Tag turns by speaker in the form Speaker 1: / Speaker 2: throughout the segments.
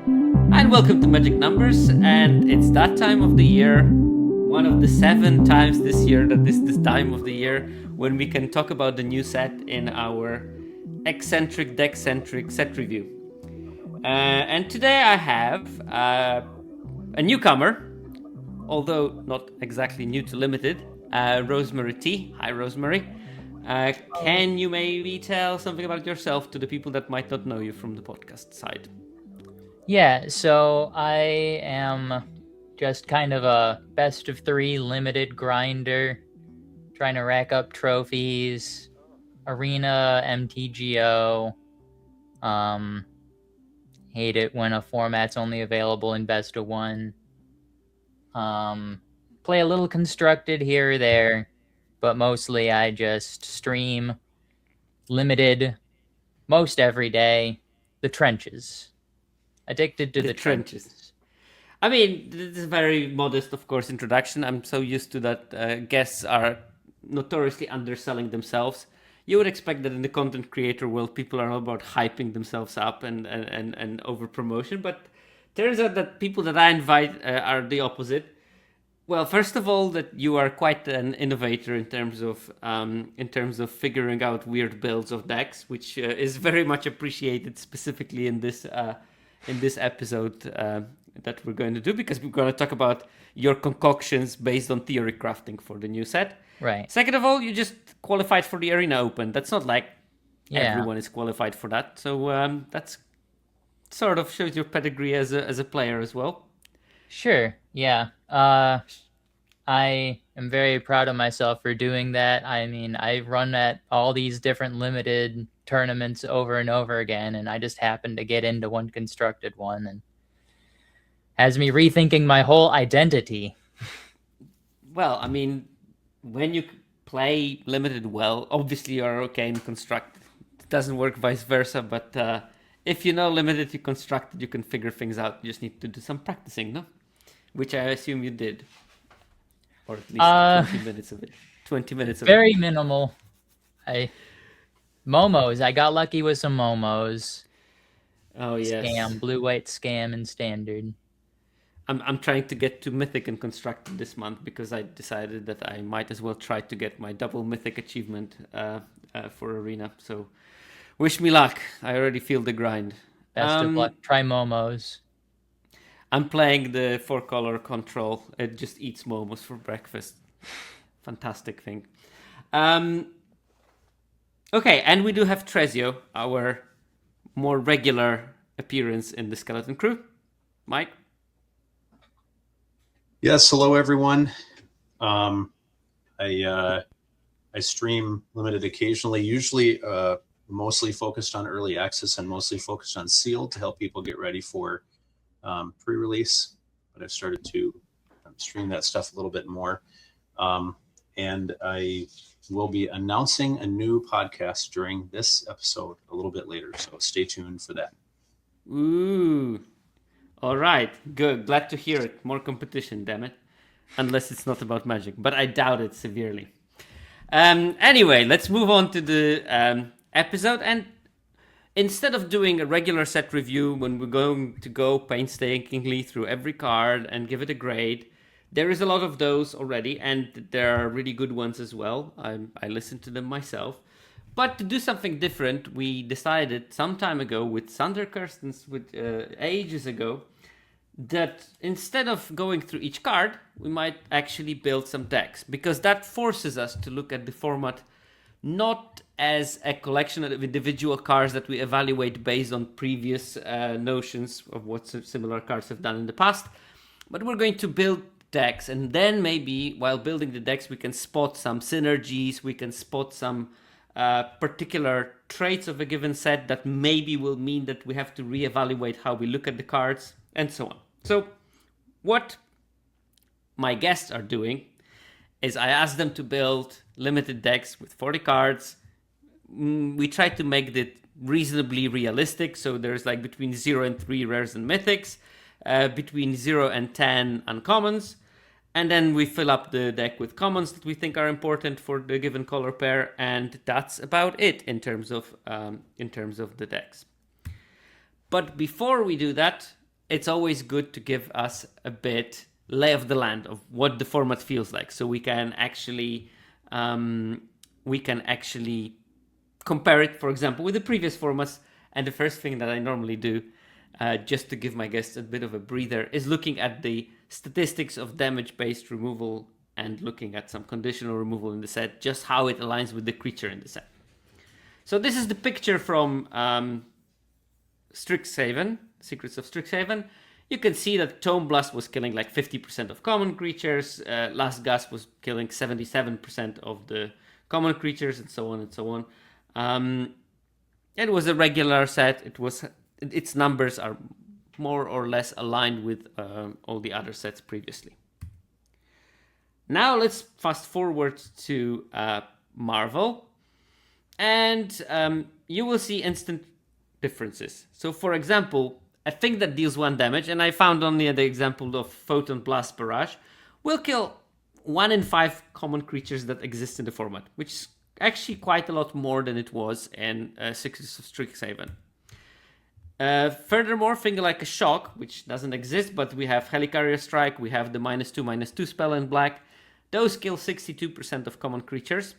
Speaker 1: And welcome to Magic Numbers, and it's that time of the year, one of the 7 times this year that this time of the year when we can talk about the new set in our eccentric, deck-centric set review. And today I have a newcomer, although not exactly new to Limited, Rosemary Tea. Hi, Rosemary. Can you maybe tell something about yourself to the people that might not know you from the podcast side?
Speaker 2: Yeah, so I am just kind of a best of 3 limited grinder, trying to rack up trophies, arena, MTGO. Um, Hate it when a format's only available in best of 1. Play a little constructed here or there, but mostly I just stream limited most every day. The trenches. Addicted to
Speaker 1: The
Speaker 2: the
Speaker 1: trenches.
Speaker 2: trenches.
Speaker 1: I mean, this is a very modest, of course, introduction. I'm so used to that guests are notoriously underselling themselves. You would expect that in the content creator world, people are all about hyping themselves up and over promotion. But turns out that people that I invite are the opposite. Well, first of all, that you are quite an innovator in terms of figuring out weird builds of decks, which is very much appreciated, specifically in this episode that we're going to do, because we're going to talk about your concoctions based on theory crafting for the new set.
Speaker 2: Right.
Speaker 1: Second of all, you just qualified for the Arena Open. That's not like
Speaker 2: Yeah.
Speaker 1: everyone is qualified for that, so that's sort of shows your pedigree as a player as well.
Speaker 2: Sure. Yeah. I am very proud of myself for doing that. I mean, I run at all these different limited tournaments over and over again, and I just happened to get into one constructed one, and has me rethinking my whole identity.
Speaker 1: Well, I mean, when you play limited well, obviously you're okay in constructed. It doesn't work vice versa, but if you know limited, you constructed, you can figure things out. You just need to do some practicing, no? Which I assume you did, or at least
Speaker 2: Uh,
Speaker 1: 20 minutes of it. 20 minutes of it.
Speaker 2: Very minimal. I Momos. I got lucky with some Momos.
Speaker 1: Oh yes,
Speaker 2: Scam, blue white scam and standard.
Speaker 1: I'm trying to get to mythic and constructed this month because I decided that I might as well try to get my double mythic achievement for arena. So wish me luck. I already feel the grind.
Speaker 2: Best of luck. Try Momos.
Speaker 1: I'm playing the 4-color control. It just eats momos for breakfast. Fantastic thing. Okay, and we do have Tresio, our more regular appearance in the Skeleton Crew. Mike?
Speaker 3: Yes, hello everyone. I stream limited occasionally, usually mostly focused on early access and mostly focused on sealed to help people get ready for pre-release. But I've started to stream that stuff a little bit more, and I will be announcing a new podcast during this episode a little bit later. So stay tuned for that.
Speaker 1: Ooh. All right, good. Glad to hear it. More competition, damn it. Unless it's not about magic, but I doubt it severely. Anyway, let's move on to the episode. And instead of doing a regular set review when we're going to go painstakingly through every card and give it a grade, there is a lot of those already, and there are really good ones as well. I listened to them myself. But to do something different, we decided some time ago with Sander Kirstens, ages ago, that instead of going through each card, we might actually build some decks, because that forces us to look at the format not as a collection of individual cards that we evaluate based on previous notions of what similar cards have done in the past, but we're going to build decks, and then maybe while building the decks we can spot some synergies, we can spot some particular traits of a given set that maybe will mean that we have to reevaluate how we look at the cards, and so on. So what my guests are doing is I ask them to build limited decks with 40 cards. We try to make it reasonably realistic, so there's like between 0 and 3 rares and mythics, between 0 and 10 uncommons, and then we fill up the deck with commons that we think are important for the given color pair, and that's about it in terms of the decks. But before we do that, it's always good to give us a bit lay of the land of what the format feels like, so we can actually compare it, for example, with the previous formats. And the first thing that I normally do, just to give my guests a bit of a breather, is looking at the statistics of damage-based removal and looking at some conditional removal in the set, just how it aligns with the creature in the set. So this is the picture from Strixhaven, Secrets of Strixhaven. You can see that Tome Blast was killing like 50% of common creatures, Last Gasp was killing 77% of the common creatures, and so on and so on. It was a regular set. Its numbers are more or less aligned with all the other sets previously. Now let's fast forward to Marvel, and you will see instant differences. So for example, a thing that deals 1 damage, and I found only the example of Photon Blast Barrage, will kill 1 in 5 common creatures that exist in the format, which is actually quite a lot more than it was in Secrets of Strixhaven. Furthermore, thing like a Shock, which doesn't exist, but we have Helicarrier Strike, we have the -2/-2 spell in black. Those kill 62% of common creatures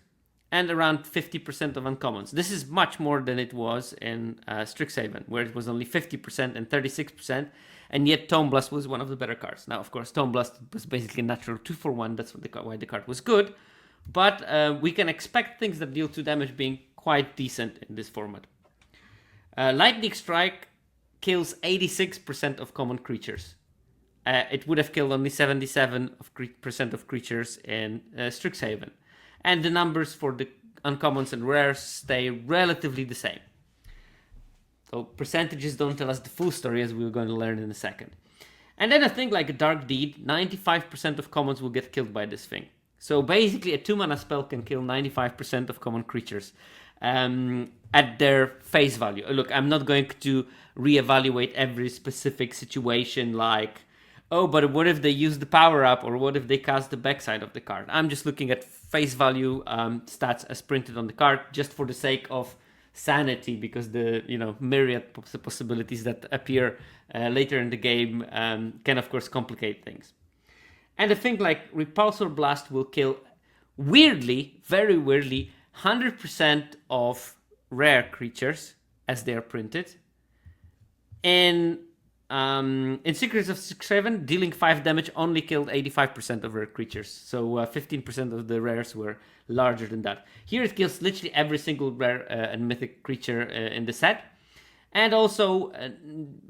Speaker 1: and around 50% of uncommons. This is much more than it was in Strixhaven, where it was only 50% and 36%, and yet Tome Blast was one of the better cards. Now, of course, Tome Blast was basically a natural 2-for-1, that's why the card was good, but we can expect things that deal 2 damage being quite decent in this format. Lightning Strike kills 86% of common creatures. It would have killed only 77% of creatures in Strixhaven. And the numbers for the uncommons and rares stay relatively the same. So percentages don't tell us the full story, as we're going to learn in a second. And then a thing like a Dark Deed, 95% of commons will get killed by this thing. So basically a 2-mana spell can kill 95% of common creatures at their face value. Look, I'm not going to reevaluate every specific situation like, oh, but what if they use the power up, or what if they cast the backside of the card? I'm just looking at face value stats as printed on the card, just for the sake of sanity, because the myriad possibilities that appear later in the game can of course complicate things. And a thing like Repulsor Blast will kill, weirdly, very weirdly, 100% of rare creatures as they are printed. In Secrets of Strixhaven, dealing 5 damage only killed 85% of rare creatures. So 15% of the rares were larger than that. Here it kills literally every single rare and mythic creature in the set. And also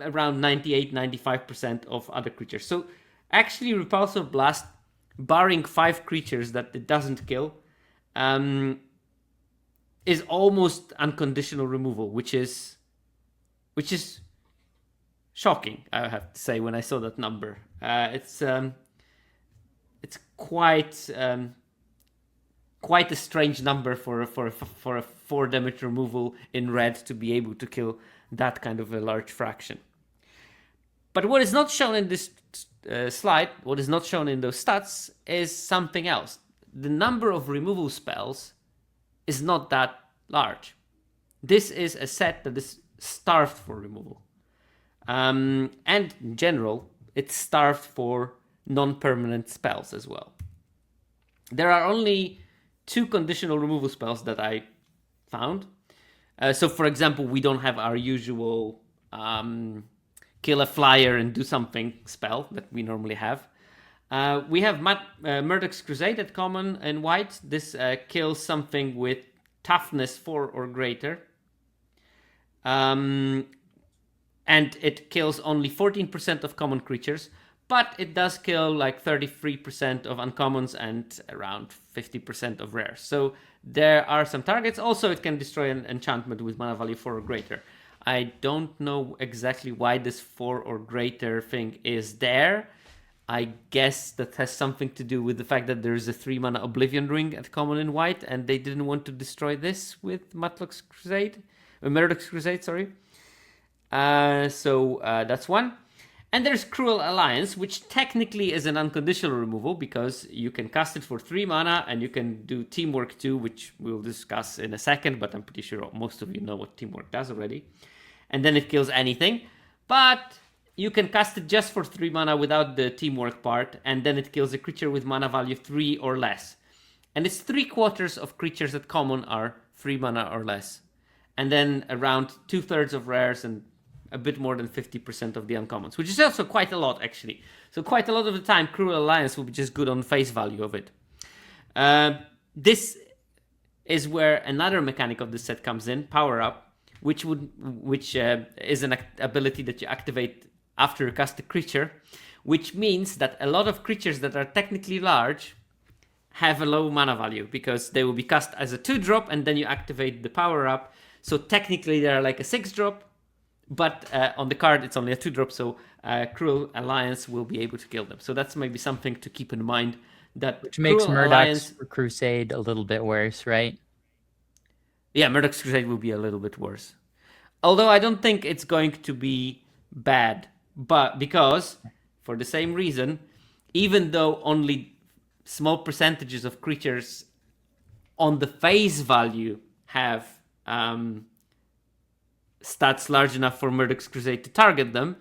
Speaker 1: around 98-95% of other creatures. So actually Repulsor Blast, barring 5 creatures that it doesn't kill, is almost unconditional removal, which is shocking, I have to say, when I saw that number. It's quite a strange number for a 4 damage removal in red to be able to kill that kind of a large fraction. But what is not shown in this slide, what is not shown in those stats, is something else. The number of removal spells is not that large. This is a set that is starved for removal. And in general, it's starved for non-permanent spells as well. There are only 2 conditional removal spells that I found. So for example, we don't have our usual kill a flyer and do something spell that we normally have. We have Murdoch's Crusade at common in white. This kills something with toughness 4 or greater. And it kills only 14% of common creatures, but it does kill like 33% of uncommons and around 50% of rares. So there are some targets. Also, it can destroy an enchantment with mana value 4 or greater. I don't know exactly why this 4 or greater thing is there. I guess that has something to do with the fact that there is a 3-mana Oblivion Ring at common in white, and they didn't want to destroy this with Murdoch's Crusade, sorry. So that's one. And there's Cruel Alliance, which technically is an unconditional removal because you can cast it for 3 mana and you can do Teamwork 2, which we'll discuss in a second, but I'm pretty sure most of you know what Teamwork does already. And then it kills anything. But you can cast it just for 3 mana without the teamwork part, and then it kills a creature with mana value 3 or less. And it's 3/4 of creatures at common are 3 mana or less. And then around 2/3 of rares and a bit more than 50% of the uncommons, which is also quite a lot, actually. So quite a lot of the time, Cruel Alliance will be just good on face value of it. This is where another mechanic of the set comes in, Power Up, which is an ability that you activate after you cast a creature, which means that a lot of creatures that are technically large have a low mana value because they will be cast as a 2-drop and then you activate the Power Up. So technically they're like a 6-drop, but on the card it's only a 2-drop, so Cruel Alliance will be able to kill them. So that's maybe something to keep in mind.
Speaker 2: Which makes Murdoch's Crusade a little bit worse, right?
Speaker 1: Yeah, Murdoch's Crusade will be a little bit worse. Although I don't think it's going to be bad, but because, for the same reason, even though only small percentages of creatures on the face value have stats large enough for Murdoch's Crusade to target them,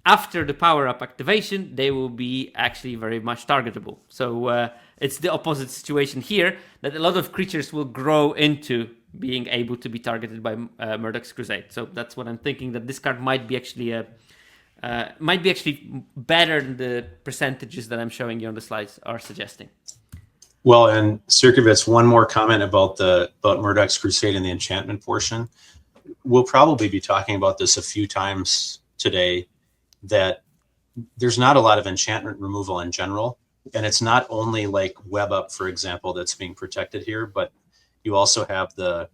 Speaker 1: after the power-up activation, they will be actually very much targetable. So it's the opposite situation here, that a lot of creatures will grow into being able to be targeted by Murdoch's Crusade. So that's what I'm thinking, that this card might be actually better than the percentages that I'm showing you on the slides are suggesting.
Speaker 3: Well, and Sirkovitz, one more comment about Murdoch's Crusade and the enchantment portion. We'll probably be talking about this a few times today, that there's not a lot of enchantment removal in general. And it's not only like Web Up, for example, that's being protected here, but you also have the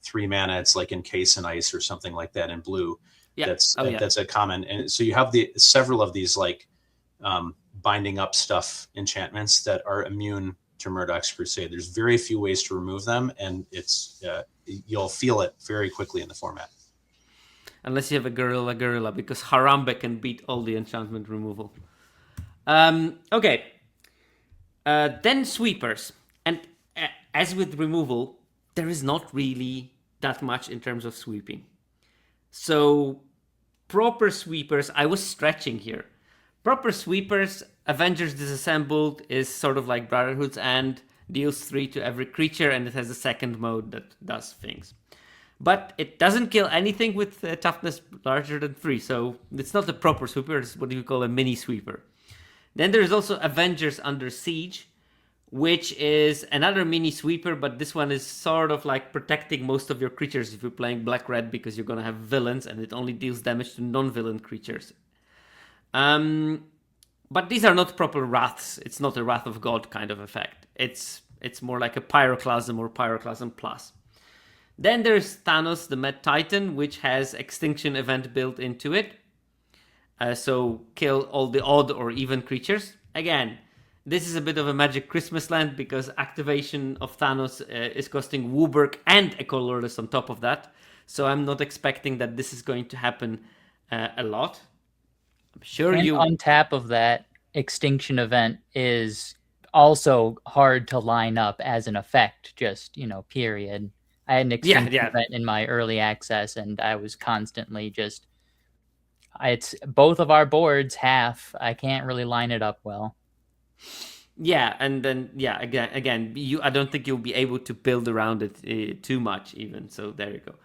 Speaker 3: 3 mana, it's like Encase in Ice or something like that in blue. Yeah. That's a common. And so you have several of these like binding up stuff enchantments that are immune to Murdoch's Crusade. There's very few ways to remove them, and it's you'll feel it very quickly in the format.
Speaker 1: Unless you have a gorilla, because Harambe can beat all the enchantment removal. Okay. Then sweepers. And as with removal, there is not really that much in terms of sweeping. So proper sweepers, I was stretching here. Proper sweepers, Avengers Disassembled is sort of like Brotherhood's End, deals 3 to every creature, and it has a second mode that does things. But it doesn't kill anything with toughness larger than 3, so it's not a proper sweeper, it's what you call a mini sweeper. Then there's also Avengers Under Siege, which is another mini sweeper, but this one is sort of like protecting most of your creatures if you're playing black-red, because you're going to have villains, and it only deals damage to non-villain creatures. But these are not proper wraths. It's not a Wrath of God kind of effect. It's more like a Pyroclasm or Pyroclasm Plus. Then there's Thanos, the Mad Titan, which has Extinction event built into it. So kill all the odd or even creatures. Again, this is a bit of a Magic Christmas land, because activation of Thanos is costing Wooburg and a colorless on top of that. So I'm not expecting that this is going to happen a lot. I'm sure
Speaker 2: and on top of that, Extinction event is also hard to line up as an effect, just, period. I had an Extinction event in my early access, and I was constantly just... It's both of our boards half. I can't really line it up well.
Speaker 1: Yeah, and then, again, I don't think you'll be able to build around it too much even, so there you go.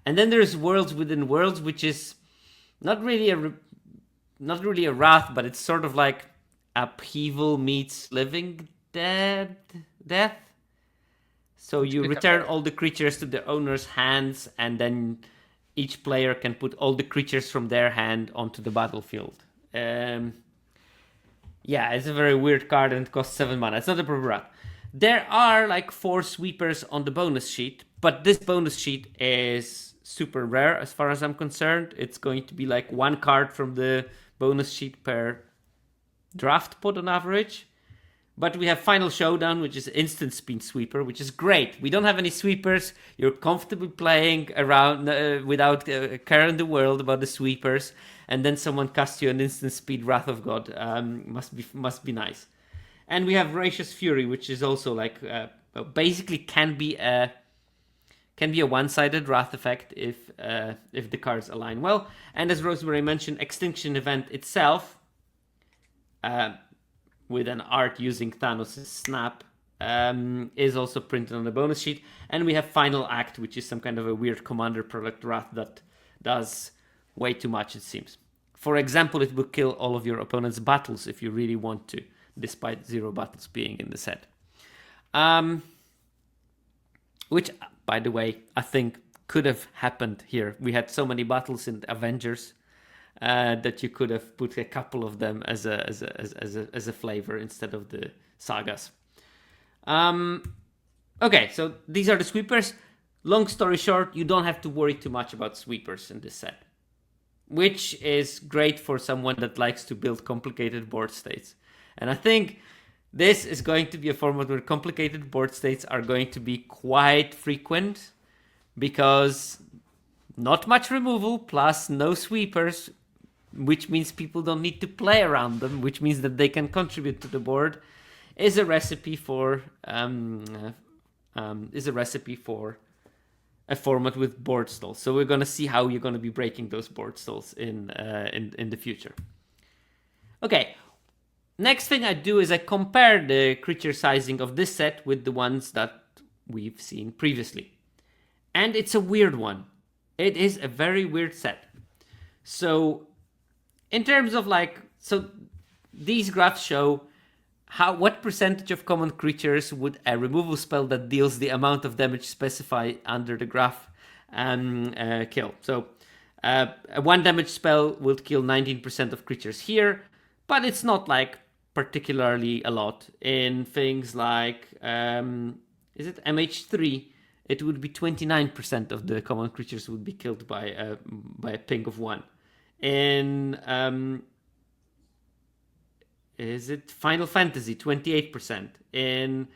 Speaker 1: And then there's Worlds Within Worlds, which is not really a wrath, but it's sort of like Upheaval meets Living Death. So you return all the creatures to their owner's hands, and then each player can put all the creatures from their hand onto the battlefield. It's a very weird card, and it costs 7 mana. It's not a proper wrath. There are like 4 sweepers on the bonus sheet, but this bonus sheet is super rare as far as I'm concerned. It's going to be like 1 card from the bonus sheet per draft pod on average. But we have Final Showdown, which is instant speed sweeper, which is great. We don't have any sweepers. You're comfortable playing around without care in the world about the sweepers, and then someone casts you an instant speed Wrath of God. Must be nice. And we have Voracious Fury, which is also like basically can be a can be a one-sided wrath effect if the cards align well. And as Rosemary mentioned, Extinction Event itself, with an art using Thanos' snap, is also printed on the bonus sheet. And we have Final Act, which is some kind of a weird commander product wrath that does way too much, it seems. For example, it will kill all of your opponent's battles if you really want to, despite 0 battles being in the set. Which, by the way, I think could have happened here. We had so many battles in Avengers that you could have put a couple of them as a flavor instead of the sagas. Okay, so these are the sweepers. Long story short, you don't have to worry too much about sweepers in this set, which is great for someone that likes to build complicated board states. And I think this is going to be a format where complicated board states are going to be quite frequent, because not much removal plus no sweepers, which means people don't need to play around them, which means that they can contribute to the board, is a recipe for a format with board stalls. So we're going to see how you're going to be breaking those board stalls in the future. Okay. Next thing I do is I compare the creature sizing of this set with the ones that we've seen previously. And it's a weird one. It is a very weird set. So in terms of these graphs show what percentage of common creatures would a removal spell that deals the amount of damage specified under the graph kill. So a 1 damage spell will kill 19% of creatures here, but it's not particularly a lot. In things like, is it MH3? It would be 29% of the common creatures would be killed by a ping of 1. In is it Final Fantasy? 28%. In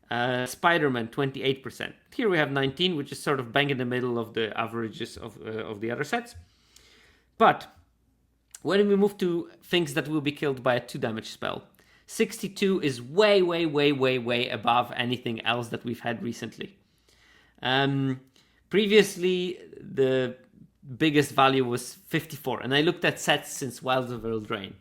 Speaker 1: Spider-Man, 28%. Here we have 19, which is sort of bang in the middle of the averages of the other sets. But when we move to things that will be killed by a 2 damage spell, 62 is way, way, way, way, way above anything else that we've had recently. Previously, the biggest value was 54, and I looked at sets since Wilds of Eldraine.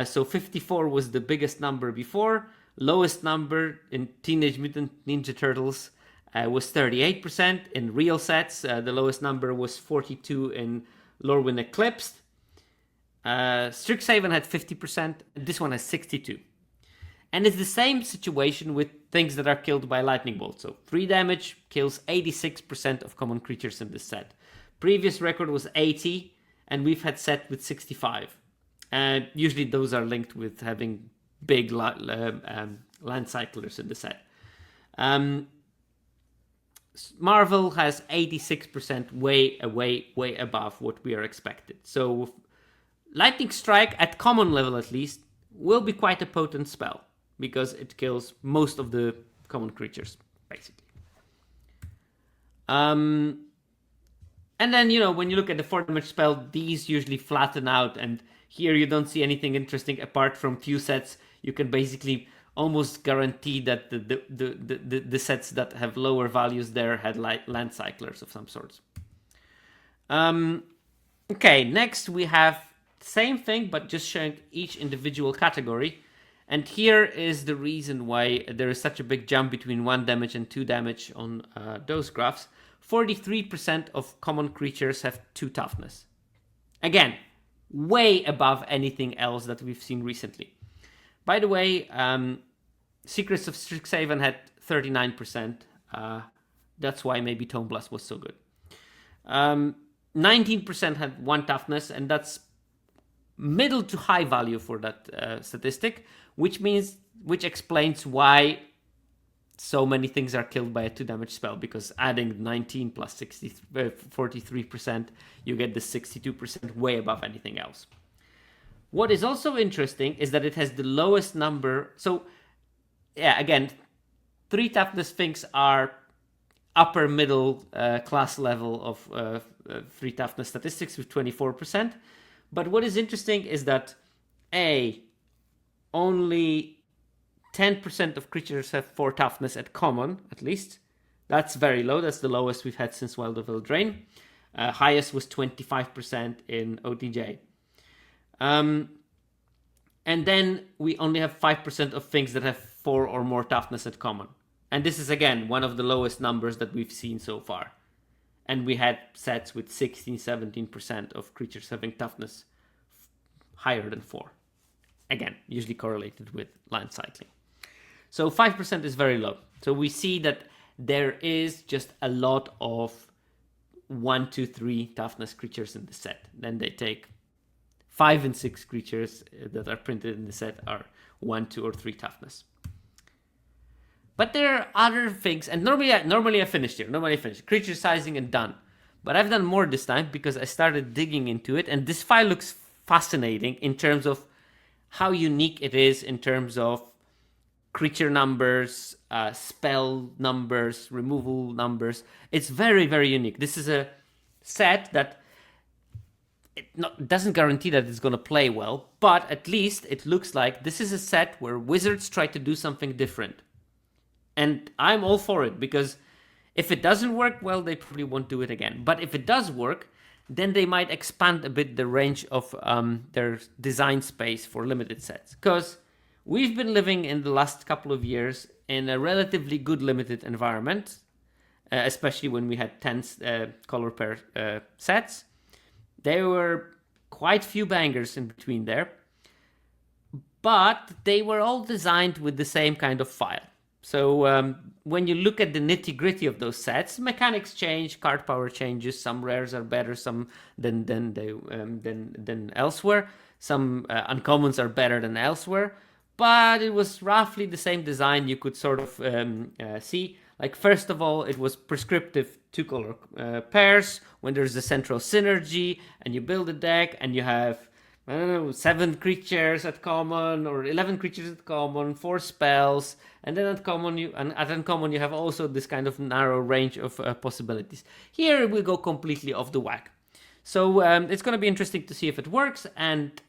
Speaker 1: So 54 was the biggest number before. Lowest number in Teenage Mutant Ninja Turtles was 38%. In real sets, the lowest number was 42 in Lorwyn Eclipsed. Strixhaven had 50%. This one has 62. And it's the same situation with things that are killed by lightning bolt. So 3 damage kills 86% of common creatures in this set. Previous record was 80, and we've had set with 65. And usually those are linked with having big land cyclers in the set. Marvel has 86%, way above what we are expected. So Lightning Strike, at common level at least, will be quite a potent spell, because it kills most of the common creatures, basically. And then, when you look at the 4 damage spell, these usually flatten out, and here you don't see anything interesting apart from few sets. You can basically almost guarantee that the sets that have lower values there had land cyclers of some sorts. Okay, next we have same thing, but just showing each individual category. And here is the reason why there is such a big jump between 1 damage and 2 damage on those graphs. 43% of common creatures have 2 toughness. Again, way above anything else that we've seen recently. By the way, Secrets of Strixhaven had 39%. That's why maybe Tome Blast was so good. 19% had 1 toughness, and that's middle to high value for that statistic, which explains why so many things are killed by a 2 damage spell, because adding 19 plus 43%, you get the 62%, way above anything else. What is also interesting is that it has the lowest number. So, yeah, again, 3 toughness things are upper middle class level of 3 toughness statistics with 24%. But what is interesting is that only 10% of creatures have 4 toughness at common, at least. That's very low. That's the lowest we've had since Wild of Eldraine. Highest was 25% in OTJ. And then we only have 5% of things that have 4 or more toughness at common. And this is, again, one of the lowest numbers that we've seen so far. And we had sets with 16, 17% of creatures having toughness higher than 4. Again, usually correlated with land cycling. So 5% is very low. So we see that there is just a lot of 1, 2, 3 toughness creatures in the set. Then they take 5 and 6 creatures that are printed in the set are 1, 2, or 3 toughness. But there are other things, and normally I finished here. Normally I finished creature sizing and done. But I've done more this time because I started digging into it, and this file looks fascinating in terms of how unique it is in terms of creature numbers, spell numbers, removal numbers. It's very, very unique. This is a set that doesn't guarantee that it's going to play well, but at least it looks like this is a set where Wizards try to do something different. And I'm all for it, because if it doesn't work, well, they probably won't do it again. But if it does work, then they might expand a bit the range of their design space for limited sets. Because we've been living in the last couple of years in a relatively good limited environment, especially when we had 10 color pair sets. There were quite few bangers in between there, but they were all designed with the same kind of file. So when you look at the nitty-gritty of those sets, mechanics change, card power changes. Some rares are better, some than elsewhere. Some uncommons are better than elsewhere. But it was roughly the same design. You could sort of see. Like, first of all, it was prescriptive 2-color pairs. When there's a central synergy, and you build a deck, and you have, I don't know, 7 creatures at common or 11 creatures at common, 4 spells, and then at uncommon you have also this kind of narrow range of possibilities. Here we go completely off the whack. So it's going to be interesting to see if it works, and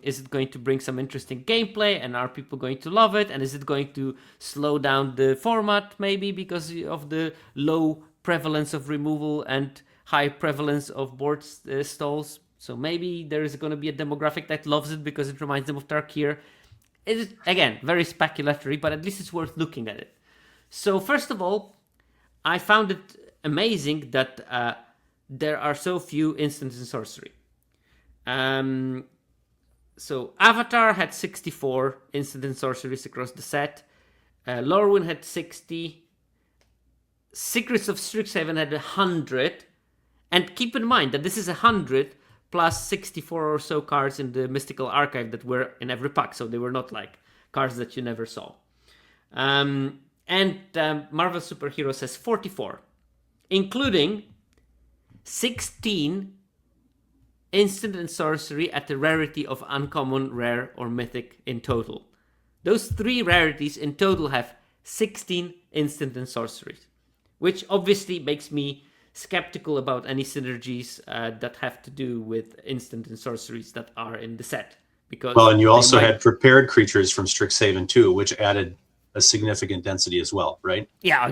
Speaker 1: is it going to bring some interesting gameplay, and are people going to love it, and is it going to slow down the format maybe because of the low prevalence of removal and high prevalence of board stalls. So maybe there is going to be a demographic that loves it because it reminds them of Tarkir. It is, again, very speculatory, but at least it's worth looking at it. So first of all, I found it amazing that there are so few instants in sorcery. So Avatar had 64 instant and sorceries across the set. Lorwyn had 60. Secrets of Strixhaven had 100. And keep in mind that this is 100 plus 64 or so cards in the Mystical Archive that were in every pack. So they were not like cards that you never saw. And Marvel Superheroes has 44, including 16 instant and sorcery at the rarity of uncommon, rare, or mythic in total. Those 3 rarities in total have 16 instant and sorceries, which obviously makes me skeptical about any synergies that have to do with instant and sorceries that are in the set. Because
Speaker 3: and you also had prepared creatures from Strixhaven too, which added a significant density as well, right?
Speaker 1: Yeah.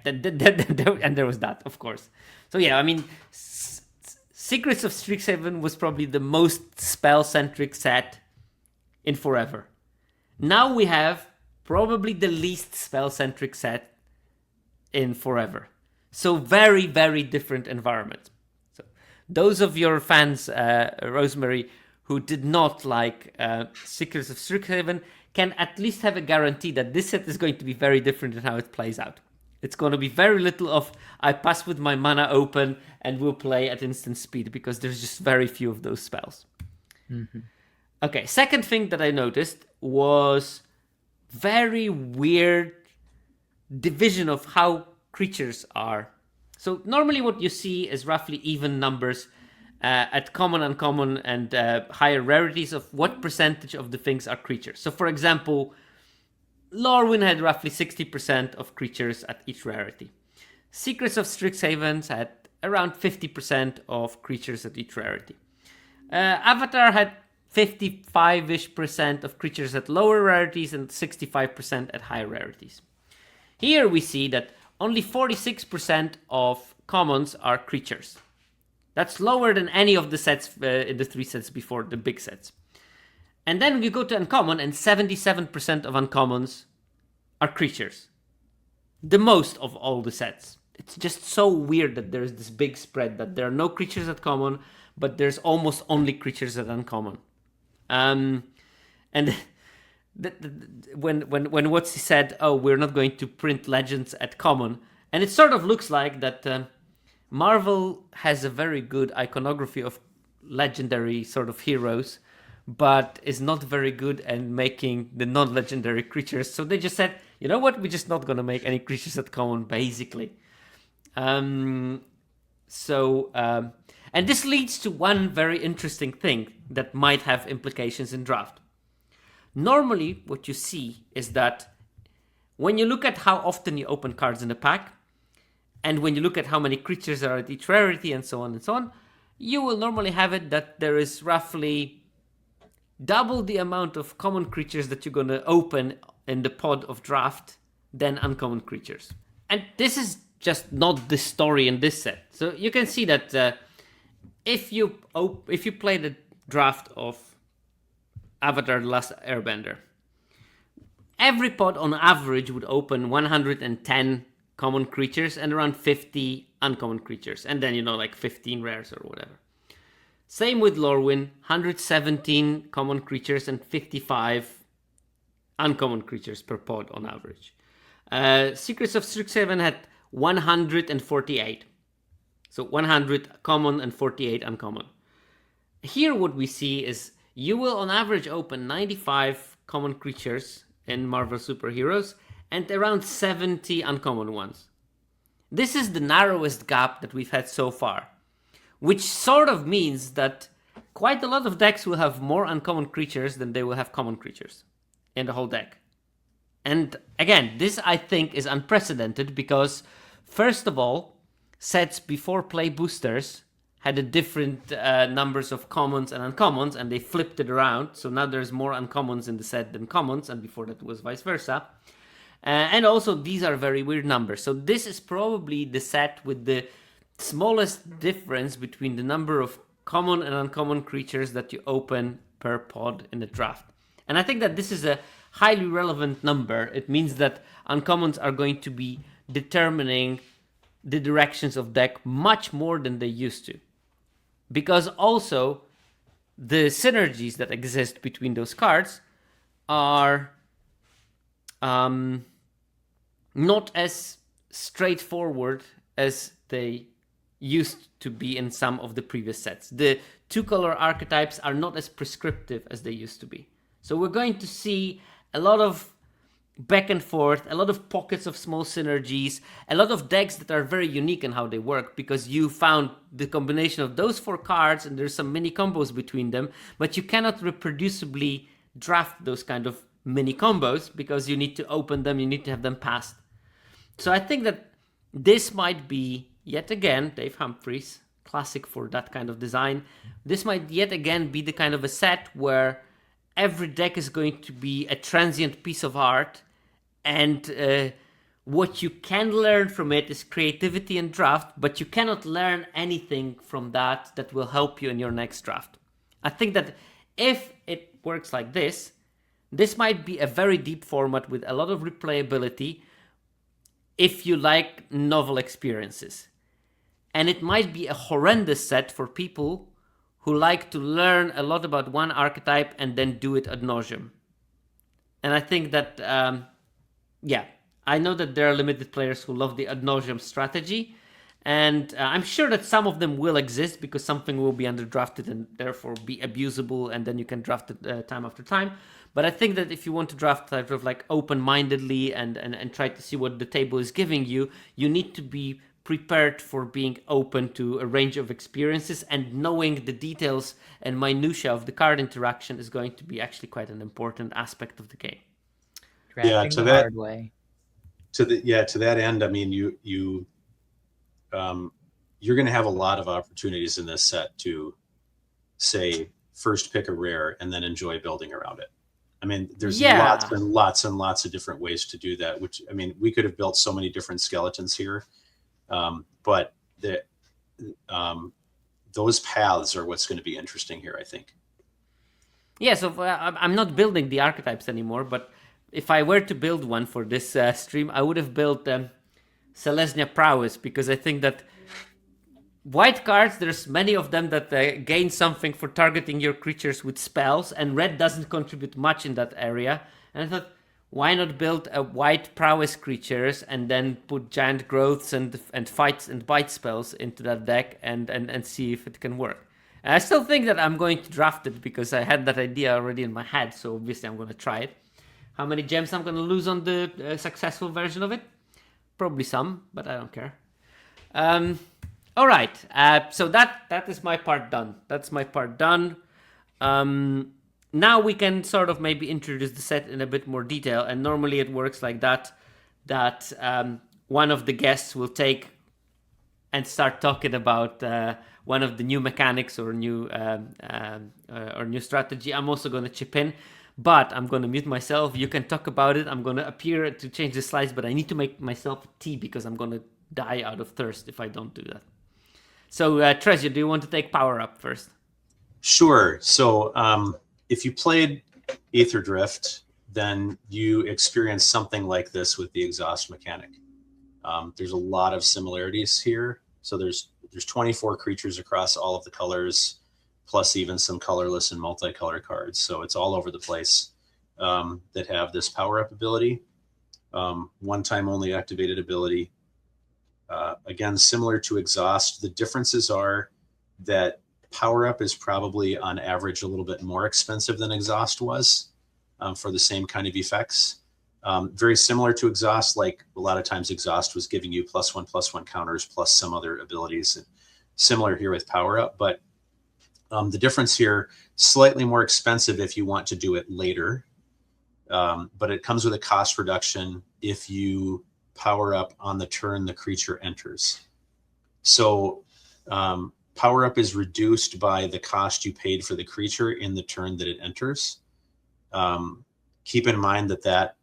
Speaker 1: And there was that, of course. So yeah, I mean, Secrets of Strixhaven was probably the most spell-centric set in forever. Now we have probably the least spell-centric set in forever. So very, very different environment. So those of your fans, Rosemary, who did not like Secrets of Strixhaven, can at least have a guarantee that this set is going to be very different in how it plays out. It's going to be very little of, I pass with my mana open and we'll play at instant speed, because there's just very few of those spells. Mm-hmm. Okay, second thing that I noticed was very weird division of how creatures are. So normally what you see is roughly even numbers at common, uncommon, and higher rarities of what percentage of the things are creatures. So for example, Lorwyn had roughly 60% of creatures at each rarity. Secrets of Strixhaven had around 50% of creatures at each rarity. Avatar had 55-ish% of creatures at lower rarities and 65% at higher rarities. Here we see that only 46% of commons are creatures. That's lower than any of the sets in the 3 sets before, the big sets. And then you go to uncommon, and 77% of uncommons are creatures. The most of all the sets. It's just so weird that there's this big spread, that there are no creatures at common, but there's almost only creatures at uncommon. And when Watsy said, "Oh, we're not going to print legends at common," and it sort of looks like that Marvel has a very good iconography of legendary sort of heroes, but is not very good at making the non-legendary creatures. So they just said, you know what, we're just not going to make any creatures at common, basically. And this leads to one very interesting thing that might have implications in draft. Normally, what you see is that when you look at how often you open cards in a pack, and when you look at how many creatures are at each rarity, and so on, you will normally have it that there is roughly double the amount of common creatures that you're going to open in the pod of draft than uncommon creatures. And this is just not the story in this set. So you can see that if you play the draft of Avatar: The Last Airbender, every pod on average would open 110 common creatures and around 50 uncommon creatures, and then like 15 rares or whatever. Same with Lorwyn, 117 common creatures and 55 uncommon creatures per pod on average. Secrets of Strixhaven had 148. So 100 common and 48 uncommon. Here what we see is you will on average open 95 common creatures in Marvel Superheroes and around 70 uncommon ones. This is the narrowest gap that we've had so far, which sort of means that quite a lot of decks will have more uncommon creatures than they will have common creatures in the whole deck. And again, this I think is unprecedented because, first of all, sets before play boosters had a different numbers of commons and uncommons, and they flipped it around. So now there's more uncommons in the set than commons, and before that was vice versa. And also, these are very weird numbers. So this is probably the set with the smallest difference between the number of common and uncommon creatures that you open per pod in the draft. And I think that this is a highly relevant number. It means that uncommons are going to be determining the directions of deck much more than they used to. Because also, the synergies that exist between those cards are not as straightforward as they used to be in some of the previous sets. The 2-color archetypes are not as prescriptive as they used to be. So we're going to see a lot of back and forth, a lot of pockets of small synergies, a lot of decks that are very unique in how they work because you found the combination of those 4 cards and there's some mini combos between them, but you cannot reproducibly draft those kind of mini combos because you need to open them, you need to have them passed. So I think that this might be, yet again, Dave Humphries, classic for that kind of design, this might yet again be the kind of a set where every deck is going to be a transient piece of art, and what you can learn from it is creativity and draft, but you cannot learn anything from that will help you in your next draft. I think that if it works like this might be a very deep format with a lot of replayability if you like novel experiences. And it might be a horrendous set for people who like to learn a lot about one archetype and then do it ad nauseum. And I think that, I know that there are limited players who love the ad nauseum strategy, and I'm sure that some of them will exist because something will be underdrafted and therefore be abusable, and then you can draft it time after time. But I think that if you want to draft sort of like open-mindedly and try to see what the table is giving you, you need to be prepared for being open to a range of experiences, and knowing the details and minutiae of the card interaction is going to be actually quite an important aspect of the game.
Speaker 2: Drafting the hard way.
Speaker 3: To that end, I mean, you're going to have a lot of opportunities in this set to, say, first pick a rare and then enjoy building around it. I mean, there's
Speaker 1: Yeah.
Speaker 3: lots and lots and lots of different ways to do that, which, I mean, we could have built so many different skeletons here. But those paths are what's going to be interesting here, I think.
Speaker 1: Yeah, so I'm not building the archetypes anymore, but if I were to build one for this stream, I would have built Selesnya Prowess, because I think that white cards, there's many of them that gain something for targeting your creatures with spells, and red doesn't contribute much in that area. And I thought, why not build a white prowess creatures and then put giant growths and fights and bite spells into that deck and see if it can work. And I still think that I'm going to draft it because I had that idea already in my head, so obviously I'm going to try it. How many gems I'm going to lose on the successful version of it? Probably some, but I don't care. All right, so that is my part done. That's my part done. Now we can sort of maybe introduce the set in a bit more detail, and normally it works like that one of the guests will take and start talking about one of the new mechanics or new strategy. I'm also going to chip in, but I'm going to mute myself. You can talk about it. I'm going to appear to change the slides, but I need to make myself tea because I'm going to die out of thirst if I don't do that. So, Tresio, do you want to take power up first?
Speaker 3: Sure. So, if you played Aether Drift, then you experience something like this with the exhaust mechanic. There's a lot of similarities here. So there's 24 creatures across all of the colors, plus even some colorless and multicolor cards. So it's all over the place that have this power-up ability. One-time only activated ability. Again, similar to exhaust, the differences are that power up is probably on average a little bit more expensive than exhaust was for the same kind of effects. Very similar to exhaust, like a lot of times exhaust was giving you +1/+1 counters plus some other abilities. And similar here with power up, but the difference here, slightly more expensive if you want to do it later, but it comes with a cost reduction if you power up on the turn the creature enters. So power up is reduced by the cost you paid for the creature in the turn that it enters. Keep in mind that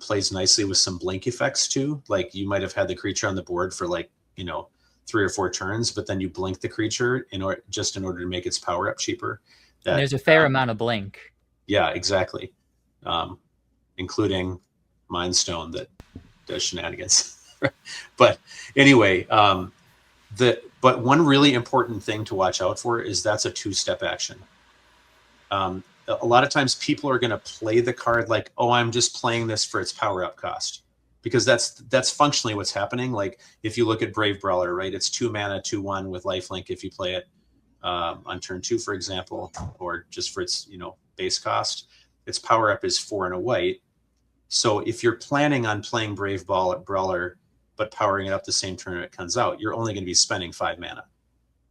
Speaker 3: plays nicely with some blink effects too. Like you might have had the creature on the board for 3 or 4 turns, but then you blink the creature in order to make its power up cheaper.
Speaker 2: There's a fair amount of blink. Yeah,
Speaker 3: exactly. Including Mind Stone that does shenanigans. But anyway, but one really important thing to watch out for is that's a 2-step action. A lot of times people are going to play the card like, oh, I'm just playing this for its power up cost, because that's functionally what's happening. Like if you look at Brave Brawler, right, it's 2 mana, 2/1 with lifelink if you play it on turn 2, for example, or just for its base cost. Its power up is 4 and a white. So if you're planning on playing Brave Brawler but powering it up the same turn it comes out, you're only going to be spending 5 mana,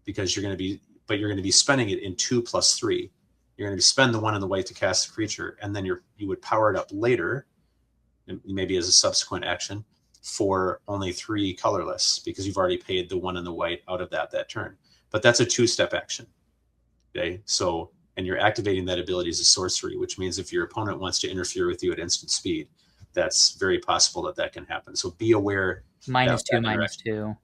Speaker 3: because you're going to be spending it in 2 + 3. You're going to spend the 1 and the white to cast the creature, and then you would power it up later, maybe as a subsequent action, for only 3 colorless, because you've already paid the 1 and the white out of that turn. But that's a 2-step action. Okay, so, and you're activating that ability as a sorcery, which means if your opponent wants to interfere with you at instant speed, that's very possible that can happen. So be aware.
Speaker 2: -2/-2.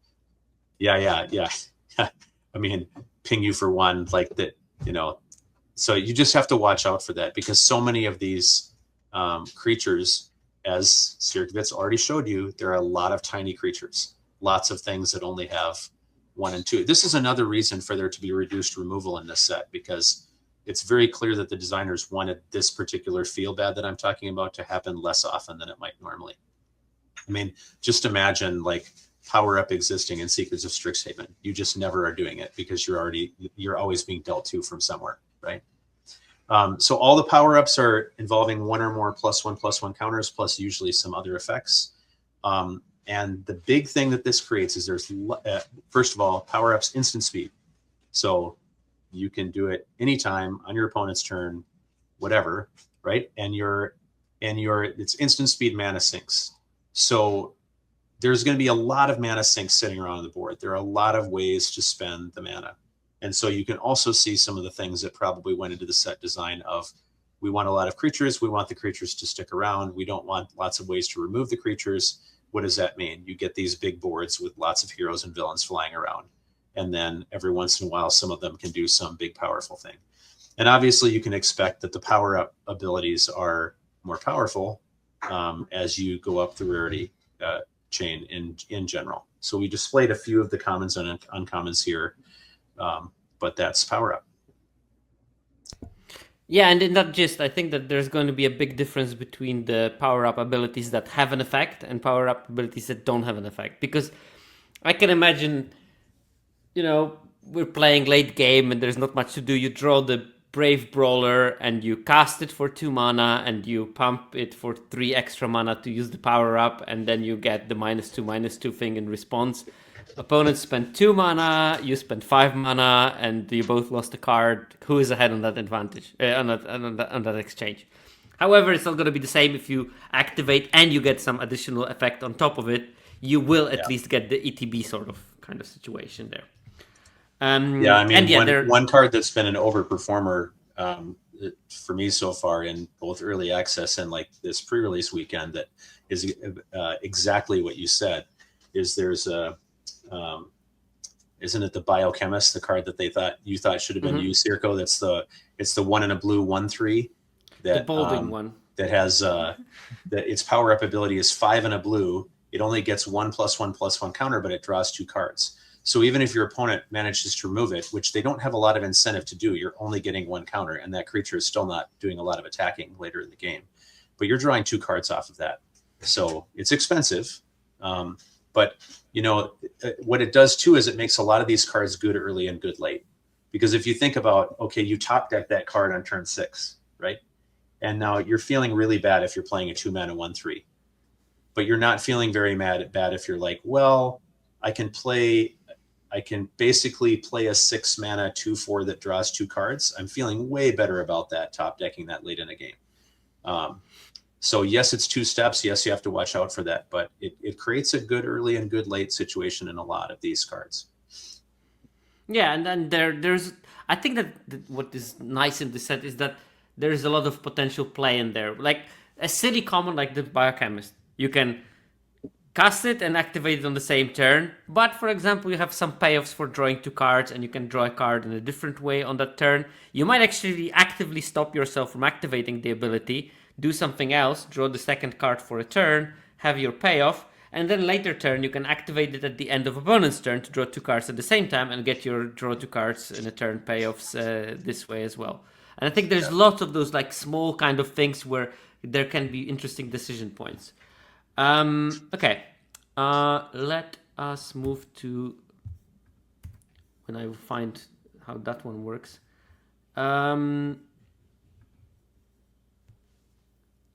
Speaker 3: Yeah. I mean, ping you for 1 like that, So you just have to watch out for that, because so many of these creatures, as Sirkovitz already showed you, there are a lot of tiny creatures, lots of things that only have 1 and 2. This is another reason for there to be reduced removal in this set, because it's very clear that the designers wanted this particular feel bad that I'm talking about to happen less often than it might normally. I mean, just imagine like power up existing in Secrets of Strixhaven. You just never are doing it because you're always being dealt to from somewhere, right? So all the power ups are involving 1 or more +1/+1 counters, plus usually some other effects. And the big thing that this creates is there's first of all, power ups instant speed. So you can do it anytime on your opponent's turn, whatever, right? And it's instant speed mana sinks. So there's going to be a lot of mana sinks sitting around on the board. There are a lot of ways to spend the mana. And so you can also see some of the things that probably went into the set design of, we want a lot of creatures. We want the creatures to stick around. We don't want lots of ways to remove the creatures. What does that mean? You get these big boards with lots of heroes and villains flying around. And then every once in a while, some of them can do some big powerful thing. And obviously you can expect that the power up abilities are more powerful as you go up the rarity chain in general. So we displayed a few of the commons and uncommons here, but that's power up.
Speaker 1: Yeah, and in that gist, I think that there's going to be a big difference between the power-up abilities that have an effect and power-up abilities that don't have an effect. Because I can imagine, we're playing late game and there's not much to do. You draw the Brave Brawler and you cast it for 2 mana and you pump it for 3 extra mana to use the power-up, and then you get the -2/-2 thing in response. Opponents spent 2 mana, you spent 5 mana, and you both lost a card. Who is ahead on that advantage, on that exchange? However, it's not going to be the same if you activate and you get some additional effect on top of it. You will at least get the ETB sort of kind of situation there.
Speaker 3: One card that's been an overperformer for me so far in both early access and like this pre-release weekend that is exactly what you said, is there's a isn't it the Biochemist, the card that you thought should have been used, Circo? It's the 1 in a blue 1/3 that
Speaker 1: the Balding one
Speaker 3: that has that its power up ability is 5 in a blue. It only gets 1+1/+1 counter, but it draws 2 cards. So even if your opponent manages to remove it, which they don't have a lot of incentive to do, you're only getting 1 counter, and that creature is still not doing a lot of attacking later in the game. But you're drawing 2 cards off of that. So it's expensive. But what it does too is it makes a lot of these cards good early and good late. Because if you think about, okay, you top deck that card on turn 6, right? And now you're feeling really bad if you're playing a 2 mana 1/3. But you're not feeling very bad if you're like, well, I can basically play a 6 mana 2/4 that draws 2 cards. I'm feeling way better about that top decking that late in a game. So yes, it's 2 steps. Yes, you have to watch out for that, but it creates a good early and good late situation in a lot of these cards.
Speaker 1: Yeah, and then there's I think that what is nice in this set is that there's a lot of potential play in there. Like a city common like the Biochemist, you can cast it and activate it on the same turn. But for example, you have some payoffs for drawing 2 cards and you can draw a card in a different way on that turn. You might actually actively stop yourself from activating the ability, do something else, draw the second card for a turn, have your payoff, and then later turn you can activate it at the end of opponent's turn to draw 2 cards at the same time and get your draw 2 cards in a turn payoffs this way as well. And I think there's lots of those like small kind of things where there can be interesting decision points. Okay, let us move to when I find how that one works.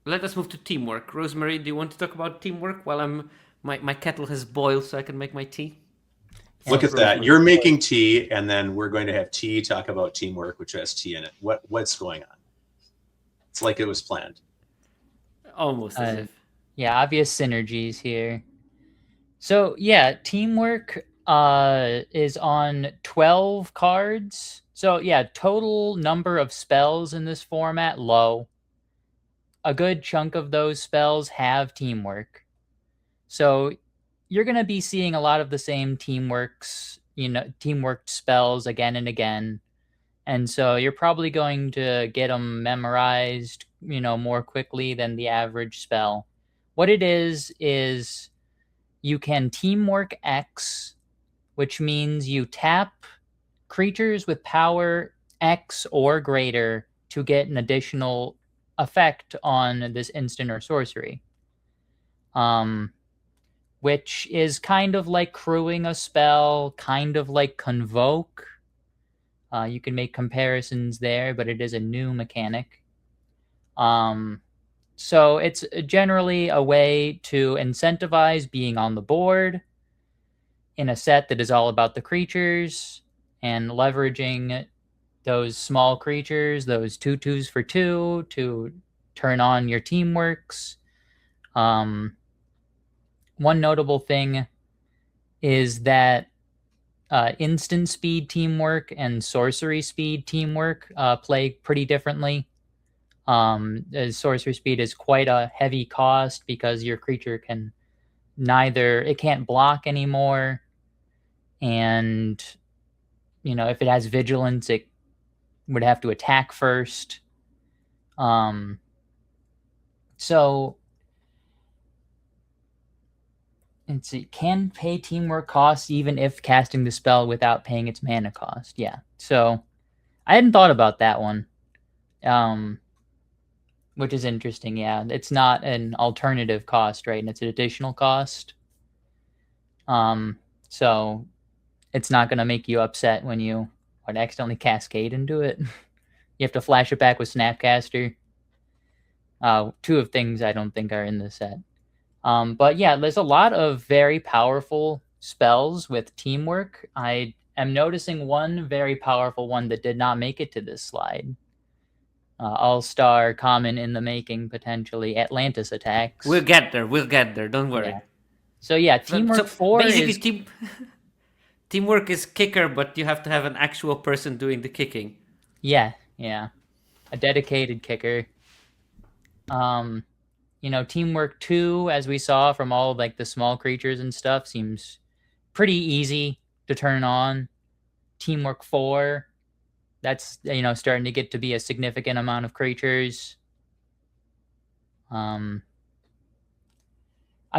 Speaker 1: Let us move to teamwork. Rosemary, do you want to talk about teamwork while my kettle has boiled so I can make my tea?
Speaker 3: Look at that. You're making tea, and then we're going to have tea talk about teamwork, which has tea in it. What's going on? It's like it was planned.
Speaker 1: Almost as if.
Speaker 2: Yeah, obvious synergies here. So yeah, teamwork is on 12 cards. So yeah, total number of spells in this format, low. A good chunk of those spells have teamwork. So you're going to be seeing a lot of the same teamwork spells again and again. And so you're probably going to get them memorized, more quickly than the average spell. What it is you can teamwork X, which means you tap creatures with power X or greater to get an additional effect on this instant or sorcery, which is kind of like crewing a spell, kind of like convoke. You can make comparisons there, but it is a new mechanic. So it's generally a way to incentivize being on the board in a set that is all about the creatures and leveraging those small creatures, those 2/2s for 2 to turn on your teamworks. One notable thing is that instant speed teamwork and sorcery speed teamwork play pretty differently. Sorcery speed is quite a heavy cost because your creature can it can't block anymore, and if it has vigilance, it would have to attack first. So let's see, can pay teamwork costs even if casting the spell without paying its mana cost. Yeah, so I hadn't thought about that one, which is interesting. Yeah, it's not an alternative cost, right? And it's an additional cost. So it's not going to make you upset when you would accidentally cascade into it. You have to flash it back with Snapcaster. Two of things I don't think are in the set. But yeah, there's a lot of very powerful spells with teamwork. I am noticing one very powerful one that did not make it to this slide. All-star, common in the making, potentially. Atlantis attacks.
Speaker 1: We'll get there. Don't worry.
Speaker 2: Yeah. So yeah, teamwork 4
Speaker 1: basically
Speaker 2: is...
Speaker 1: teamwork is kicker, but you have to have an actual person doing the kicking.
Speaker 2: Yeah. A dedicated kicker. Teamwork 2, as we saw from all like the small creatures and stuff, seems pretty easy to turn on. Teamwork 4, that's starting to get to be a significant amount of creatures. I've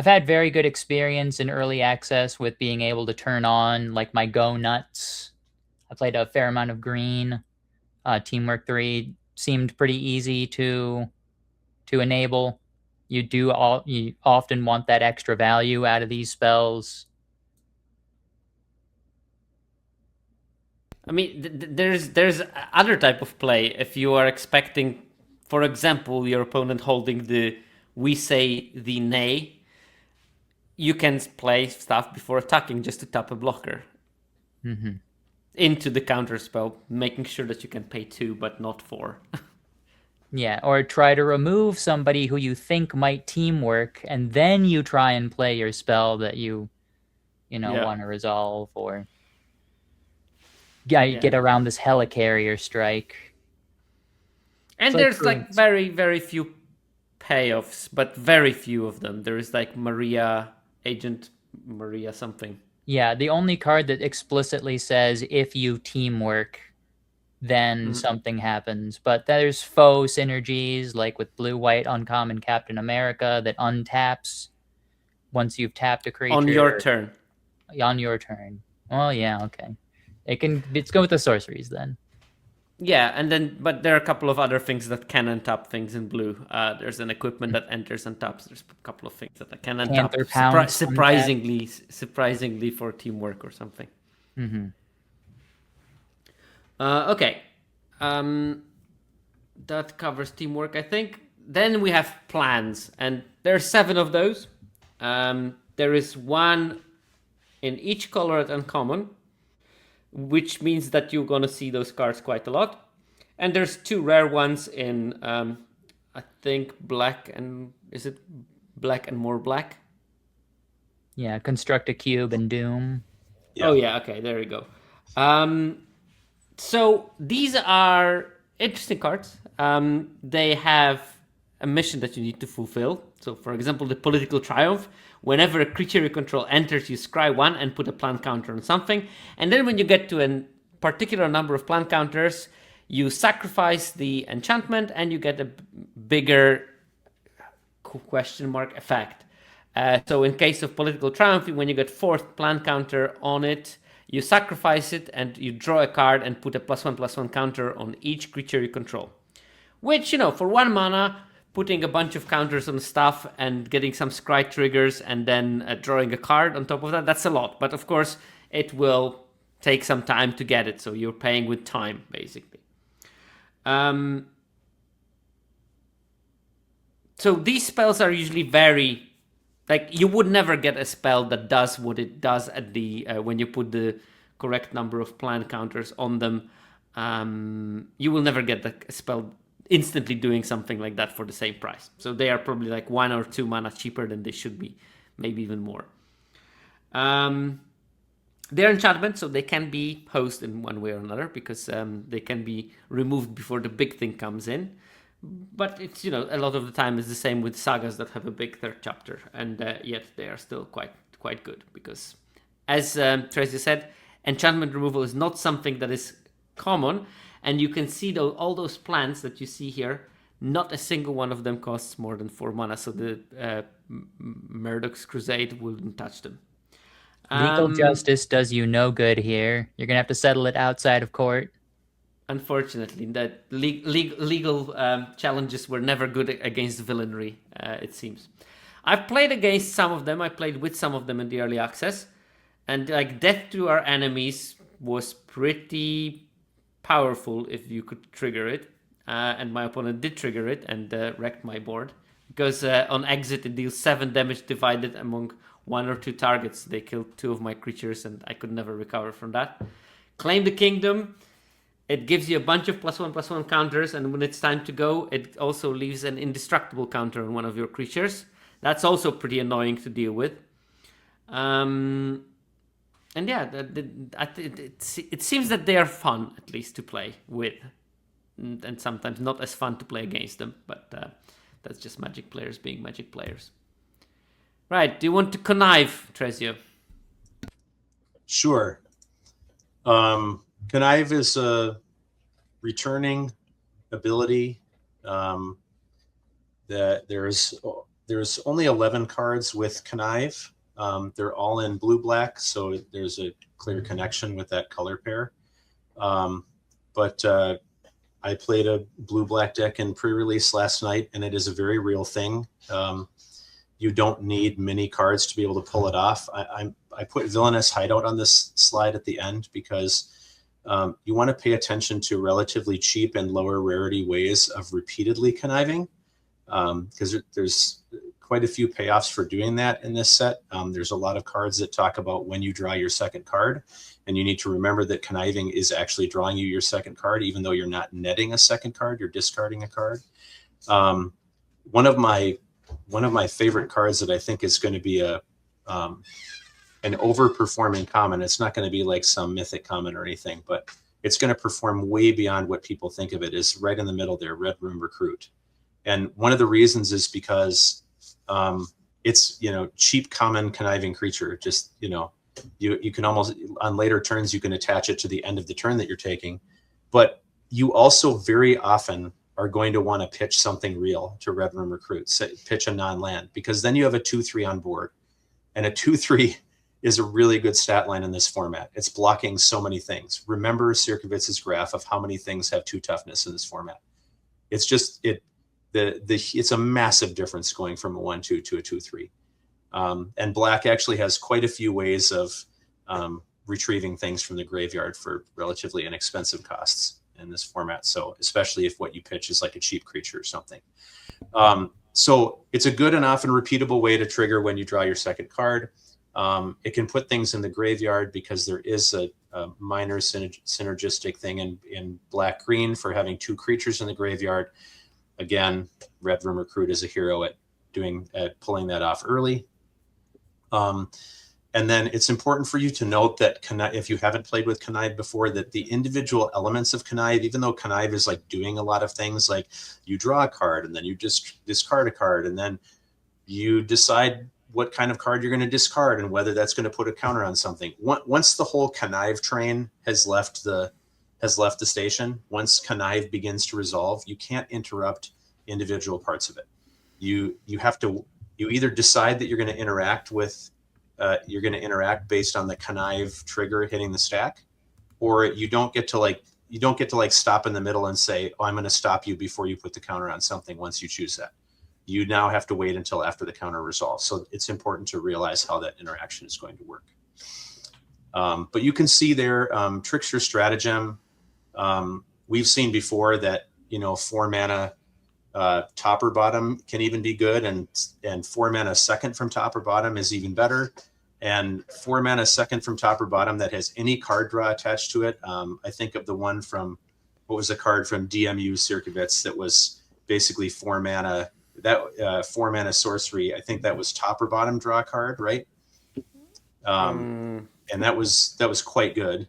Speaker 2: had very good experience in early access with being able to turn on like my Go Nuts. I played a fair amount of green. Teamwork 3 seemed pretty easy to enable. You often want that extra value out of these spells.
Speaker 1: I mean, there's other type of play. If you are expecting, for example, your opponent holding the we say the nay, you can play stuff before attacking just to tap a blocker into the counter spell, making sure that you can pay 2 but not 4.
Speaker 2: Yeah, or try to remove somebody who you think might teamwork, and then you try and play your spell that you want to resolve, or get around this helicarrier strike.
Speaker 1: And there's like very, very few payoffs, but very few of them. There is like Agent Maria something.
Speaker 2: Yeah, the only card that explicitly says if you teamwork, then something happens. But there's faux synergies, like with blue-white uncommon Captain America, that untaps once you've tapped a creature.
Speaker 1: On your turn.
Speaker 2: On your turn. Oh, yeah, okay. Let's go with the sorceries then.
Speaker 1: Yeah, but there are a couple of other things that can untap things in blue. There's an equipment that enters and taps. There's a couple of things that can untap. Surprisingly for teamwork or something.
Speaker 2: Mm-hmm.
Speaker 1: Okay. That covers teamwork, I think. Then we have plans, and there are 7 of those. There is 1 in each color at uncommon, which means that you're going to see those cards quite a lot. And there's 2 rare ones in, I think, black and more black?
Speaker 2: Yeah, Construct a Cube and Doom.
Speaker 1: Yeah. Oh, yeah, okay, there you go. So these are interesting cards. They have a mission that you need to fulfill. So, for example, the Political Triumph. Whenever a creature you control enters, you scry 1 and put a plant counter on something. And then when you get to a particular number of plant counters, you sacrifice the enchantment and you get a bigger question mark effect. So in case of Political Triumph, when you get 4th plant counter on it, you sacrifice it and you draw a card and put a +1/+1 counter on each creature you control. Which, for 1 mana, putting a bunch of counters on stuff and getting some scry triggers and then drawing a card on top of that, that's a lot. But of course, it will take some time to get it. So you're paying with time, basically. So these spells are usually very... Like, you would never get a spell that does what it does at the when you put the correct number of plant counters on them. You will never get the spell instantly doing something like that for the same price. So they are probably like 1 or 2 mana cheaper than they should be, maybe even more. They're enchantment, so they can be posed in one way or another because they can be removed before the big thing comes in. but it's, a lot of the time it's the same with sagas that have a big third chapter, and yet they are still quite good, because, as Tresio said, enchantment removal is not something that is common, and you can see all those plants that you see here. Not a single one of them costs more than 4 mana, so the Murdoch's Crusade wouldn't touch them.
Speaker 2: Legal justice does you no good here. You're gonna have to settle it outside of court.
Speaker 1: Unfortunately, that legal challenges were never good against villainry, it seems. I've played against some of them. I played with some of them in the early access, and like death to our enemies was pretty powerful if you could trigger it. And my opponent did trigger it and wrecked my board, because on exit it deals 7 damage divided among 1 or 2 targets. They killed 2 of my creatures, and I could never recover from that. Claim the Kingdom. It gives you a bunch of +1/+1 counters, and when it's time to go, it also leaves an indestructible counter on one of your creatures. That's also pretty annoying to deal with. And yeah, it seems that they are fun, at least, to play with. And sometimes not as fun to play against them, but that's just Magic players being Magic players. Right, do you want to connive, Tresio?
Speaker 3: Sure. Connive is a returning ability. That there's only 11 cards with Connive. They're all in blue-black, so there's a clear connection with that color pair. But I played a blue-black deck in pre-release last night, and it is a very real thing. You don't need many cards to be able to pull it off. I put Villainous Hideout on this slide at the end because you want to pay attention to relatively cheap and lower rarity ways of repeatedly conniving, because there's quite a few payoffs for doing that in this set. There's a lot of cards that talk about when you draw your second card, and you need to remember that conniving is actually drawing you your second card, even though you're not netting a second card, you're discarding a card. One of my favorite cards that I think is going to be an overperforming common. It's not going to be like some mythic common or anything, but it's going to perform way beyond what people think of it, is right in the middle there, Red Room Recruit. And one of the reasons is because it's, cheap common conniving creature. Just, you can almost, on later turns, you can attach it to the end of the turn that you're taking. But you also very often are going to want to pitch something real to Red Room Recruit, pitch a non-land, because then you have a 2/3 on board. And a 2/3 is a really good stat line in this format. It's blocking so many things. Remember Sierkiewicz's graph of how many things have 2 toughness in this format. It's just, it's a massive difference going from a 1/2 to a 2/3. And black actually has quite a few ways of retrieving things from the graveyard for relatively inexpensive costs in this format. So especially if what you pitch is like a cheap creature or something. So it's a good and often repeatable way to trigger when you draw your second card. It can put things in the graveyard because there is a minor synergistic thing in black-green for having 2 creatures in the graveyard. Again, Red Room Recruit is a hero at pulling that off early. And then it's important for you to note that if you haven't played with Connive before, that the individual elements of Connive, even though Connive is like doing a lot of things, like you draw a card and then you just discard a card and then you decide what kind of card you're going to discard and whether that's going to put a counter on something. Once the whole Connive train has left the station, once Connive begins to resolve, you can't interrupt individual parts of it. You either decide that you're going to interact based on the Connive trigger hitting the stack, or you don't get to stop in the middle and say, oh, I'm going to stop you before you put the counter on something. Once you choose that, you now have to wait until after the counter resolves. So it's important to realize how that interaction is going to work. But you can see there, Trickster Stratagem. We've seen before that 4 mana top or bottom can even be good, and 4 mana second from top or bottom is even better. And 4 mana second from top or bottom that has any card draw attached to it. I think of the one from, what was the card from DMU Sierkiewicz that was basically 4 mana. That 4 mana sorcery, I think that was top or bottom draw card, right? And that was quite good.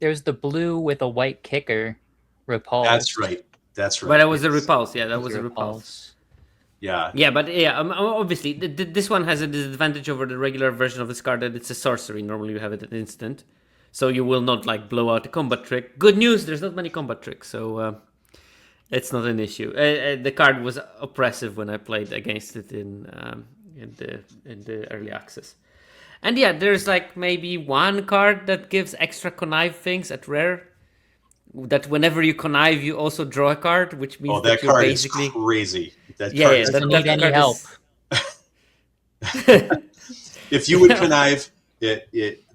Speaker 2: There's the blue with a white kicker, Repulse.
Speaker 3: That's right. That's right.
Speaker 1: But that was a
Speaker 3: Yes.
Speaker 1: repulse. Yeah, that
Speaker 2: With
Speaker 1: was a repulse.
Speaker 3: Yeah.
Speaker 1: Yeah, but yeah, obviously, this one has a disadvantage over the regular version of this card that it's a sorcery. Normally, you have it at instant, so you will not like blow out a combat trick. Good news, there's not many combat tricks, so it's not an issue. The card was oppressive when I played against it in the early access. And yeah, there's like maybe one card that gives extra connive things at rare. That whenever you connive, you also draw a card, which means
Speaker 3: Oh, that
Speaker 1: you're
Speaker 3: card
Speaker 1: basically
Speaker 3: is crazy. That
Speaker 1: yeah,
Speaker 3: card
Speaker 1: yeah.
Speaker 3: is
Speaker 2: Doesn't need any
Speaker 1: card
Speaker 2: help.
Speaker 3: if you would connive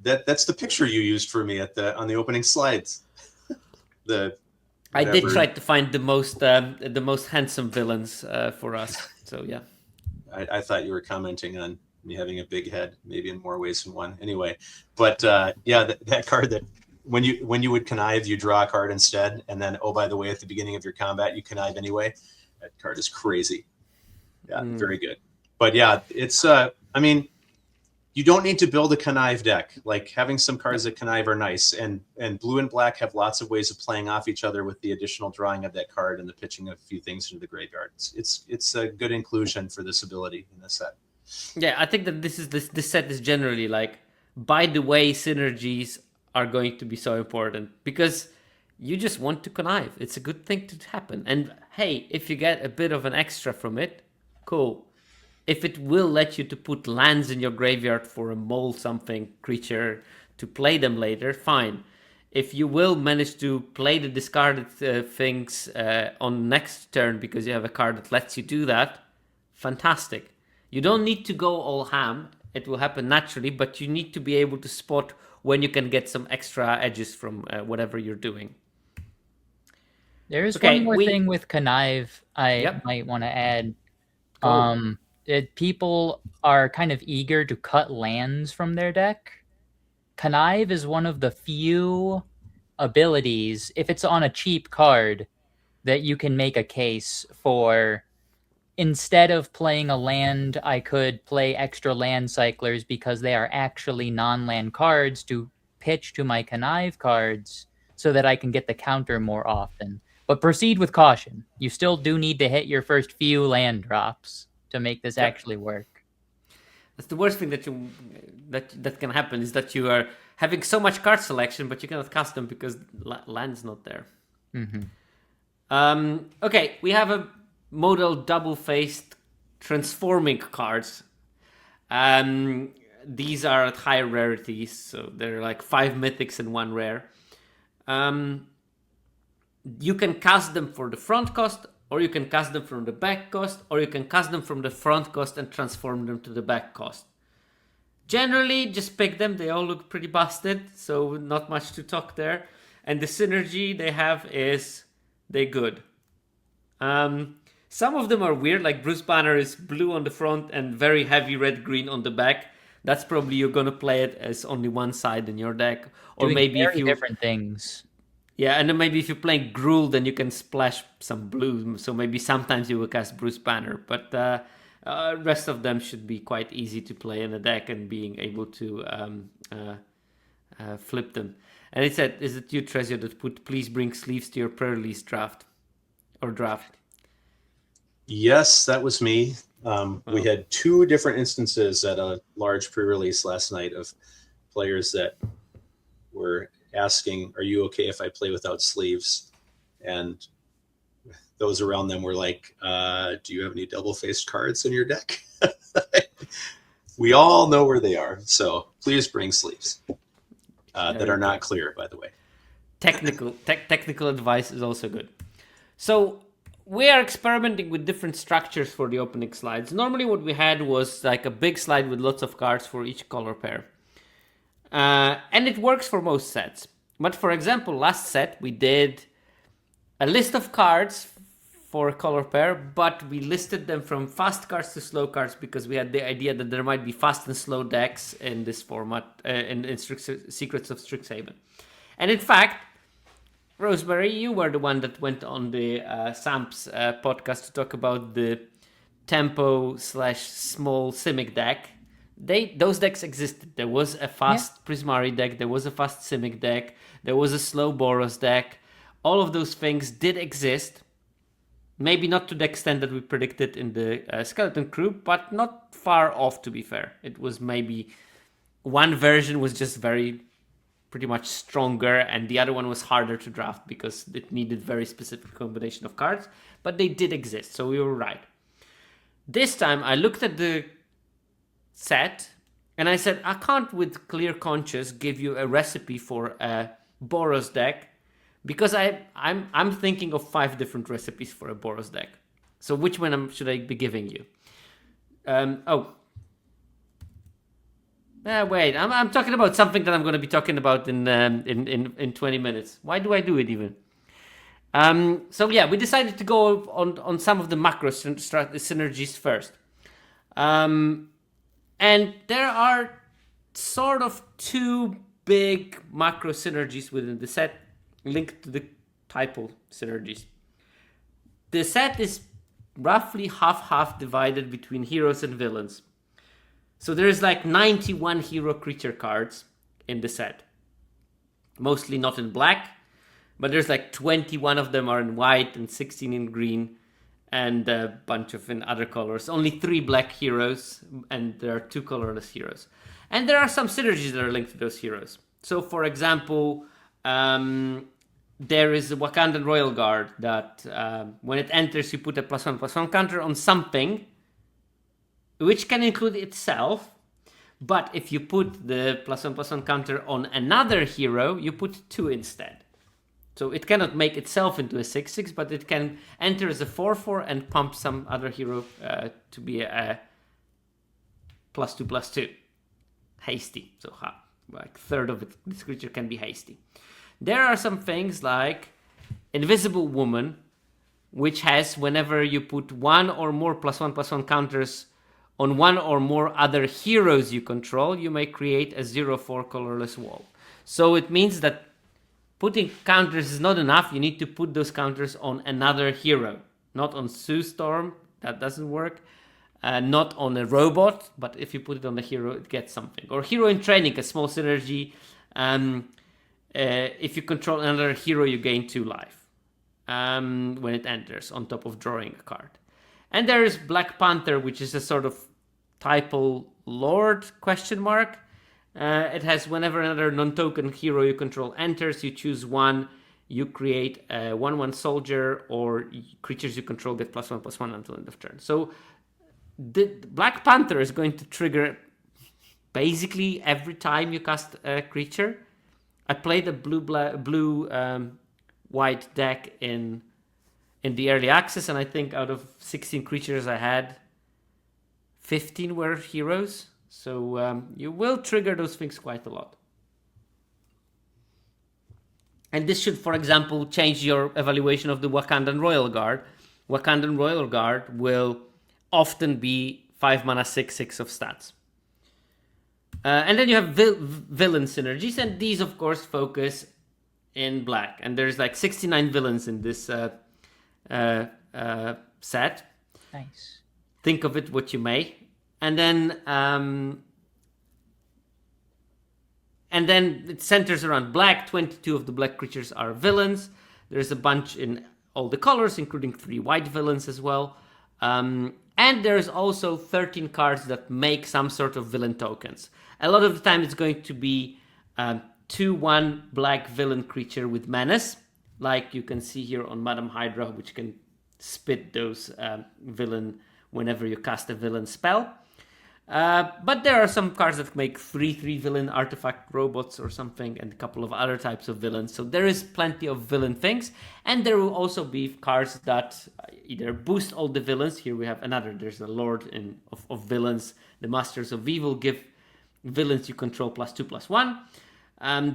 Speaker 3: that's the picture you used for me on the opening slides.
Speaker 1: I did try to find the most handsome villains for us. So yeah.
Speaker 3: I thought you were commenting on me having a big head, maybe in more ways than one. Anyway, but yeah, that card that when you would connive, you draw a card instead, and then by the way, at the beginning of your combat, you connive anyway. That card is crazy. Yeah, very good. But yeah, it's I mean, you don't need to build a connive deck. Like having some cards that connive are nice, and blue and black have lots of ways of playing off each other with the additional drawing of that card and the pitching of a few things into the graveyard. It's a good inclusion for this ability in this set.
Speaker 1: Yeah, I think that this set is generally like, by the way, synergies are going to be so important because you just want to connive. It's a good thing to happen. And hey, if you get a bit of an extra from it, cool. If it will let you to put lands in your graveyard for a mole something creature to play them later, fine. If you will manage to play the discarded things on next turn because you have a card that lets you do that, fantastic. You don't need to go all ham. It will happen naturally, but you need to be able to spot when you can get some extra edges from whatever you're doing.
Speaker 2: There is one more thing with connive I might want to add. People are kind of eager to cut lands from their deck. Connive is one of the few abilities, if it's on a cheap card, that you can make a case for. Instead of playing a land, I could play extra land cyclers because they are actually non-land cards to pitch to my connive cards so that I can get the counter more often. But proceed with caution. You still do need to hit your first few land drops to make this actually work.
Speaker 1: That's the worst thing that can happen, is that you are having so much card selection, but you cannot cast them because land's not there.
Speaker 2: Mm-hmm.
Speaker 1: Okay, we have a modal double-faced transforming cards. These are at higher rarities, so they're like 5 mythics and 1 rare. You can cast them for the front cost, or you can cast them from the back cost, or you can cast them from the front cost and transform them to the back cost. Generally, just pick them. They all look pretty busted, so not much to talk there. And the synergy they have is they're good. Some of them are weird, like Bruce Banner is blue on the front and very heavy red-green on the back. That's probably you're going to play it as only one side in your deck. Or
Speaker 2: doing
Speaker 1: maybe
Speaker 2: very
Speaker 1: if you
Speaker 2: different things.
Speaker 1: Yeah, and then maybe if you're playing Gruul, then you can splash some blue. So maybe sometimes you will cast Bruce Banner. But rest of them should be quite easy to play in a deck and being able to flip them. And it said, is it you, Tresio, that put please bring sleeves to your pre-release draft? Or draft?
Speaker 3: Yes, that was me. We had 2 different instances at a large pre-release last night of players that were asking, are you okay if I play without sleeves? And those around them were like, do you have any double-faced cards in your deck? We all know where they are, so please bring sleeves that are not clear, by the way.
Speaker 1: Technical advice is also good. So we are experimenting with different structures for the opening slides. Normally what we had was like a big slide with lots of cards for each color pair. And it works for most sets. But for example, last set we did a list of cards for a color pair, but we listed them from fast cards to slow cards because we had the idea that there might be fast and slow decks in this format, in Secrets of Strixhaven. And in fact, Rosemary, you were the one that went on the Samps podcast to talk about the tempo/small Simic deck. Those decks existed. There was a fast Prismari deck, there was a fast Simic deck, there was a slow Boros deck. All of those things did exist. Maybe not to the extent that we predicted in the Skeleton Crew, but not far off, to be fair. It was maybe one version was just pretty much stronger, and the other one was harder to draft because it needed very specific combination of cards, but they did exist, so we were right. This time I looked at the set and I said, I can't with clear conscience give you a recipe for a Boros deck, because I'm thinking of 5 different recipes for a Boros deck. So which one should I be giving you? Wait, I'm talking about something that I'm going to be talking about in 20 minutes. Why do I do it even? So yeah, we decided to go on some of the macro synergies first. And there are sort of 2 big macro synergies within the set linked to the typal synergies. The set is roughly half-half divided between heroes and villains. So there's like 91 hero creature cards in the set. Mostly not in black, but there's like 21 of them are in white and 16 in green and a bunch of in other colors. Only 3 black heroes and there are 2 colorless heroes. And there are some synergies that are linked to those heroes. So for example, there is a Wakandan Royal Guard that when it enters, you put a +1/+1 counter on something, which can include itself. But if you put the +1/+1 counter on another hero, you put 2 instead. So it cannot make itself into a 6/6, but it can enter as a 4/4 and pump some other hero to be a +2/+2. Hasty. So like third of this creature can be hasty. There are some things like Invisible Woman, which has whenever you put 1 or more +1/+1 counters on 1 or more other heroes you control, you may create a 0/4 colorless wall. So it means that putting counters is not enough. You need to put those counters on another hero. Not on Sue Storm, that doesn't work. Not on a robot, but if you put it on a hero, it gets something. Or Hero in Training, a small synergy. If you control another hero, you gain 2 life when it enters, on top of drawing a card. And there is Black Panther, which is a sort of typal lord ? It has whenever another non-token hero you control enters, you choose 1, you create a 1/1 soldier, or creatures you control get +1/+1 until end of turn. So the Black Panther is going to trigger basically every time you cast a creature. I played a blue-white deck in the early access, and I think out of 16 creatures I had, 15 were heroes. So you will trigger those things quite a lot. And this should, for example, change your evaluation of the Wakandan Royal Guard. Wakandan Royal Guard will often be 5 mana 6/6 of stats. And then you have villain synergies, and these, of course, focus in black. And there's like 69 villains in this set.
Speaker 2: Nice.
Speaker 1: Think of it what you may. And then it centers around black. 22 of the black creatures are villains. There's a bunch in all the colors, including 3 white villains as well. And there's also 13 cards that make some sort of villain tokens. A lot of the time it's going to be 2/1 black villain creature with menace, like you can see here on Madame Hydra, which can spit those villain whenever you cast a villain spell. But there are some cards that make 3/3 villain artifact robots or something, and a couple of other types of villains. So there is plenty of villain things, and there will also be cards that either boost all the villains. Here we have another. There's a Lord of villains. The Masters of Evil give villains you control +2/+1.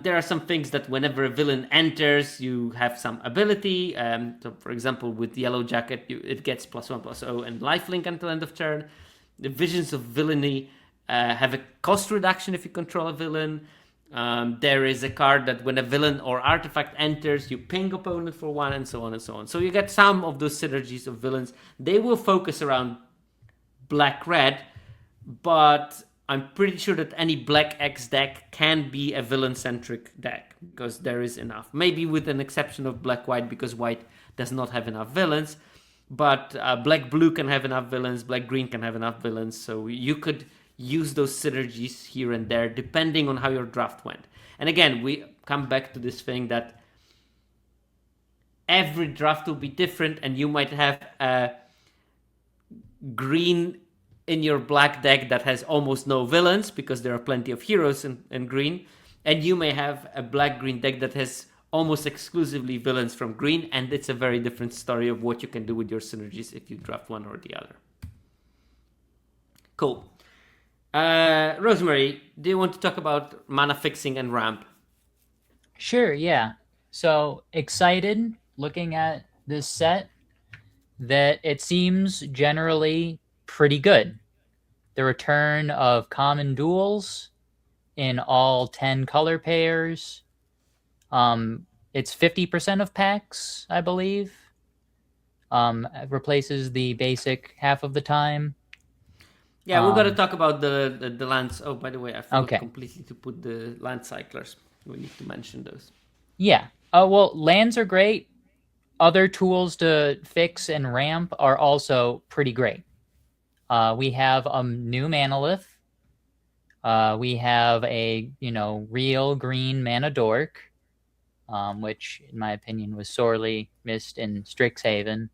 Speaker 1: There are some things that whenever a villain enters, you have some ability. So for example, with Yellow Jacket, it gets +1/+0 and lifelink until end of turn. The Visions of Villainy have a cost reduction if you control a villain. There is a card that when a villain or artifact enters, you ping opponent for 1, and so on and so on. So you get some of those synergies of villains. They will focus around black-red, but I'm pretty sure that any Black X deck can be a villain-centric deck, because there is enough. Maybe with an exception of Black-White, because White does not have enough villains. but black-blue can have enough villains, black-green can have enough villains, so you could use those synergies here and there depending on how your draft went. And again, we come back to this thing that every draft will be different, and you might have a green in your black deck that has almost no villains because there are plenty of heroes in green, and you may have a black-green deck that has almost exclusively villains from green, and it's a very different story of what you can do with your synergies if you draft one or the other. Cool. Rosemary, do you want to talk about mana fixing and ramp?
Speaker 2: Sure, yeah. So excited looking at this set that it seems generally pretty good. The return of common duels in all 10 color pairs. It's 50% of packs, I believe. It replaces the basic half of the time.
Speaker 1: Yeah, we're going to talk about the lands. Oh, by the way, I forgot completely to put the land cyclers. We need to mention those.
Speaker 2: Yeah. Well, lands are great. Other tools to fix and ramp are also pretty great. We have a new Manolith. We have a, real green mana dork, which, in my opinion, was sorely missed in Strixhaven.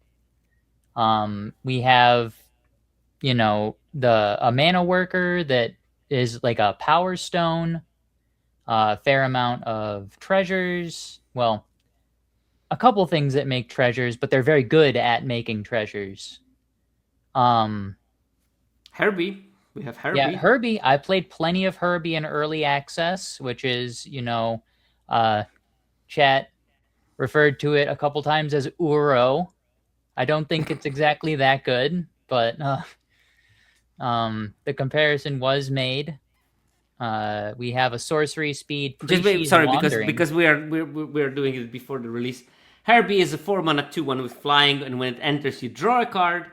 Speaker 2: We have, a mana worker that is like a power stone, a fair amount of treasures. Well, a couple things that make treasures, but they're very good at making treasures.
Speaker 1: Herbie. We have Herbie.
Speaker 2: Yeah, Herbie. I played plenty of Herbie in early access, which is, chat referred to it a couple times as Uro. I don't think it's exactly that good, but the comparison was made. We have a sorcery speed.
Speaker 1: Because we're doing it before the release. Herbie is a 4-mana 2/1 with flying, and when it enters, you draw a card,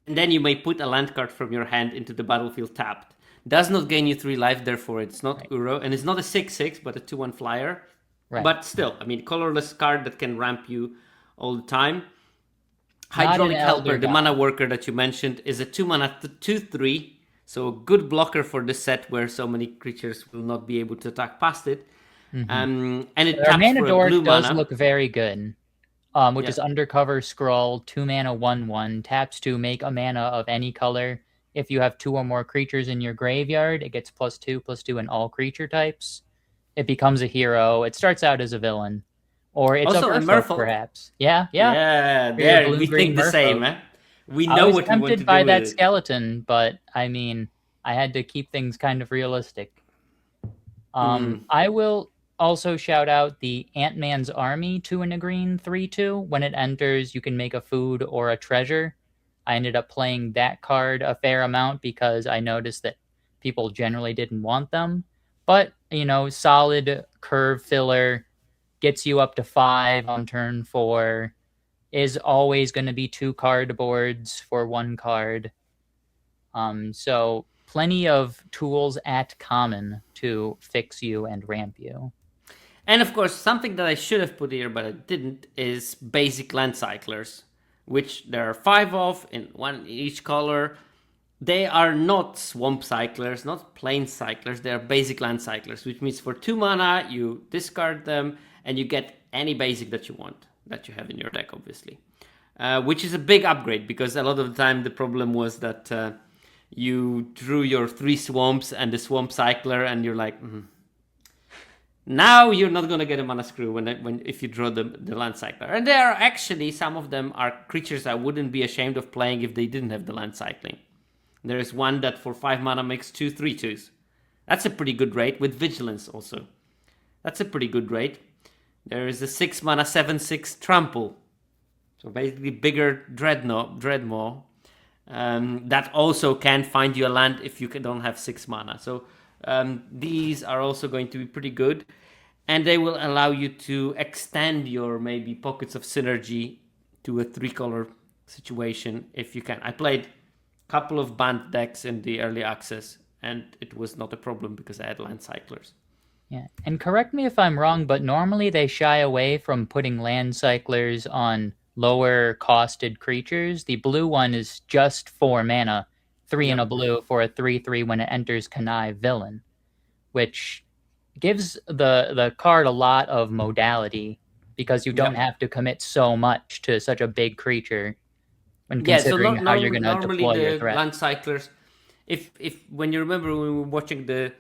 Speaker 1: and then you may put a land card from your hand into the battlefield tapped. Does not gain you 3 life, therefore it's not Uro, and it's not a 6/6, but a 2/1 flyer. Right. But still, colorless card that can ramp you all the time. Hydraulic Helper, the mana worker that you mentioned, is a 2-mana 2/3, so a good blocker for the set where so many creatures will not be able to attack past it. And it taps
Speaker 2: mana
Speaker 1: for
Speaker 2: dork
Speaker 1: blue
Speaker 2: does
Speaker 1: mana.
Speaker 2: Look very good. Which is Undercover Scroll, 2-mana 1/1, taps to make a mana of any color. If you have 2 or more creatures in your graveyard, it gets +2/+2 in all creature types. It becomes a hero. It starts out as a villain. Or it's also a merfolk, perhaps. Yeah.
Speaker 1: There, we think the same, eh? We know what we want to do.
Speaker 2: I was tempted by that skeleton, but I had to keep things kind of realistic. I will also shout out the Ant-Man's Army 2 and a green 3/2. When it enters, you can make a food or a treasure. I ended up playing that card a fair amount because I noticed that people generally didn't want them. But, solid curve filler, gets you up to 5 on turn 4, is always going to be 2 cardboards for 1 card. So plenty of tools at common to fix you and ramp you.
Speaker 1: And of course, something that I should have put here, but I didn't, is basic land cyclers, which there are 5 of, in 1 each color. They are not swamp cyclers, not plain cyclers, they are basic land cyclers, which means for 2 mana, you discard them, and you get any basic that you want, that you have in your deck, obviously. Which is a big upgrade, because a lot of the time the problem was that you drew your 3 swamps and the swamp cycler, and you're like, Now you're not going to get a mana screw if you draw the land cycler. And there are actually, some of them are creatures I wouldn't be ashamed of playing if they didn't have the land cycling. There is one that for 5 mana makes 2 3/2s. That's a pretty good rate, with vigilance also. That's a pretty good rate. There is a 6 mana 7/6 trample. So basically bigger Dreadmaw. That also can find you a land if you don't have 6 mana. So these are also going to be pretty good, and they will allow you to extend your maybe pockets of synergy to a 3-color situation if you can. I played a couple of banned decks in the early access, and it was not a problem because I had land cyclers.
Speaker 2: Yeah, and correct me if I'm wrong, but normally they shy away from putting land cyclers on lower costed creatures. The blue one is just 4 mana, 3 in a
Speaker 1: Yep.
Speaker 2: blue for a 3/3 when it enters Connive villain, which gives the card a lot of modality because you don't
Speaker 1: Yep.
Speaker 2: have to commit so much to such a big creature when
Speaker 1: Yeah, so
Speaker 2: considering how you're going to
Speaker 1: normally
Speaker 2: deploy your
Speaker 1: the
Speaker 2: threat.
Speaker 1: land cyclers, if when you remember when we were watching the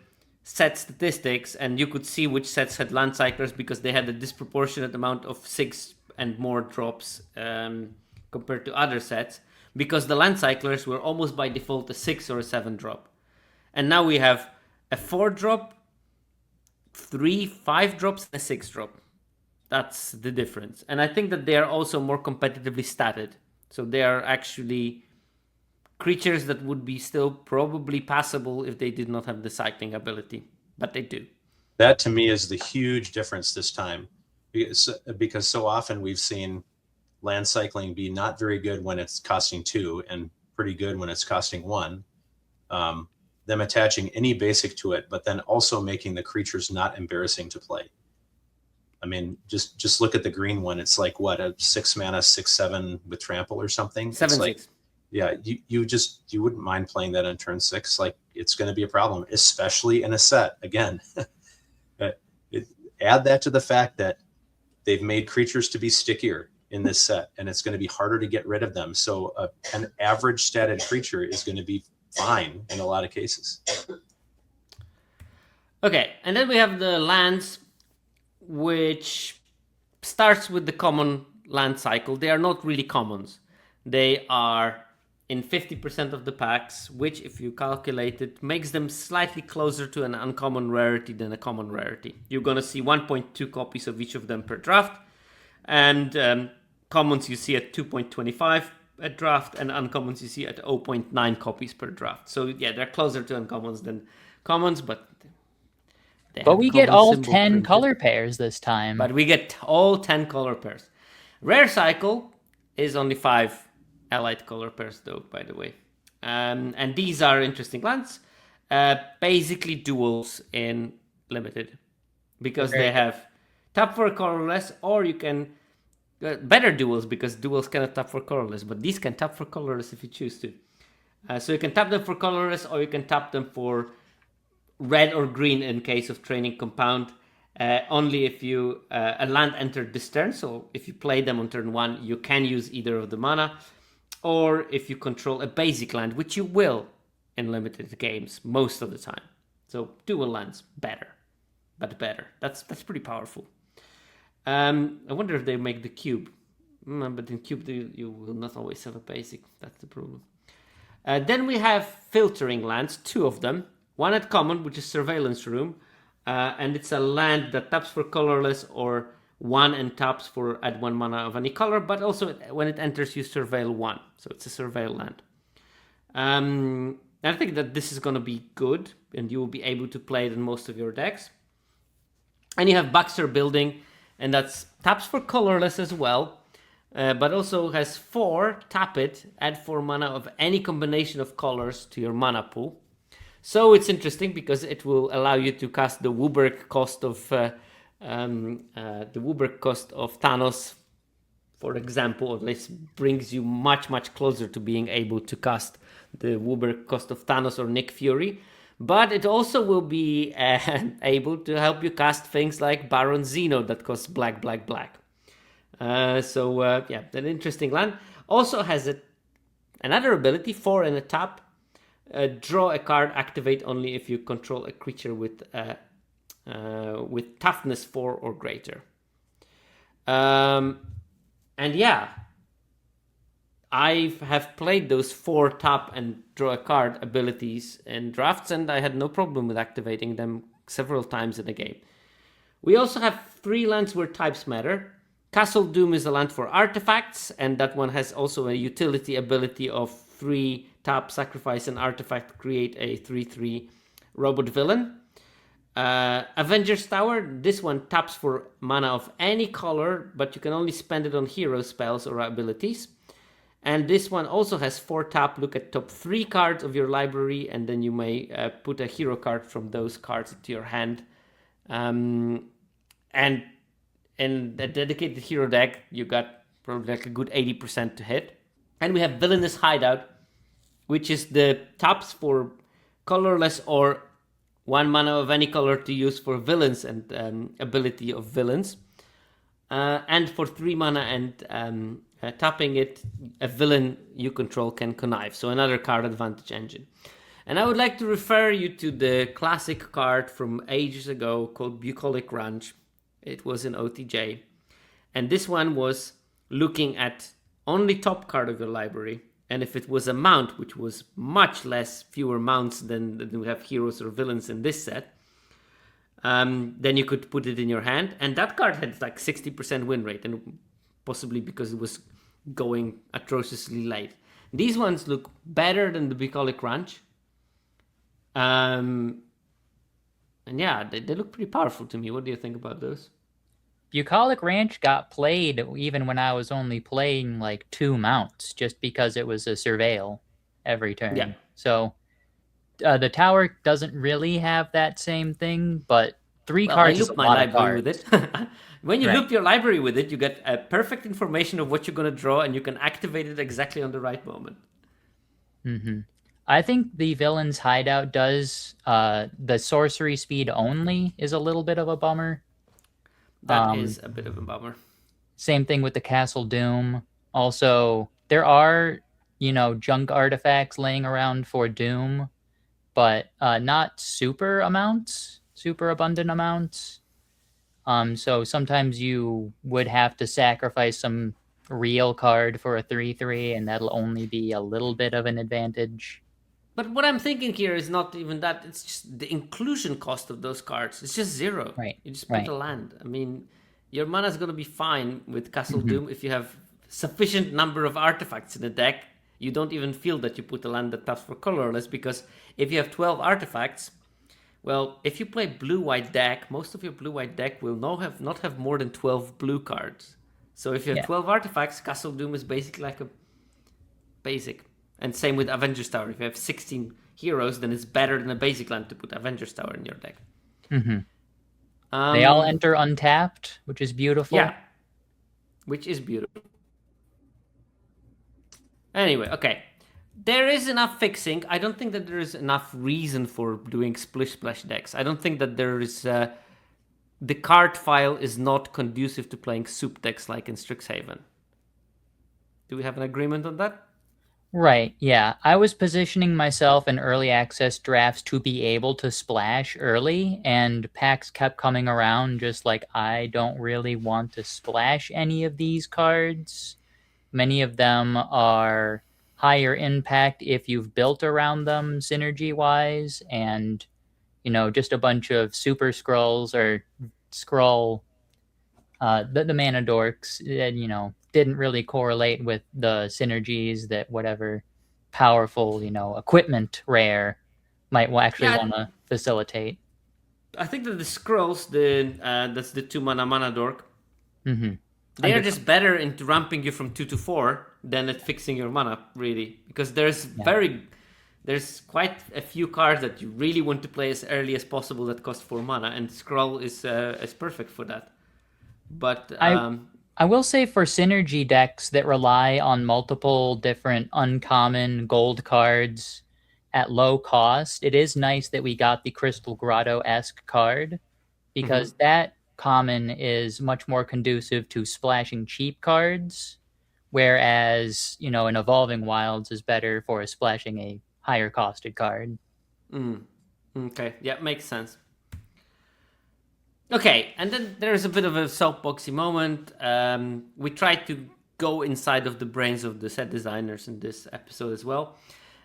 Speaker 1: set statistics and you could see which sets had land cyclers because they had a disproportionate amount of 6 and more drops compared to other sets, because the land cyclers were almost by default a 6 or a 7 drop. And now we have a 4 drop, 3, 5 drops, and a 6 drop. That's the difference. And I think that they are also more competitively statted. So they are actually creatures that would be still probably passable if they did not have the cycling ability, but they do.
Speaker 3: That to me is the huge difference this time, because so often we've seen land cycling be not very good when it's costing 2 and pretty good when it's costing 1. Them attaching any basic to it, but then also making the creatures not embarrassing to play. I mean, just look at the green one. It's like what, a 6 mana 6/7 with trample or something.
Speaker 1: 7/6.
Speaker 3: Yeah, you wouldn't mind playing that on turn 6. Like, it's going to be a problem, especially in a set. Again, add that to the fact that they've made creatures to be stickier in this set, and it's going to be harder to get rid of them. So an average statted creature is going to be fine in a lot of cases.
Speaker 1: Okay, and then we have the lands, which starts with the common land cycle. They are not really commons. They are in 50% of the packs, which, if you calculate it, makes them slightly closer to an uncommon rarity than a common rarity. You're going to see 1.2 copies of each of them per draft, and commons you see at 2.25 at draft, and uncommons you see at 0.9 copies per draft. So yeah, they're closer to uncommons than commons, but
Speaker 2: we get all 10 color pairs this time.
Speaker 1: But we get all 10 color pairs. Rare cycle is only 5 allied color pairs, though, by the way. And these are interesting lands. Basically duals in limited. Because they have tap for a colorless, or you can... better duals, because duals cannot tap for colorless, but these can tap for colorless if you choose to. So you can tap them for colorless, or you can tap them for red or green in case of training compound. Only if you a land entered this turn, so if you play them on turn 1, you can use either of the mana, or if you control a basic land, which you will in limited games most of the time. So dual lands, better. That's pretty powerful. I wonder if they make the cube. But in cube you will not always have a basic. That's the problem. Then we have filtering lands, 2 of them. One at common, which is Surveillance Room, and it's a land that taps for colorless, or 1 and taps for add 1 mana of any color, but also when it enters you surveil 1, so it's a surveil land. I think that this is going to be good, and you will be able to play it in most of your decks. And you have Baxter Building, and that's taps for colorless as well, but also has 4, tap it, add 4 mana of any combination of colors to your mana pool. So it's interesting because it will allow you to cast the Wooburg cost of Thanos, for example. At least brings you much closer to being able to cast the Wooburg cost of Thanos or Nick Fury. But it also will be able to help you cast things like Baron Zeno that costs black. Yeah, an interesting land. Also has another ability, 4 and a tap. Draw a card, activate only if you control a creature with toughness 4 or greater. And yeah, I have played those 4 tap and draw a card abilities in drafts, and I had no problem with activating them several times in a game. We also have 3 lands where types matter. Castle Doom is a land for artifacts, and that one has also a utility ability of 3 tap, sacrifice an artifact, create a 3/3 robot villain. Avengers Tower, this one taps for mana of any color, but you can only spend it on hero spells or abilities. And this one also has 4 tap, look at top 3 cards of your library, and then you may put a hero card from those cards into your hand. And in a dedicated hero deck, you got probably like a good 80% to hit. And we have Villainous Hideout, which is the taps for colorless or 1 mana of any color to use for villains and ability of villains. And for 3 mana and tapping it, a villain you control can connive. So another card advantage engine. And I would like to refer you to the classic card from ages ago called Bucolic Ranch. It was in OTJ. And this one was looking at only top card of your library. And if it was a mount, which was much less, fewer mounts than we have heroes or villains in this set, then you could put it in your hand. And that card had like 60% win rate, and possibly because it was going atrociously late. These ones look better than the Bucolic Ranch. And yeah, they look pretty powerful to me. What do you think about those?
Speaker 2: Bucolic Ranch got played even when I was only playing like 2 mounts, just because it was a surveil every turn.
Speaker 1: Yeah.
Speaker 2: So the tower doesn't really have that same thing, but 3 cards is a lot of cards.
Speaker 1: With it. When you loop your library with it, you get a perfect information of what you're going to draw, and you can activate it exactly on the right moment.
Speaker 2: Mm-hmm. I think the Villain's Hideout does the sorcery speed only is a little bit of a bummer.
Speaker 1: That is a bit of a bummer.
Speaker 2: Same thing with the Castle Doom. Also, there are, junk artifacts laying around for Doom, but not super abundant amounts. So sometimes you would have to sacrifice some real card for a 3/3, and that'll only be a little bit of an advantage.
Speaker 1: But what I'm thinking here is not even that. It's just the inclusion cost of those cards. It's just 0.
Speaker 2: Right.
Speaker 1: You just put a land. I mean, your mana is going to be fine with Castle Doom if you have sufficient number of artifacts in the deck. You don't even feel that you put a land that taps for colorless, because if you have 12 artifacts, well, if you play blue-white deck, most of your blue-white deck will not have more than 12 blue cards. So if you have 12 artifacts, Castle Doom is basically like a basic. And same with Avengers Tower. If you have 16 heroes, then it's better than a basic land to put Avengers Tower in your deck.
Speaker 2: Mm-hmm. They all enter untapped, which is beautiful.
Speaker 1: Yeah, which is beautiful. Anyway, okay. There is enough fixing. I don't think that there is enough reason for doing Splish Splash decks. I don't think that there is... the card file is not conducive to playing soup decks like in Strixhaven. Do we have an agreement on that?
Speaker 2: Right, yeah. I was positioning myself in early access drafts to be able to splash early, and packs kept coming around just like, I don't really want to splash any of these cards. Many of them are higher impact if you've built around them synergy-wise, and, just a bunch of super scrolls or scroll, the mana dorks, didn't really correlate with the synergies that whatever powerful, equipment rare might actually want to facilitate.
Speaker 1: I think that the scrolls, that's the 2 mana dork.
Speaker 2: Mm-hmm.
Speaker 1: They are just better into ramping you from 2 to 4 than at fixing your mana, really, because there's quite a few cards that you really want to play as early as possible that cost 4 mana, and scroll is perfect for that. But
Speaker 2: I will say for synergy decks that rely on multiple different uncommon gold cards at low cost, it is nice that we got the Crystal Grotto-esque card, because that common is much more conducive to splashing cheap cards, whereas, an Evolving Wilds is better for splashing a higher costed card.
Speaker 1: Okay, yeah, makes sense. Okay, and then there's a bit of a soapboxy moment. We tried to go inside of the brains of the set designers in this episode as well.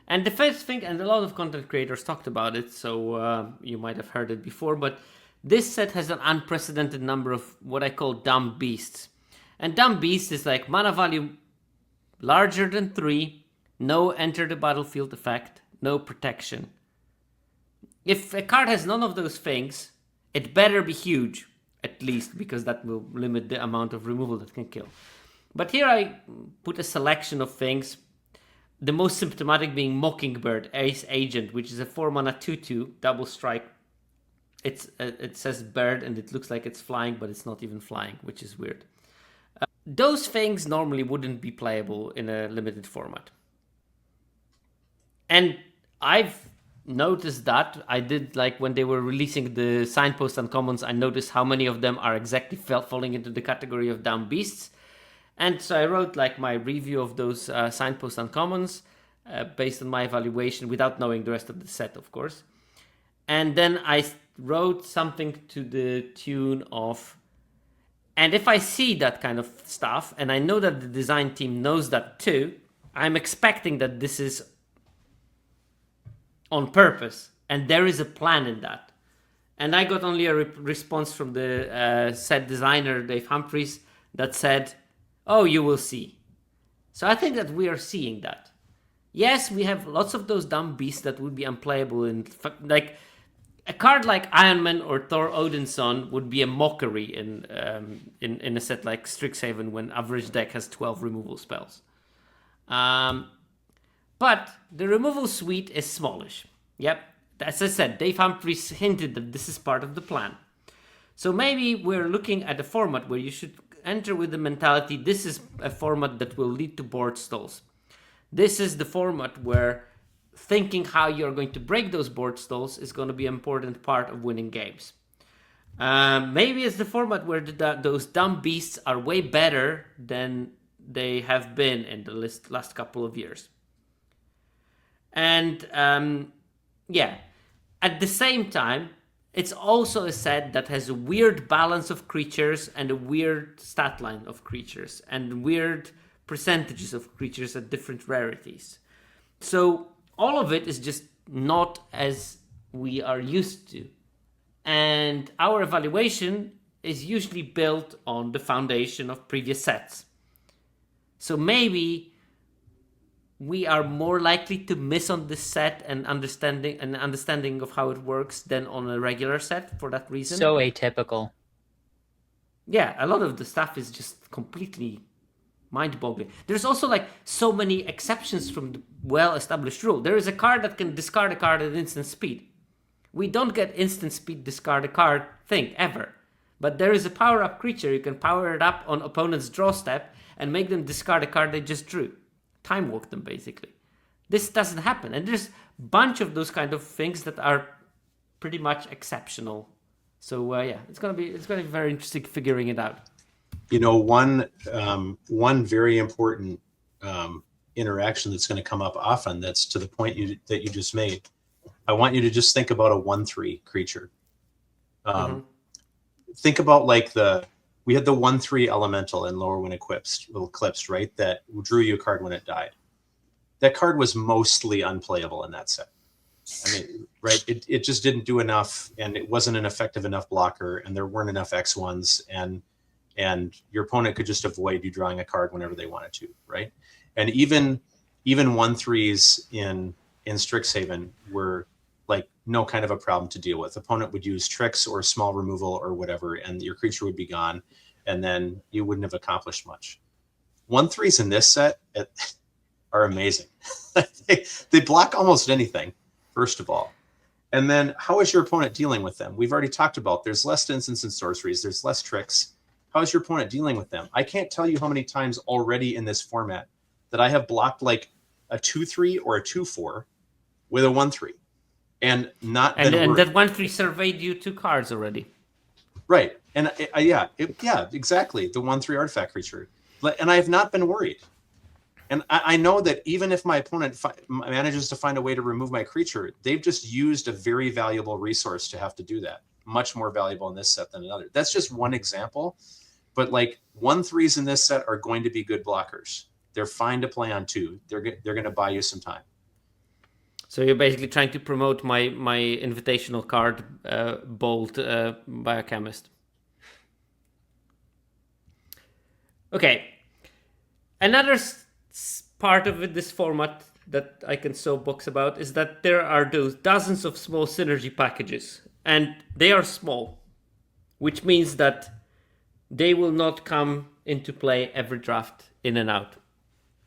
Speaker 1: And the first thing, and a lot of content creators talked about it, so you might have heard it before, but this set has an unprecedented number of what I call dumb beasts. And dumb beast is like mana value larger than 3, no enter the battlefield effect, no protection. If a card has none of those things, it better be huge, at least, because that will limit the amount of removal that can kill. But here I put a selection of things. The most symptomatic being Mockingbird, Ace Agent, which is a 4 mana 2/2, double strike. It says bird and it looks like it's flying, but it's not even flying, which is weird. those things normally wouldn't be playable in a limited format. And I've noticed that. I did, like, when they were releasing the signpost uncommons, I noticed how many of them are exactly falling into the category of dumb beasts. And so I wrote like my review of those signpost uncommons based on my evaluation without knowing the rest of the set, of course. And then I wrote something to the tune of, and if I see that kind of stuff, and I know that the design team knows that too, I'm expecting that this is on purpose, and there is a plan in that. And I got only a response from the set designer, Dave Humphries, that said, oh, you will see. So I think that we are seeing that. Yes, we have lots of those dumb beasts that would be unplayable in, like, a card like Iron Man or Thor Odinson would be a mockery in a set like Strixhaven when average deck has 12 removal spells. But the removal suite is smallish. Yep, as I said, Dave Humphries hinted that this is part of the plan. So maybe we're looking at a format where you should enter with the mentality, this is a format that will lead to board stalls. This is the format where thinking how you're going to break those board stalls is going to be an important part of winning games. Maybe it's the format where those dumb beasts are way better than they have been in the last couple of years. And at the same time, it's also a set that has a weird balance of creatures and a weird stat line of creatures and weird percentages of creatures at different rarities. So all of it is just not as we are used to. And our evaluation is usually built on the foundation of previous sets. So maybe we are more likely to miss on this set and understanding of how it works than on a regular set for that reason.
Speaker 2: So atypical.
Speaker 1: Yeah, a lot of the stuff is just completely mind-boggling. There's also like so many exceptions from the well-established rule. There is a card that can discard a card at instant speed. We don't get instant speed discard a card thing ever. But there is a power-up creature. You can power it up on opponent's draw step and make them discard a card they just drew. Time walk them, basically. This doesn't happen. And there's a bunch of those kind of things that are pretty much exceptional. So it's gonna be very interesting figuring it out.
Speaker 3: You know, one very important interaction that's going to come up often, that's to the point that you just made. I want you to just think about a 1/3 creature. Think about like we had the 1/3 elemental in Lower Wind Eclipsed, right? That drew you a card when it died. That card was mostly unplayable in that set. I mean, right? It just didn't do enough, and it wasn't an effective enough blocker, and there weren't enough X1s, and your opponent could just avoid you drawing a card whenever they wanted to, right? And even 1/3s in Strixhaven were like no kind of a problem to deal with. Opponent would use tricks or small removal or whatever, and your creature would be gone, and then you wouldn't have accomplished much. 1/3s in this set are amazing. They block almost anything, first of all. And then how is your opponent dealing with them? We've already talked about there's less instants and sorceries, there's less tricks. How is your opponent dealing with them? I can't tell you how many times already in this format that I have blocked like a 2/3 or a 2/4 with a 1/3. And that
Speaker 1: 1/3 surveyed you 2 cards already.
Speaker 3: Right. And yeah, exactly. The 1/3 artifact creature. And I have not been worried. And I know that even if my opponent manages to find a way to remove my creature, they've just used a very valuable resource to have to do that. Much more valuable in this set than another. That's just one example. But like 1/3s in this set are going to be good blockers. They're fine to play on 2. They're going to buy you some time.
Speaker 1: So you're basically trying to promote my invitational card, Bolt Biochemist. Okay. Another part of this format that I can soapbox about is that there are those dozens of small synergy packages. And they are small, which means that they will not come into play every draft in and out.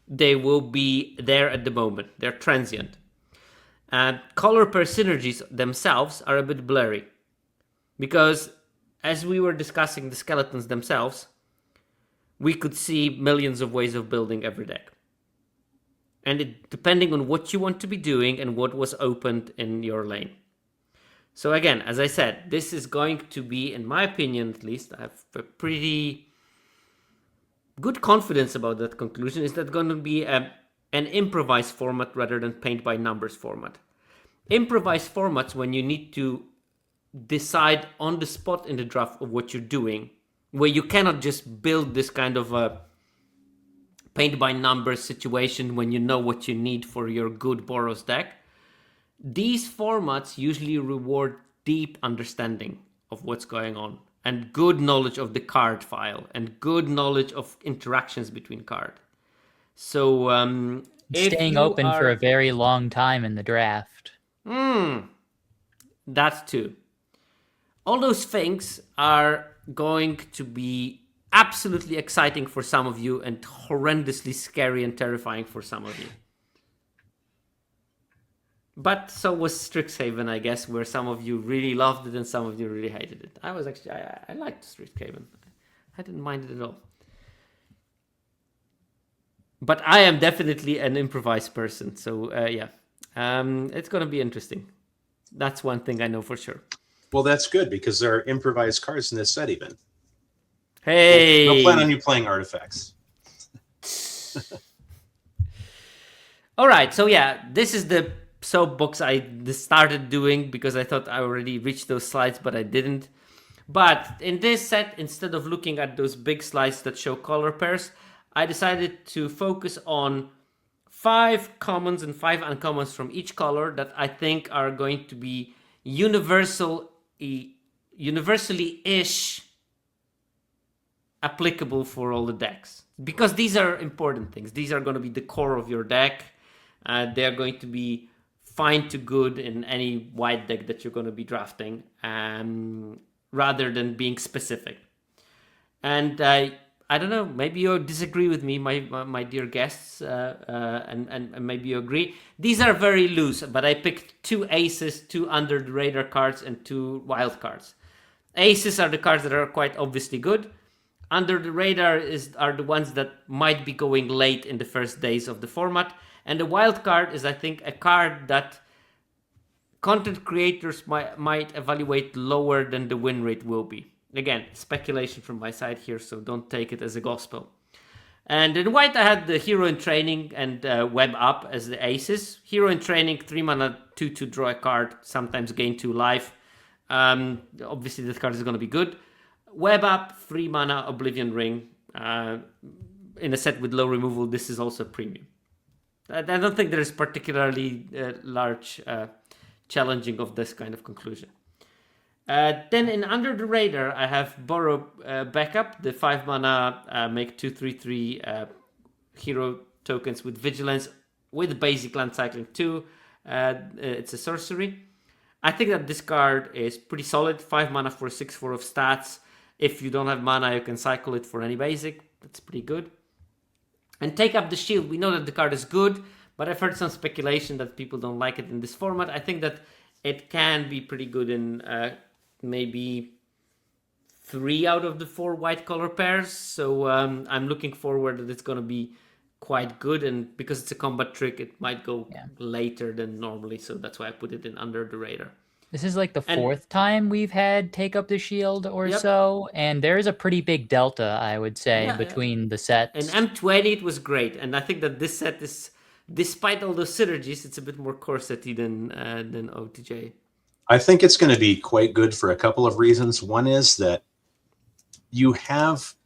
Speaker 1: They will be there at the moment. They're transient. Color per synergies themselves are a bit blurry. Because as we were discussing the skeletons themselves, we could see millions of ways of building every deck. And depending on what you want to be doing and what was opened in your lane. So again, as I said, this is going to be, in my opinion at least, I have a pretty good confidence about that conclusion, is that going to be an improvised format rather than paint by numbers format. Improvised formats, when you need to decide on the spot in the draft of what you're doing, where you cannot just build this kind of a paint by numbers situation when you know what you need for your good Boros deck. These formats usually reward deep understanding of what's going on and good knowledge of the card file and good knowledge of interactions between cards. So
Speaker 2: staying open for a very long time in the draft.
Speaker 1: That too. All those things are going to be absolutely exciting for some of you and horrendously scary and terrifying for some of you. But so was Strixhaven, I guess, where some of you really loved it and some of you really hated it. I liked Strixhaven. I didn't mind it at all. But I am definitely an improvised person, so yeah. It's going to be interesting. That's one thing I know for sure.
Speaker 3: Well, that's good, because there are improvised cards in this set even.
Speaker 1: Hey!
Speaker 3: No plan on you playing artifacts.
Speaker 1: All right, so yeah, this is the soapbox I started doing because I thought I already reached those slides, but I didn't. But in this set, instead of looking at those big slides that show color pairs, I decided to focus on 5 commons and 5 uncommons from each color that I think are going to be universally-ish applicable for all the decks. Because these are important things. These are going to be the core of your deck. They are going to be fine to good in any white deck that you're going to be drafting, rather than being specific. And I don't know, maybe you disagree with me, my dear guests, and maybe you agree. These are very loose, but I picked 2 aces, 2 under the radar cards, and 2 wild cards. Aces are the cards that are quite obviously good. Under the radar are the ones that might be going late in the first days of the format. And the wild card is, I think, a card that content creators might evaluate lower than the win rate will be. Again, speculation from my side here, so don't take it as a gospel. And in white, I had the Hero in Training and Web Up as the aces. Hero in Training, 3 mana, 2 draw a card, sometimes gain 2 life. Obviously, this card is going to be good. Web Up, 3 mana, Oblivion Ring. In a set with low removal, this is also premium. I don't think there is particularly large challenging of this kind of conclusion. Then in Under the Radar, I have Borrow Backup, the 5 mana, make 2/3/3 hero tokens with Vigilance with basic land cycling 2. It's a sorcery. I think that this card is pretty solid. 5 mana for 6/4 of stats. If you don't have mana, you can cycle it for any basic. That's pretty good. And Take Up the Shield. We know that the card is good, but I've heard some speculation that people don't like it in this format. I think that it can be pretty good in maybe 3 out of the 4 white color pairs. So I'm looking forward that it's going to be quite good. And because it's a combat trick, it might go later than normally. So that's why I put it in Under the Radar.
Speaker 2: This is like the 4th time we've had Take Up the Shield or so, and there is a pretty big delta, I would say, between the sets.
Speaker 1: In M20, it was great, and I think that this set is, despite all those synergies, it's a bit more corsety than OTJ.
Speaker 3: I think it's going to be quite good for a couple of reasons. One is that you have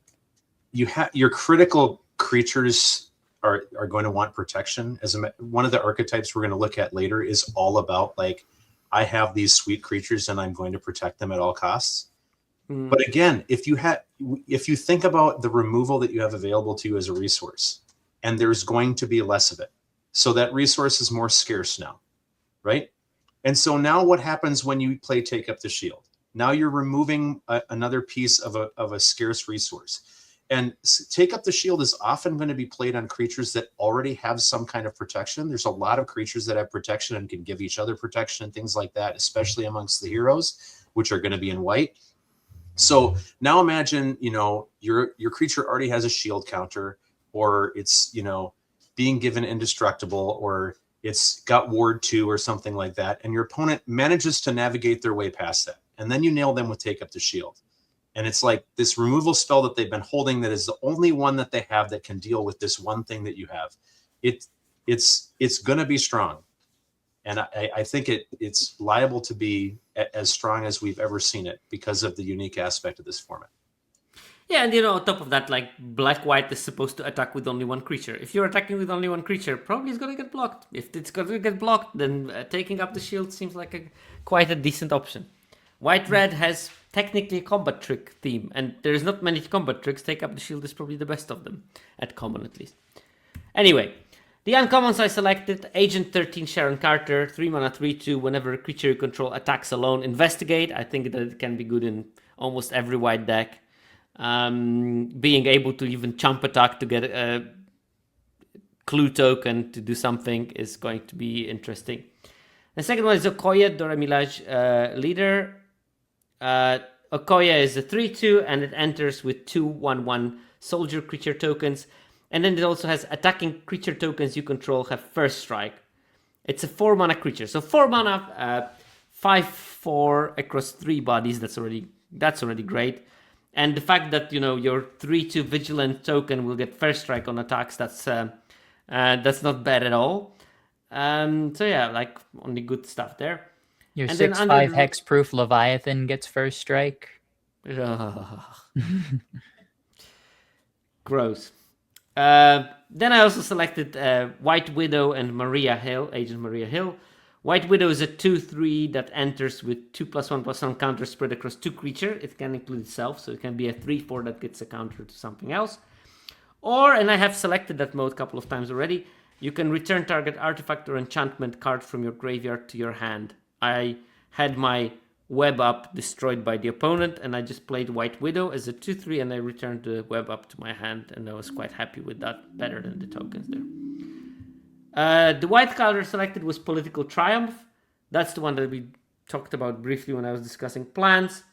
Speaker 3: your critical creatures are going to want protection. One of the archetypes we're going to look at later is all about, like, I have these sweet creatures and I'm going to protect them at all costs. But again, if you think about the removal that you have available to you as a resource, and there's going to be less of it, so that resource is more scarce now, right? And so now what happens when you play Take Up the Shield? Now you're removing another piece of a scarce resource. And Take Up the Shield is often going to be played on creatures that already have some kind of protection. There's a lot of creatures that have protection and can give each other protection and things like that, especially amongst the heroes, which are going to be in white. So now imagine, your creature already has a shield counter, or it's, being given indestructible, or it's got ward 2 or something like that. And your opponent manages to navigate their way past that. And then you nail them with Take Up the Shield. And it's like this removal spell that they've been holding that is the only one that they have that can deal with this one thing that you have. It's going to be strong. And I think it's liable to be as strong as we've ever seen it because of the unique aspect of this format.
Speaker 1: Yeah, and on top of that, like black-white is supposed to attack with only one creature. If you're attacking with only one creature, probably it's going to get blocked. If it's going to get blocked, then taking up the shield seems like quite a decent option. White-red has technically a combat trick theme, and there's not many combat tricks. Take Up the Shield is probably the best of them, at common at least. Anyway, the uncommons I selected: Agent 13 Sharon Carter, 3 mana, 3/2. Whenever a creature you control attacks alone, investigate. I think that it can be good in almost every white deck. Being able to even chump attack to get a clue token to do something is going to be interesting. The second one is Okoye, Dora Milaje leader. Okoye is a 3/2 and it enters with 2/1/1 soldier creature tokens. And then it also has attacking creature tokens you control have first strike. It's a 4 mana creature. So 4 mana, 5/4 across 3 bodies. That's already great. And the fact that your 3/2 vigilant token will get first strike on attacks, that's not bad at all. So yeah, like only good stuff there.
Speaker 2: Your
Speaker 1: And
Speaker 2: 6/5 hexproof Leviathan gets first strike.
Speaker 1: Gross. Then I also selected White Widow and Maria Hill, Agent Maria Hill. White Widow is a 2/3 that enters with 2+1/+1 counter spread across 2 creatures. It can include itself, so it can be a 3/4 that gets a counter to something else. Or, and I have selected that mode a couple of times already, you can return target artifact or enchantment card from your graveyard to your hand. I had my web up destroyed by the opponent, and I just played White Widow as a 2/3, and I returned the web up to my hand, and I was quite happy with that, better than the tokens there. The white color selected was Political Triumph. That's the one that we talked about briefly when I was discussing plans.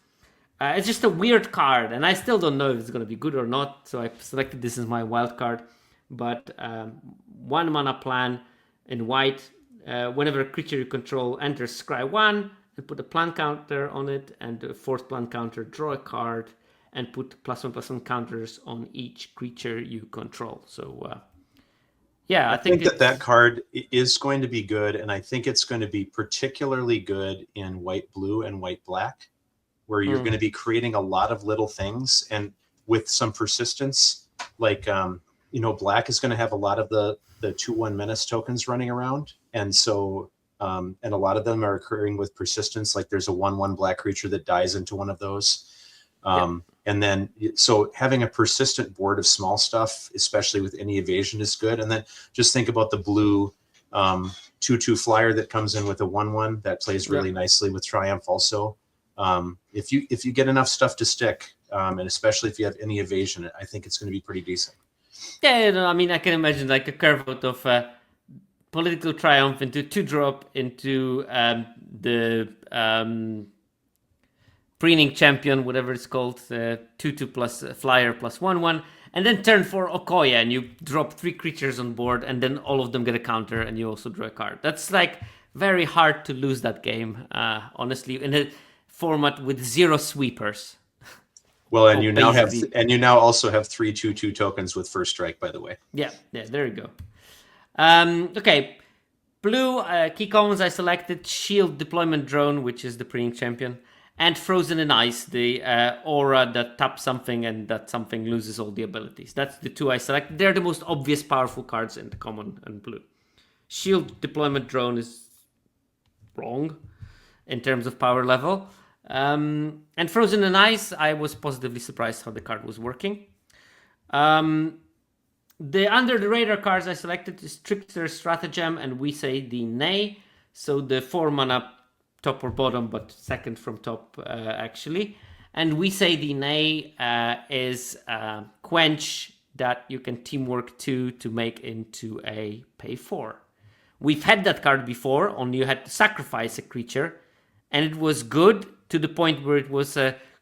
Speaker 1: It's just a weird card, and I still don't know if it's going to be good or not, so I selected this as my wild card. But 1 mana plan in white, whenever a creature you control enters scry 1, and put a plan counter on it, and a 4th plan counter, draw a card, and put +1/+1 counters on each creature you control. So yeah,
Speaker 3: I think that card is going to be good, and I think it's going to be particularly good in white blue and white black, where you're going to be creating a lot of little things, and with some persistence, like black is going to have a lot of the 2/1 menace tokens running around, and so and a lot of them are occurring with persistence. Like there's a 1/1 black creature that dies into one of those. And then, so having a persistent board of small stuff, especially with any evasion, is good. And then just think about the blue 2/2 flyer that comes in with a 1/1 that plays really nicely with Triumph also. If you get enough stuff to stick, and especially if you have any evasion, I think it's going to be pretty decent.
Speaker 1: Yeah, I mean, I can imagine like a curve out of Political Triumph into 2-drop into the Preening Champion, whatever it's called, 2/2 plus flyer plus 1/1, and then turn 4 Okoye, and you drop 3 creatures on board, and then all of them get a counter, and you also draw a card. That's like very hard to lose that game, honestly, in a format with 0 sweepers.
Speaker 3: Well, and you now also have 3 2/2 tokens with first strike, by the way.
Speaker 1: Yeah, there you go. Okay, blue key commons I selected: Shield Deployment Drone, which is the Preening Champion, and Frozen in Ice, the aura that taps something and that something loses all the abilities. That's the 2 I selected. They're the most obvious powerful cards in the common and blue. Shield Deployment Drone is wrong in terms of power level. And Frozen in Ice, I was positively surprised how the card was working. The under the radar cards I selected is Trickster, Stratagem, and We Say the Nay. So the 4 mana top or bottom, but second from top actually. And We Say the Nay is Quench that you can teamwork to make into a pay 4. We've had that card before, only you had to sacrifice a creature, and it was good to the point where it was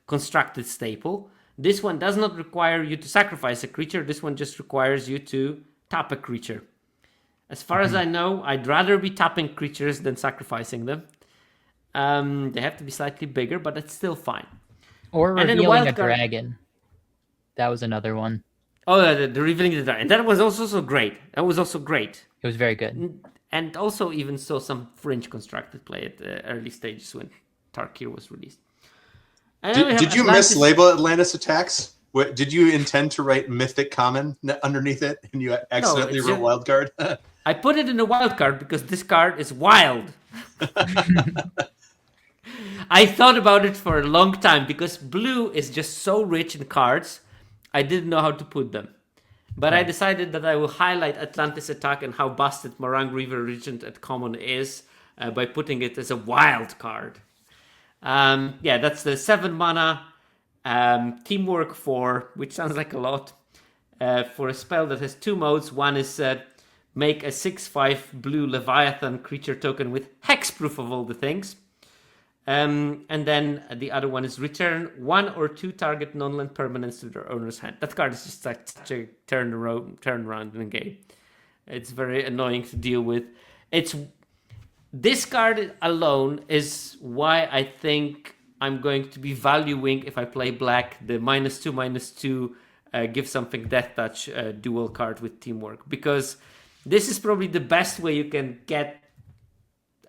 Speaker 1: constructed staple. This one does not require you to sacrifice a creature. This one just requires you to tap a creature. As far as I know, I'd rather be tapping creatures than sacrificing them. They have to be slightly bigger, but it's still fine.
Speaker 2: Or
Speaker 1: And then
Speaker 2: revealing a
Speaker 1: wildcard-
Speaker 2: dragon. That was another one.
Speaker 1: Oh, the revealing the dragon. That was also great. That was also great.
Speaker 2: It was very good.
Speaker 1: And also even saw some fringe constructed play at the early stages when Tarkir was released. And then we have
Speaker 3: Did you
Speaker 1: Atlantis-
Speaker 3: mislabel Atlantis Attacks? What, did you intend to write Mythic Common underneath it, and you accidentally
Speaker 1: it's
Speaker 3: wrote Wildcard?
Speaker 1: I put it in a wild card because this card is wild. I thought about it for a long time because blue is just so rich in cards. I didn't know how to put them. But I decided that I will highlight Atlantis Attack and how busted Morang River Regent at common is by putting it as a wild card. Yeah, that's the 7 mana teamwork 4, which sounds like a lot. For a spell that has 2 modes. One is make a 6/5 blue Leviathan creature token with hexproof of all the things. And then the other one is return 1 or 2 target non-land permanents to their owner's hand. That card is just like such a turn around in the game. It's very annoying to deal with. This card alone is why I think I'm going to be valuing, if I play black, the -2/-2 give something death touch dual card with teamwork, because this is probably the best way you can get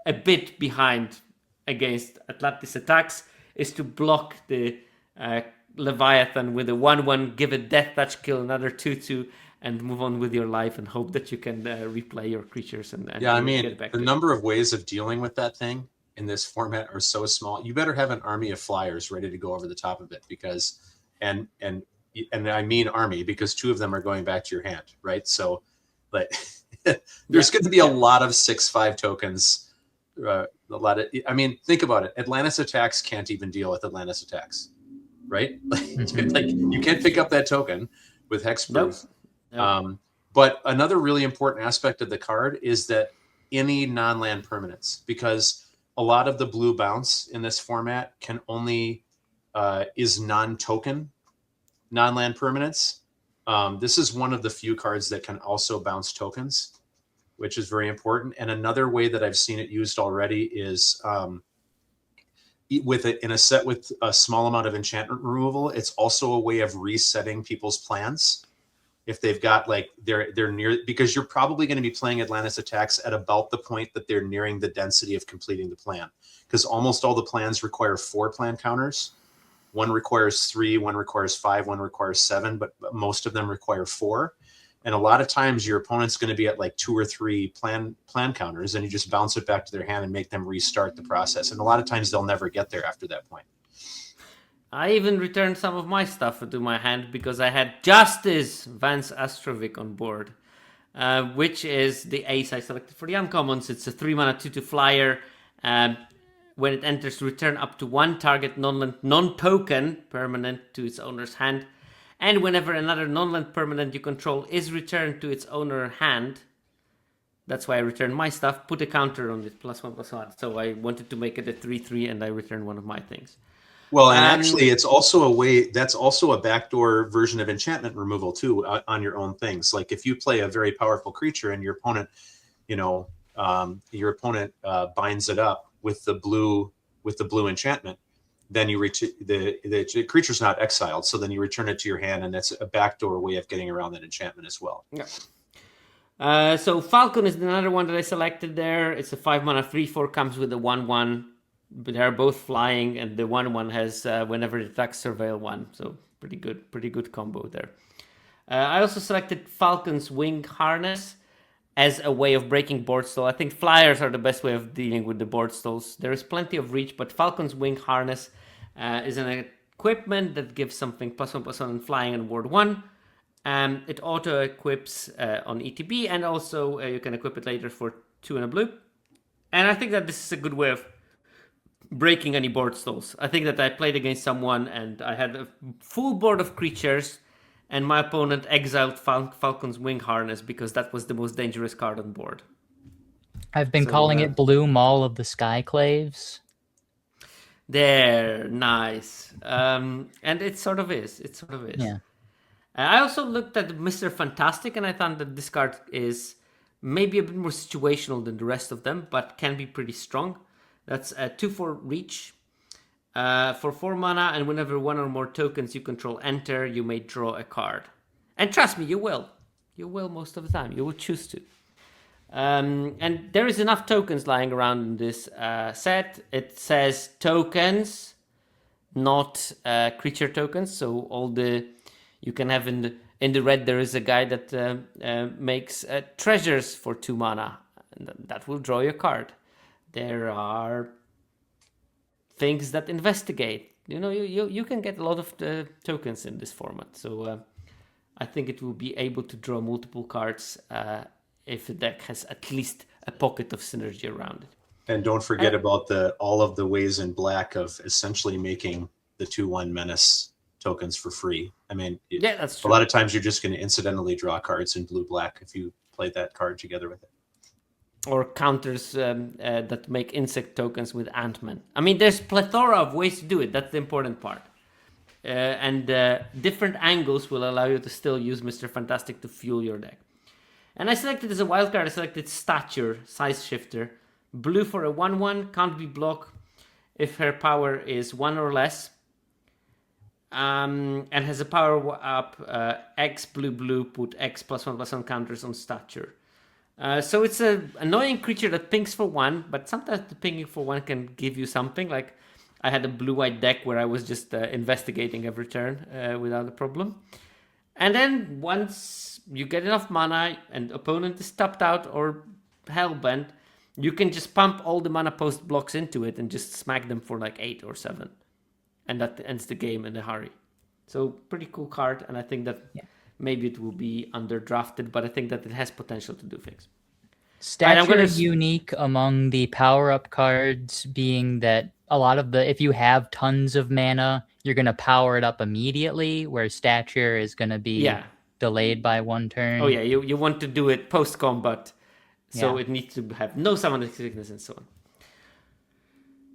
Speaker 1: a bit behind against Atlantis Attacks, is to block the Leviathan with a 1/1, give it death touch, kill another 2/2, and move on with your life and hope that you can replay your creatures and
Speaker 3: Yeah, I mean,
Speaker 1: get back
Speaker 3: the
Speaker 1: to
Speaker 3: number of ways of dealing with that thing in this format are so small. You better have an army of flyers ready to go over the top of it, because, and I mean army, because 2 of them are going back to your hand, right? So, like, there's going to be a lot of 6/5 tokens. A lot of, I mean, think about it. Atlantis Attacks can't even deal with Atlantis Attacks, right? Like, you can't pick up that token with hexproof.
Speaker 1: Nope.
Speaker 3: But another really important aspect of the card is that any non-land permanents, because a lot of the blue bounce in this format can only is non-token non-land permanents. This is one of the few cards that can also bounce tokens, which is very important. And another way that I've seen it used already is with it in a set with a small amount of enchantment removal. It's also a way of resetting people's plans. If they've got, like, they're near, because you're probably going to be playing Atlantis Attacks at about the point that they're nearing the density of completing the plan, because almost all the plans require 4 plan counters. One requires 3, one requires 5, one requires 7, but most of them require 4. And a lot of times your opponent's going to be at like 2 or 3 plan counters, and you just bounce it back to their hand and make them restart the process. And a lot of times they'll never get there after that point.
Speaker 1: I even returned some of my stuff to my hand because I had Justice Vance Astrovic on board, which is the ace I selected for the uncommons. It's a 3 mana 2/2 flyer. When it enters, return up to 1 target non-token permanent to its owner's hand. And whenever another non-land permanent you control is returned to its owner hand, that's why I returned my stuff, put a counter on it, +1/+1. So I wanted to make it a 3/3, and I returned one of my things.
Speaker 3: Well, and actually, it's also a way, that's also a backdoor version of enchantment removal too, on your own things. Like if you play a very powerful creature and your opponent, binds it up with the blue enchantment, then you the creature's not exiled, so then you return it to your hand, and that's a backdoor way of getting around that enchantment as well.
Speaker 1: Yeah. So Falcon is another one that I selected there. It's a 5 mana 3/4, comes with a 1/1. But they're both flying, and the 1/1 has whenever it attacks, surveil 1. So pretty good combo there. I also selected Falcon's Wing Harness as a way of breaking board stall. I think flyers are the best way of dealing with the board stalls. There is plenty of reach, but Falcon's Wing Harness is an equipment that gives something +1/+1 and flying on ward 1. It auto equips on ETB, and also you can equip it later for 2 and a blue. And I think that this is a good way of breaking any board stalls. I think that I played against someone and I had a full board of creatures, and my opponent exiled Falcon's Wing Harness because that was the most dangerous card on board.
Speaker 2: I've been calling it Blue Maul of the Skyclaves.
Speaker 1: There, nice. And it sort of is. It sort of is.
Speaker 2: Yeah.
Speaker 1: I also looked at Mr. Fantastic, and I thought that this card is maybe a bit more situational than the rest of them, but can be pretty strong. That's a 2/4 reach. For 4 mana, and whenever one or more tokens you control enter, you may draw a card. And trust me, you will. You will most of the time. You will choose to. And there is enough tokens lying around in this set. It says tokens, not creature tokens. So all the you can have in the red, there is a guy that makes treasures for 2 mana. And that will draw your card. There are things that investigate. You can get a lot of the tokens in this format. So I think it will be able to draw multiple cards if the deck has at least a pocket of synergy around it.
Speaker 3: And don't forget about all of the ways in black of essentially making the 2/1 menace tokens for free. I mean,
Speaker 1: yeah, that's true.
Speaker 3: A lot of times you're just going to incidentally draw cards in blue-black if you play that card together with it.
Speaker 1: Or counters that make insect tokens with Ant-Man. I mean, there's plethora of ways to do it. That's the important part. And different angles will allow you to still use Mr. Fantastic to fuel your deck. And I selected as a wildcard, I selected Stature, Size Shifter. Blue for a 1/1, can't be blocked if her power is 1 or less. And has a power up X blue, put X +1/+1 counters on Stature. So it's an annoying creature that pings for 1, but sometimes the pinging for 1 can give you something. Like I had a blue-white deck where I was just investigating every turn without a problem. And then once you get enough mana and opponent is tapped out or hellbent, you can just pump all the mana post blocks into it and just smack them for like 8 or 7. And that ends the game in a hurry. So pretty cool card, and I think that maybe it will be underdrafted, but I think that it has potential to do things.
Speaker 2: Stature is unique among the power-up cards, being that a lot of if you have tons of mana, you're going to power it up immediately, where Stature is going to be delayed by 1 turn.
Speaker 1: Oh yeah, you want to do it post-combat, so it needs to have no summoning sickness and so on.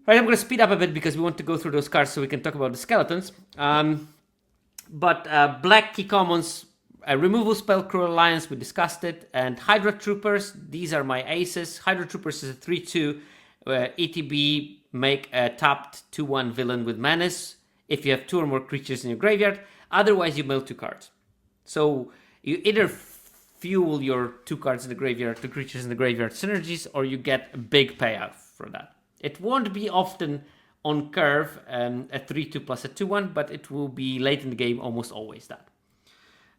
Speaker 1: Right, I'm going to speed up a bit because we want to go through those cards so we can talk about the skeletons. But black key commons, removal spell, Cruel Alliance, we discussed it, and Hydra Troopers, these are my aces. Hydra Troopers is a 3/2, ETB, make a tapped 2/1 villain with menace if you have 2 or more creatures in your graveyard, otherwise you mill 2 cards. So you either fuel your 2 cards in the graveyard, 2 creatures in the graveyard synergies, or you get a big payout for that. It won't be often on curve, a 3/2 plus a 2/1, but it will be late in the game, almost always that.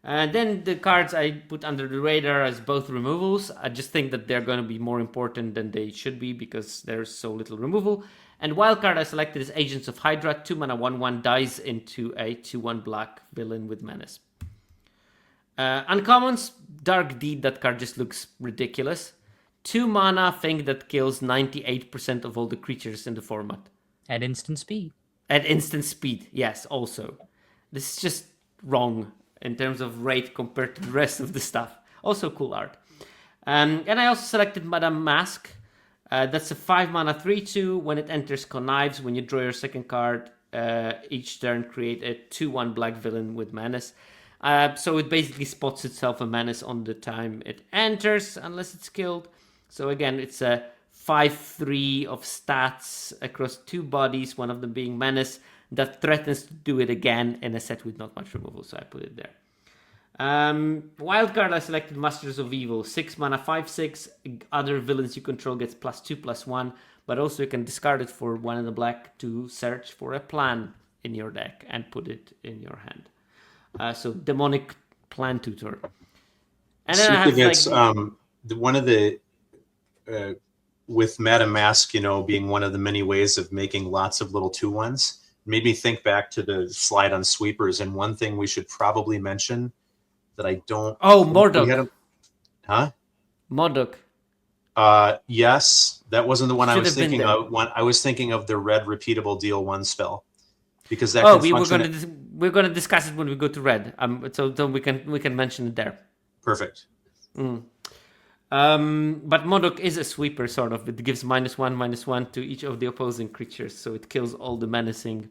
Speaker 1: And then the cards I put under the radar as both removals. I just think that they're going to be more important than they should be because there's so little removal. And wildcard I selected is Agents of Hydra, 2 mana 1/1, dies into a 2/1 black villain with menace. Uncommons, Dark Deed, that card just looks ridiculous. 2 mana thing that kills 98% of all the creatures in the format.
Speaker 2: At instant speed.
Speaker 1: At instant speed, yes, also. This is just wrong in terms of rate compared to the rest of the stuff. Also cool art. And I also selected Madame Mask. That's a 5 mana 3/2. When it enters Connives, when you draw your second card, each turn create a 2/1 black villain with menace. So it basically spots itself a menace on the time it enters, unless it's killed. So again, it's a 5/3 of stats across 2 bodies, one of them being menace, that threatens to do it again in a set with not much removal, so I put it there. Wildcard, I selected Masters of Evil, 6 mana 5/6. Other villains you control gets +2/+1, but also you can discard it for 1 in the black to search for a plan in your deck and put it in your hand. So Demonic Plan Tutor. And then I have
Speaker 3: one of the with Madame Mask, being one of the many ways of making lots of little 2/1s, made me think back to the slide on sweepers. And one thing we should probably mention that I don't.
Speaker 1: Oh, Mordok.
Speaker 3: Huh?
Speaker 1: Mordok.
Speaker 3: Yes, that wasn't the one I was thinking of. I was thinking of the red repeatable deal 1 spell, because that.
Speaker 1: We're going to discuss it when we go to red. So we can mention it there.
Speaker 3: Perfect.
Speaker 1: But Modok is a sweeper, sort of. It gives -1/-1 to each of the opposing creatures, so it kills all the menacing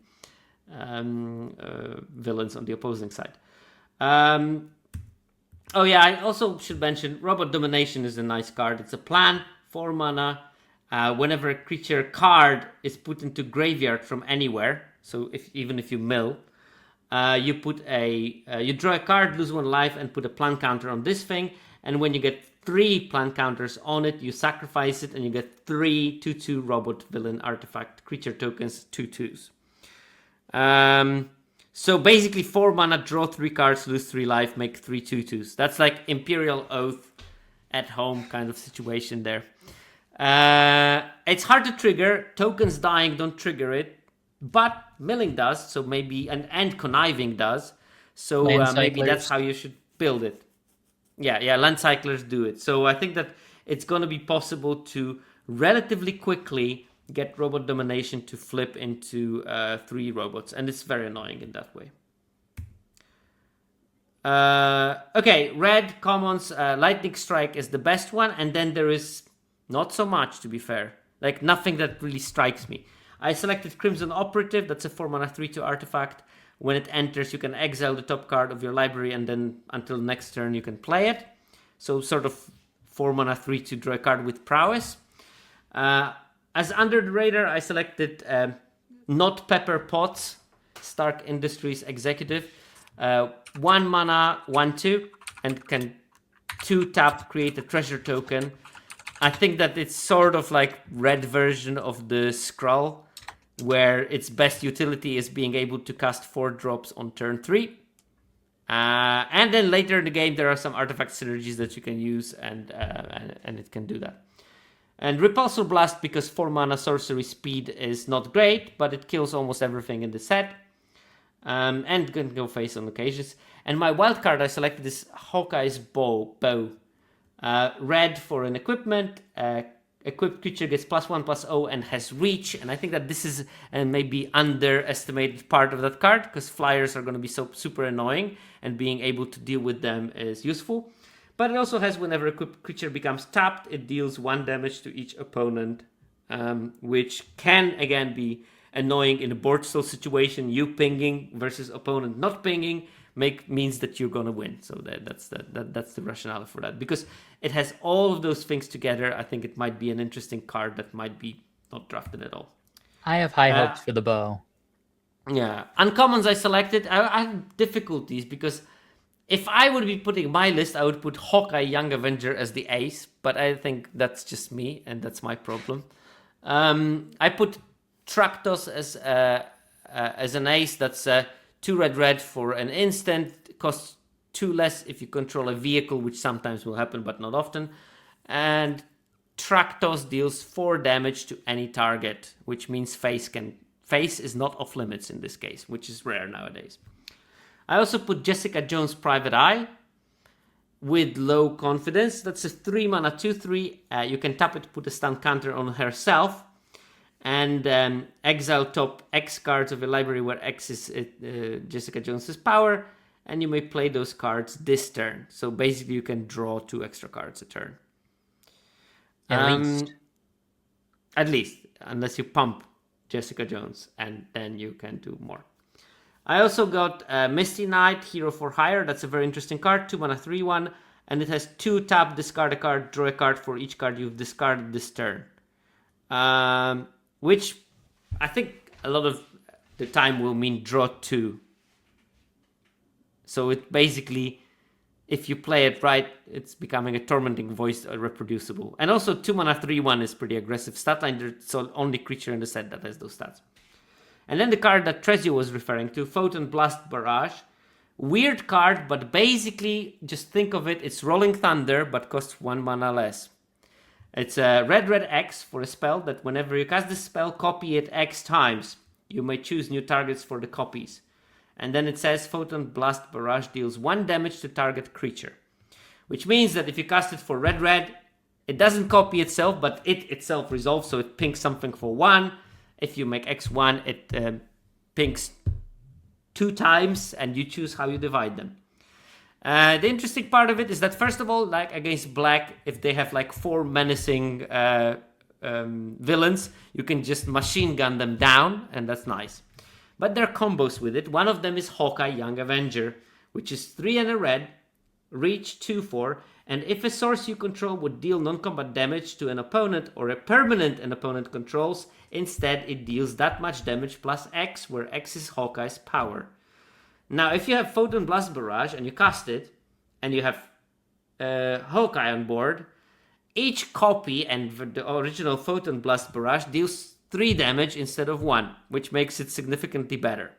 Speaker 1: villains on the opposing side. Oh yeah, I also should mention Robot Domination is a nice card. It's a plan, 4 mana. Whenever a creature card is put into graveyard from anywhere, so even if you mill, you draw a card, lose 1 life, and put a plan counter on this thing. And when you get 3 plan counters on it, you sacrifice it, and you get 3 2/2 robot villain artifact creature tokens, 2/2s. So basically 4 mana, draw 3 cards, lose 3 life, make 3 2/2s. That's like Imperial Oath at home kind of situation there. It's hard to trigger. Tokens dying don't trigger it, but milling does. So maybe and conniving does. So maybe that's how you should build it. Yeah, land cyclers do it. So I think that it's going to be possible to relatively quickly get Robot Domination to flip into 3 robots, and it's very annoying in that way. Okay, red commons, Lightning Strike is the best one, and then there is not so much, to be fair. Like, nothing that really strikes me. I selected Crimson Operative, that's a 4 mana 3/2 artifact. When it enters, you can exile the top card of your library, and then until next turn you can play it. So sort of 4 mana 3/2 draw a card with prowess. As under the radar, I selected Not Pepper Potts, Stark Industries Executive. 1 mana, 1/2, and can 2-tap, create a treasure token. I think that it's sort of like red version of the Skrull, where its best utility is being able to cast 4 drops on turn 3. And then later in the game, there are some artifact synergies that you can use, and it can do that. And Repulsor Blast, because 4 mana sorcery speed is not great, but it kills almost everything in the set. And can go face on occasions. And my wild card I selected is Hawkeye's Bow. Red for an equipment. Equipped creature gets +1/+0 and has reach. And I think that this is a maybe underestimated part of that card, because flyers are going to be so super annoying, and being able to deal with them is useful. But it also has, whenever a creature becomes tapped, it deals 1 damage to each opponent, which can, again, be annoying in a board stall situation. You pinging versus opponent not pinging means that you're going to win. So that's the rationale for that. Because it has all of those things together, I think it might be an interesting card that might be not drafted at all.
Speaker 2: I have high hopes for the bow.
Speaker 1: Yeah. Uncommons I selected. I have difficulties because if I would be putting my list, I would put Hawkeye Young Avenger as the ace, but I think that's just me, and that's my problem. I put Traktos as an ace. That's 2 red for an instant. It costs 2 less if you control a vehicle, which sometimes will happen, but not often. And Traktos deals 4 damage to any target, which means face is not off limits in this case, which is rare nowadays. I also put Jessica Jones Private Eye with low confidence. That's a 3 mana 2/3. You can tap it, put a stun counter on herself, and exile top X cards of your library where X is Jessica Jones's power, and you may play those cards this turn. So basically you can draw 2 extra cards a turn. At least, unless you pump Jessica Jones, and then you can do more. I also got Misty Knight, Hero for Hire. That's a very interesting card, 2 mana 3/1, and it has 2 tap, discard a card, draw a card for each card you've discarded this turn. Which I think a lot of the time will mean draw 2. So it basically, if you play it right, it's becoming a Tormenting Voice reproducible. And also 2 mana 3/1 is pretty aggressive stat line. It's the only creature in the set that has those stats. And then the card that Tresio was referring to, Photon Blast Barrage. Weird card, but basically, just think of it, it's Rolling Thunder, but costs 1 mana less. It's a red X for a spell that whenever you cast this spell, copy it X times. You may choose new targets for the copies. And then it says Photon Blast Barrage deals 1 damage to target creature. Which means that if you cast it for red, it doesn't copy itself, but it itself resolves, so it pinks something for 1. If you make X1, it pinks 2 times, and you choose how you divide them. The interesting part of it is that, first of all, like against black, if they have like 4 menacing villains, you can just machine gun them down, and that's nice. But there are combos with it. One of them is Hawkeye Young Avenger, which is 3 and a red, reach 2/4, and if a source you control would deal non-combat damage to an opponent or a permanent an opponent controls, instead it deals that much damage plus X, where X is Hawkeye's power. Now, if you have Photon Blast Barrage and you cast it, and you have Hawkeye on board, each copy and the original Photon Blast Barrage deals 3 damage instead of 1, which makes it significantly better.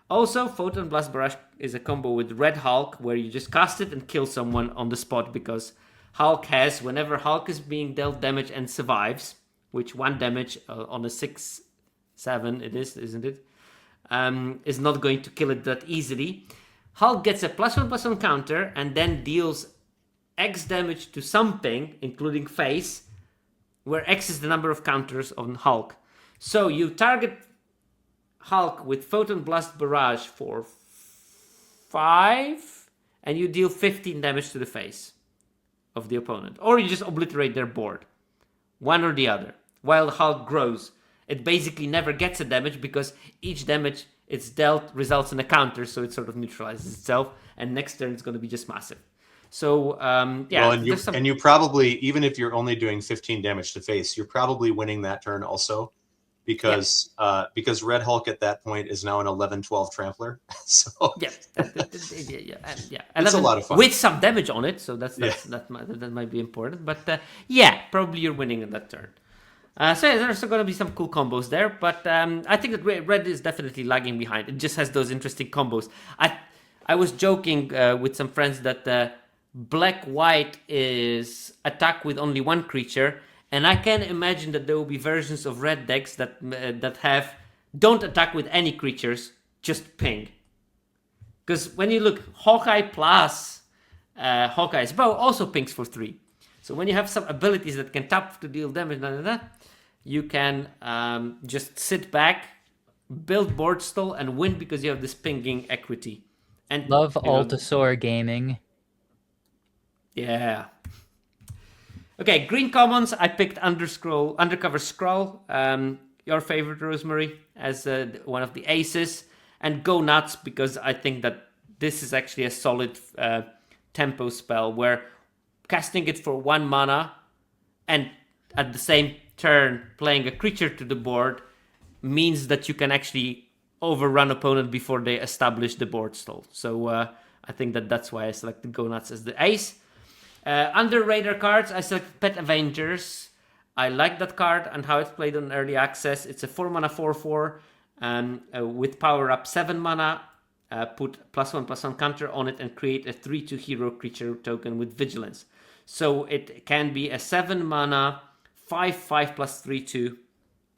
Speaker 1: Also, Photon Blast Barrage is a combo with Red Hulk, where you just cast it and kill someone on the spot, because Hulk has, whenever Hulk is being dealt damage and survives, which 1 damage on a 6/7 it is, isn't it? Is not going to kill it that easily. Hulk gets a +1/+1 counter and then deals X damage to something, including face, where X is the number of counters on Hulk. So you target Hulk with Photon Blast Barrage for 5, and you deal 15 damage to the face of the opponent. Or you just obliterate their board. One or the other. While Hulk grows, it basically never gets a damage, because each damage it's dealt results in a counter, so it sort of neutralizes itself, and next turn it's going to be just massive. So, yeah.
Speaker 3: Well, and you probably, even if you're only doing 15 damage to face, you're probably winning that turn also, because Red Hulk at that point is now an 11/12 trampler. So
Speaker 1: yeah.
Speaker 3: 11, it's a lot of fun
Speaker 1: with some damage on it, so that might be important. But yeah, probably you're winning in that turn. So yeah, there's going to be some cool combos there, but I think that red is definitely lagging behind. It just has those interesting combos. I was joking with some friends that black-white is attack with only 1 creature, and I can imagine that there will be versions of red decks that don't attack with any creatures, just ping. Because when you look, Hawkeye plus Hawkeye's bow also pings for 3. So when you have some abilities that can tap to deal damage, you can just sit back, build board stall, and win because you have this pinging equity. And
Speaker 2: love Altasaur gaming.
Speaker 1: Yeah. Okay, green commons. I picked Undercover Scroll. Your favorite, Rosemary, as one of the aces, and Go Nuts, because I think that this is actually a solid tempo spell where casting it for 1 mana and at the same turn playing a creature to the board means that you can actually overrun opponent before they establish the board stall. So I think that's why I selected Go Nuts as the ace. Under radar cards, I selected Pet Avengers. I like that card and how it's played on early access. It's a 4 mana 4/4 with power up 7 mana. Put +1/+1 counter on it and create a 3/2 hero creature token with vigilance. So it can be a 7 mana 5/5 plus 3/2.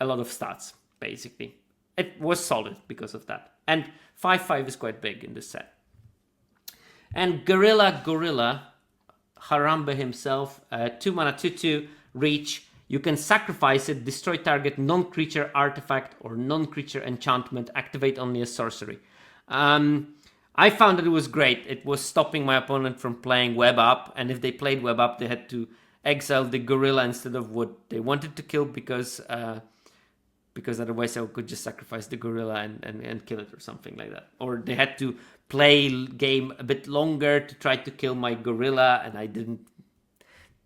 Speaker 1: A lot of stats, basically. It was solid because of that. And 5/5 is quite big in this set. And Gorilla, Harambe himself, 2 mana 2/2 reach. You can sacrifice it, destroy target non-creature artifact or non-creature enchantment, activate only a sorcery. I found that it was great. It was stopping my opponent from playing Web Up, and if they played Web Up, they had to exile the gorilla instead of what they wanted to kill, because otherwise I could just sacrifice the gorilla and kill it or something like that. Or they had to play game a bit longer to try to kill my gorilla, and I didn't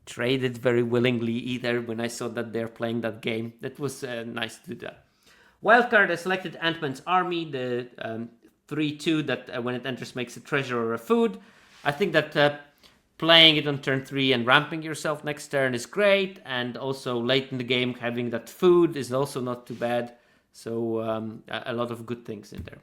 Speaker 1: trade it very willingly either when I saw that they're playing that game. That was nice to do that. Wildcard, I selected Ant-Man's Army, the 3/2 that when it enters makes a treasure or a food. I think that playing it on turn 3 and ramping yourself next turn is great, and also late in the game having that food is also not too bad. So a lot of good things in there.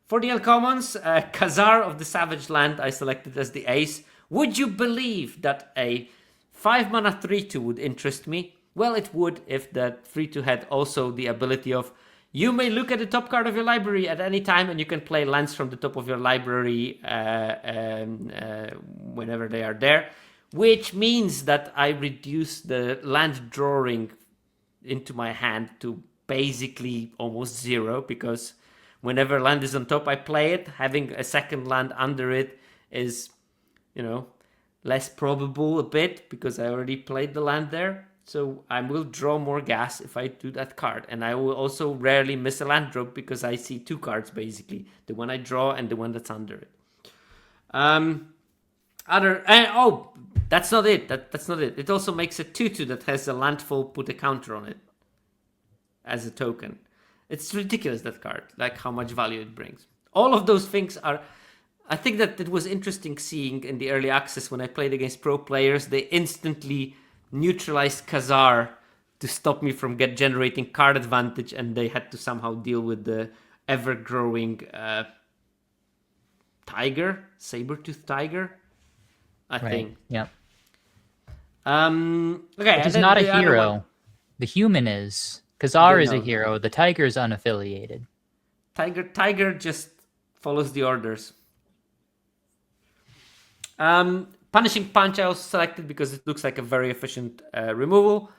Speaker 1: For the uncommons, Khazar of the Savage Land I selected as the ace. Would you believe that a 5 mana 3/2 would interest me? Well, it would if that 3/2 had also the ability of you may look at the top card of your library at any time and you can play lands from the top of your library whenever they are there, which means that I reduce the land drawing into my hand to basically almost 0, because whenever land is on top, I play it. Having a second land under it is, less probable a bit because I already played the land there. So I will draw more gas if I do that card. And I will also rarely miss a land drop because I see 2 cards basically. The one I draw and the one that's under it. That's not it. That's not it. It also makes a 2/2 that has a landfall, put a counter on it as a token. It's ridiculous, that card, like how much value it brings. All of those things are... I think that it was interesting seeing in the early access when I played against pro players, they instantly neutralized Khazar to stop me from generating card advantage, and they had to somehow deal with the ever-growing tiger, saber-toothed tiger, I think.
Speaker 2: Yeah.
Speaker 1: Okay,
Speaker 2: Which is not a hero. The human is. Khazar is a hero. The tiger is unaffiliated.
Speaker 1: Tiger just follows the orders. Punishing Punch I also selected because it looks like a very efficient removal.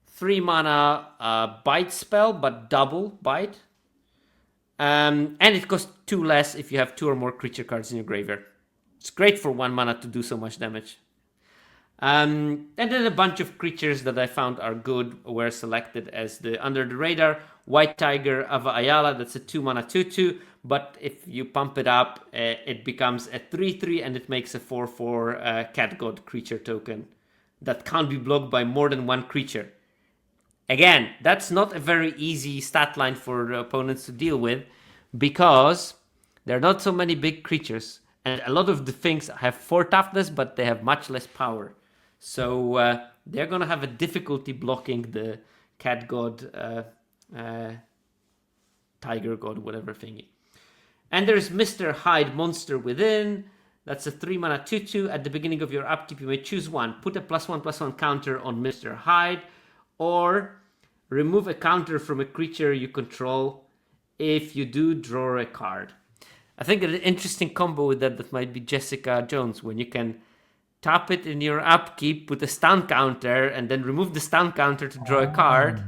Speaker 1: 3 mana bite spell, but double bite. And it costs 2 less if you have 2 or more creature cards in your graveyard. It's great for 1 mana to do so much damage. And then a bunch of creatures that I found are good were selected as the under the radar. White Tiger, Ava Ayala, that's a 2 mana 2/2. But if you pump it up, it becomes a 3/3 and it makes a 4/4 Cat God creature token that can't be blocked by more than 1 creature. Again, that's not a very easy stat line for opponents to deal with because there are not so many big creatures. And a lot of the things have 4 toughness, but they have much less power. So they're going to have a difficulty blocking the Cat God, Tiger God, whatever thingy. And there's Mr. Hyde, Monster Within. That's a 3 mana 2/2. At the beginning of your upkeep, you may choose one. Put a +1/+1 counter on Mr. Hyde. Or remove a counter from a creature you control. If you do, draw a card. I think an interesting combo with that might be Jessica Jones, when you can tap it in your upkeep, put a stun counter, and then remove the stun counter to draw a card.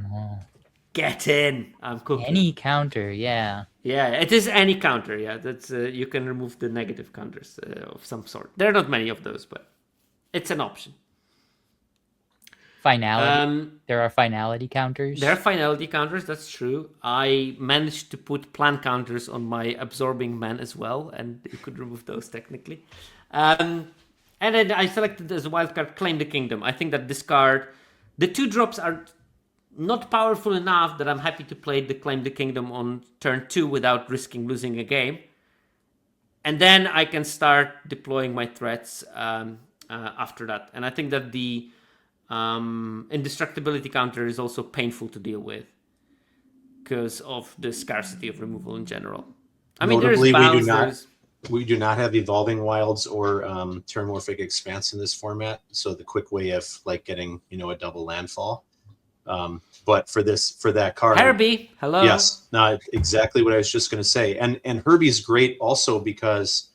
Speaker 1: Get in! I'm cooking.
Speaker 2: Any counter, yeah.
Speaker 1: Yeah, it is any counter. Yeah, that's you can remove the negative counters of some sort. There are not many of those, but it's an option.
Speaker 2: Finality. There are finality counters.
Speaker 1: There are finality counters. That's true. I managed to put plan counters on my absorbing man as well, and you could remove those technically. And then I selected as a wildcard Claim the Kingdom. I think that this card, the 2 drops are not powerful enough that I'm happy to play the Claim the Kingdom on turn 2 without risking losing a game. And then I can start deploying my threats after that. And I think that the indestructibility counter is also painful to deal with because of the scarcity of removal in general. I mean,
Speaker 3: Notably,
Speaker 1: there's bounds,
Speaker 3: we do not have Evolving Wilds or Terramorphic Expanse in this format. So the quick way of like getting, a double landfall. But for that card,
Speaker 1: Herbie, hello.
Speaker 3: Yes, no, exactly what I was just going to say. And Herbie's great also because,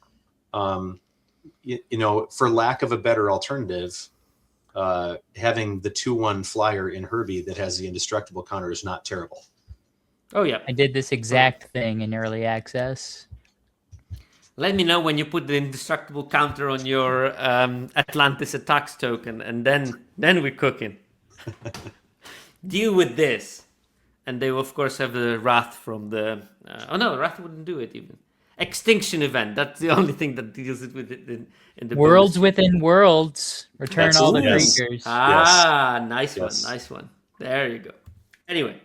Speaker 3: for lack of a better alternative, having the 2/1 flyer in Herbie that has the indestructible counter is not terrible.
Speaker 1: Oh yeah,
Speaker 2: I did this exact thing in early access.
Speaker 1: Let me know when you put the indestructible counter on your Atlantis attacks token, and then we're cooking. Deal with this. And they will, of course, have the Wrath from the... Wrath wouldn't do it even. Extinction Event. That's the only thing that deals with it in the
Speaker 2: Worlds
Speaker 1: bonus.
Speaker 2: Within Worlds. Return all the
Speaker 3: Yes.
Speaker 2: creatures.
Speaker 1: Nice
Speaker 3: Yes.
Speaker 1: one, nice one. There you go. Anyway.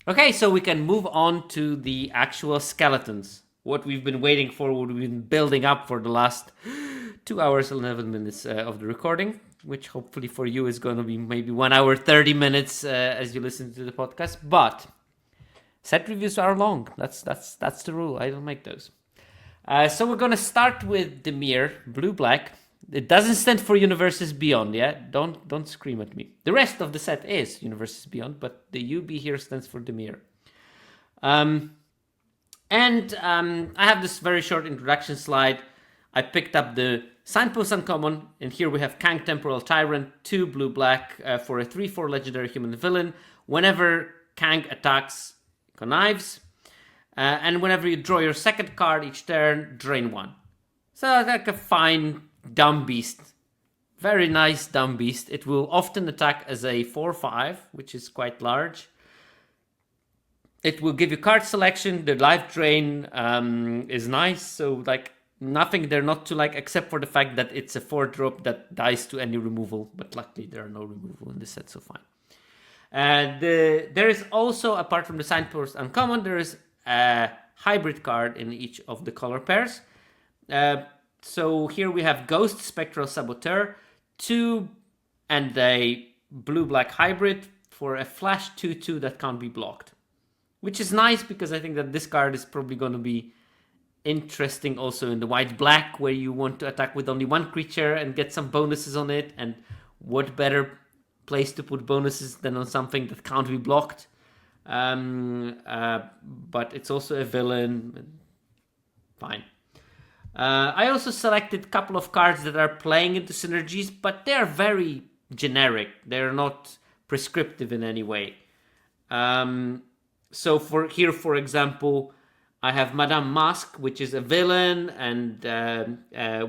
Speaker 1: Okay, so we can move on to the actual skeletons. What we've been waiting for, what we've been building up for the last 2 hours, 11 minutes of the recording, which hopefully for you is going to be maybe 1 hour, 30 minutes as you listen to the podcast. But set reviews are long. That's the rule. I don't make those. So we're going to start with Dimir, blue-black. It doesn't stand for Universes Beyond, yeah? Don't scream at me. The rest of the set is Universes Beyond, but the UB here stands for Dimir. I have this very short introduction slide. I picked up the Signpost Uncommon, and here we have Kang Temporal Tyrant, 2 blue-black for a 3/4 legendary human villain. Whenever Kang attacks, connives. And whenever you draw your second card each turn, drain 1. So like a fine dumb beast. Very nice dumb beast. It will often attack as a 4/5, which is quite large. It will give you card selection. The life drain is nice. So like nothing there not to like, except for the fact that it's a 4-drop that dies to any removal. But luckily there are no removal in this set, so fine. There is also, apart from the Signpost Uncommon, there is a hybrid card in each of the color pairs. So here we have Ghost Spectral Saboteur, 2 and a blue-black hybrid for a flash 2/2 that can't be blocked. Which is nice because I think that this card is probably going to be interesting also in the white-black, where you want to attack with only one creature and get some bonuses on it. And what better place to put bonuses than on something that can't be blocked. But it's also a villain. Fine. I also selected a couple of cards that are playing into synergies, but they're very generic. They're not prescriptive in any way. So for example, I have Madame Masque, which is a villain, and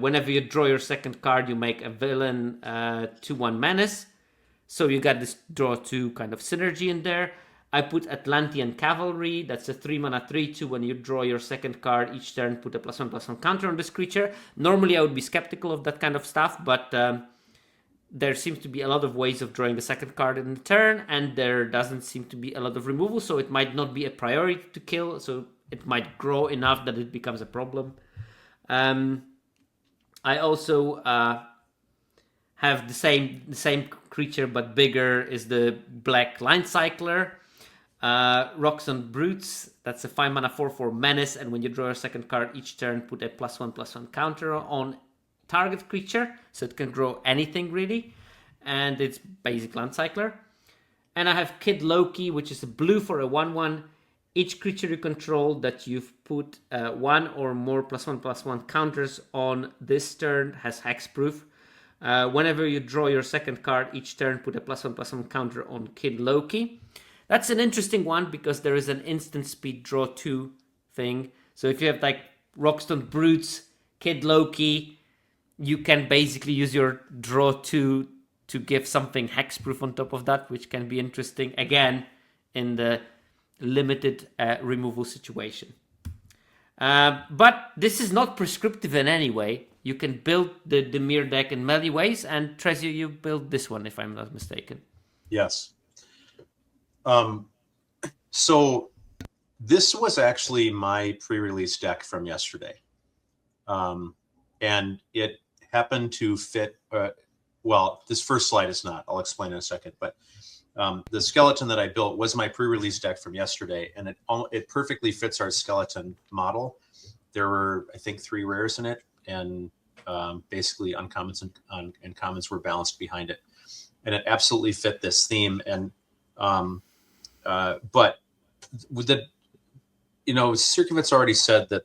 Speaker 1: whenever you draw your second card, you make a villain 2/1 menace. So you got this draw 2 kind of synergy in there. I put Atlantean Cavalry. That's a 3-mana 3/2. When you draw your second card each turn, put a +1/+1 counter on this creature. Normally I would be skeptical of that kind of stuff, but there seems to be a lot of ways of drawing the second card in the turn, and there doesn't seem to be a lot of removal, so it might not be a priority to kill, so it might grow enough that it becomes a problem. I also have the same creature but bigger is the Black Line Cycler. Roxon Brutes, that's a 5-mana 4/4 menace, and when you draw your second card each turn, put a +1/+1 counter on target creature, so it can grow anything really, and it's basic Land Cycler. And I have Kid Loki, which is a blue for a 1/1. Each creature you control that you've put 1 or more +1/+1 counters on this turn has hexproof. Whenever you draw your second card each turn, put a +1/+1 counter on Kid Loki. That's an interesting one because there is an instant speed draw 2 thing. So if you have like Rockstone Brutes, Kid Loki, you can basically use your draw 2 to give something hexproof on top of that, which can be interesting again in the limited removal situation. But this is not prescriptive in any way. You can build the Dimir deck in many ways, and Tresio, you built this one, if I'm not mistaken.
Speaker 3: Yes. So this was actually my pre-release deck from yesterday. And it happened to fit, well, this first slide is not, I'll explain in a second, but the skeleton that I built was my pre-release deck from yesterday, and it perfectly fits our skeleton model. There were, I think, 3 rares in it, and basically uncommons and commons were balanced behind it. And it absolutely fit this theme. And but with the, Circuit's already said that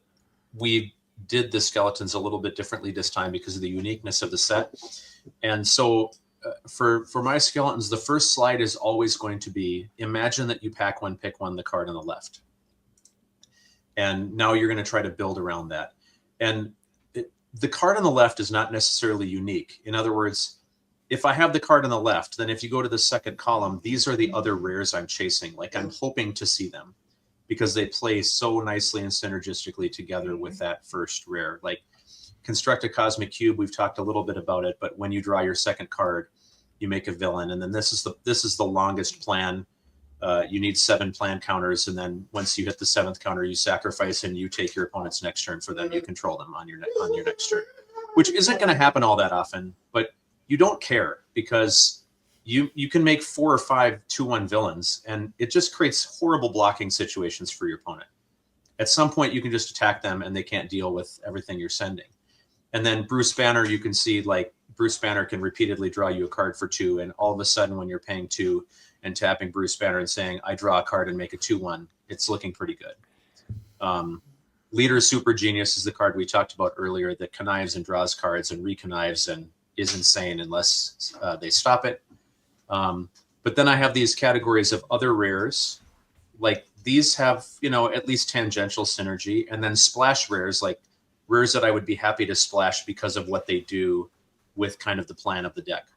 Speaker 3: we did the skeletons a little bit differently this time because of the uniqueness of the set. And so for my skeletons, the first slide is always going to be, imagine that you pack one, pick one, the card on the left. And now you're going to try to build around that. And the card on the left is not necessarily unique. In other words, if I have the card on the left, then if you go to the second column, these are the other rares I'm chasing. Like I'm hoping to see them because they play so nicely and synergistically together with that first rare. Like Construct a Cosmic Cube, we've talked a little bit about it, but when you draw your second card, you make a villain. And then this is the longest plan. You need 7 plan counters, and then once you hit the 7th counter, you sacrifice and you take your opponent's next turn for them. You control them on your next turn, which isn't going to happen all that often, but you don't care because you can make 4 or 5 2/1 villains, and it just creates horrible blocking situations for your opponent. At some point, you can just attack them, and they can't deal with everything you're sending. And then Bruce Banner, you can see like Bruce Banner can repeatedly draw you a card for 2, and all of a sudden, when you're paying 2 and tapping Bruce Banner and saying, I draw a card and make a 2/1, it's looking pretty good. Leader Super Genius is the card we talked about earlier that connives and draws cards and reconnives and is insane unless they stop it. But then I have these categories of other rares. Like these have, at least tangential synergy. And then splash rares like rares that I would be happy to splash because of what they do with kind of the plan of the deck.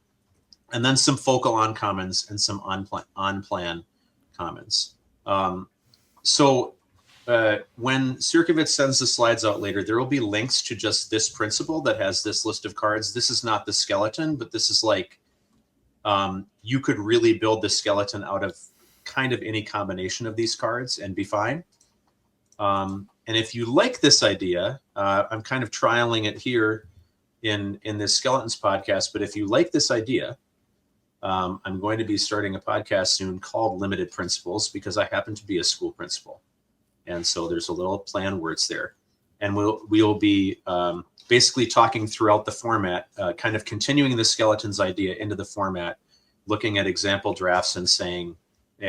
Speaker 3: And then some focal uncommons and some on-plan commons. So when Sirkovitz sends the slides out later, there will be links to just this principle that has this list of cards. This is not the skeleton, but this is like, you could really build the skeleton out of kind of any combination of these cards and be fine. And if you like this idea, I'm kind of trialing it here in this Skeletons podcast, but if you like this idea, I'm going to be starting a podcast soon called Limited Principles, because I happen to be a school principal. And so there's a little play on words there. And we'll be basically talking throughout the format, kind of continuing the Skeletons idea into the format, looking at example drafts and saying,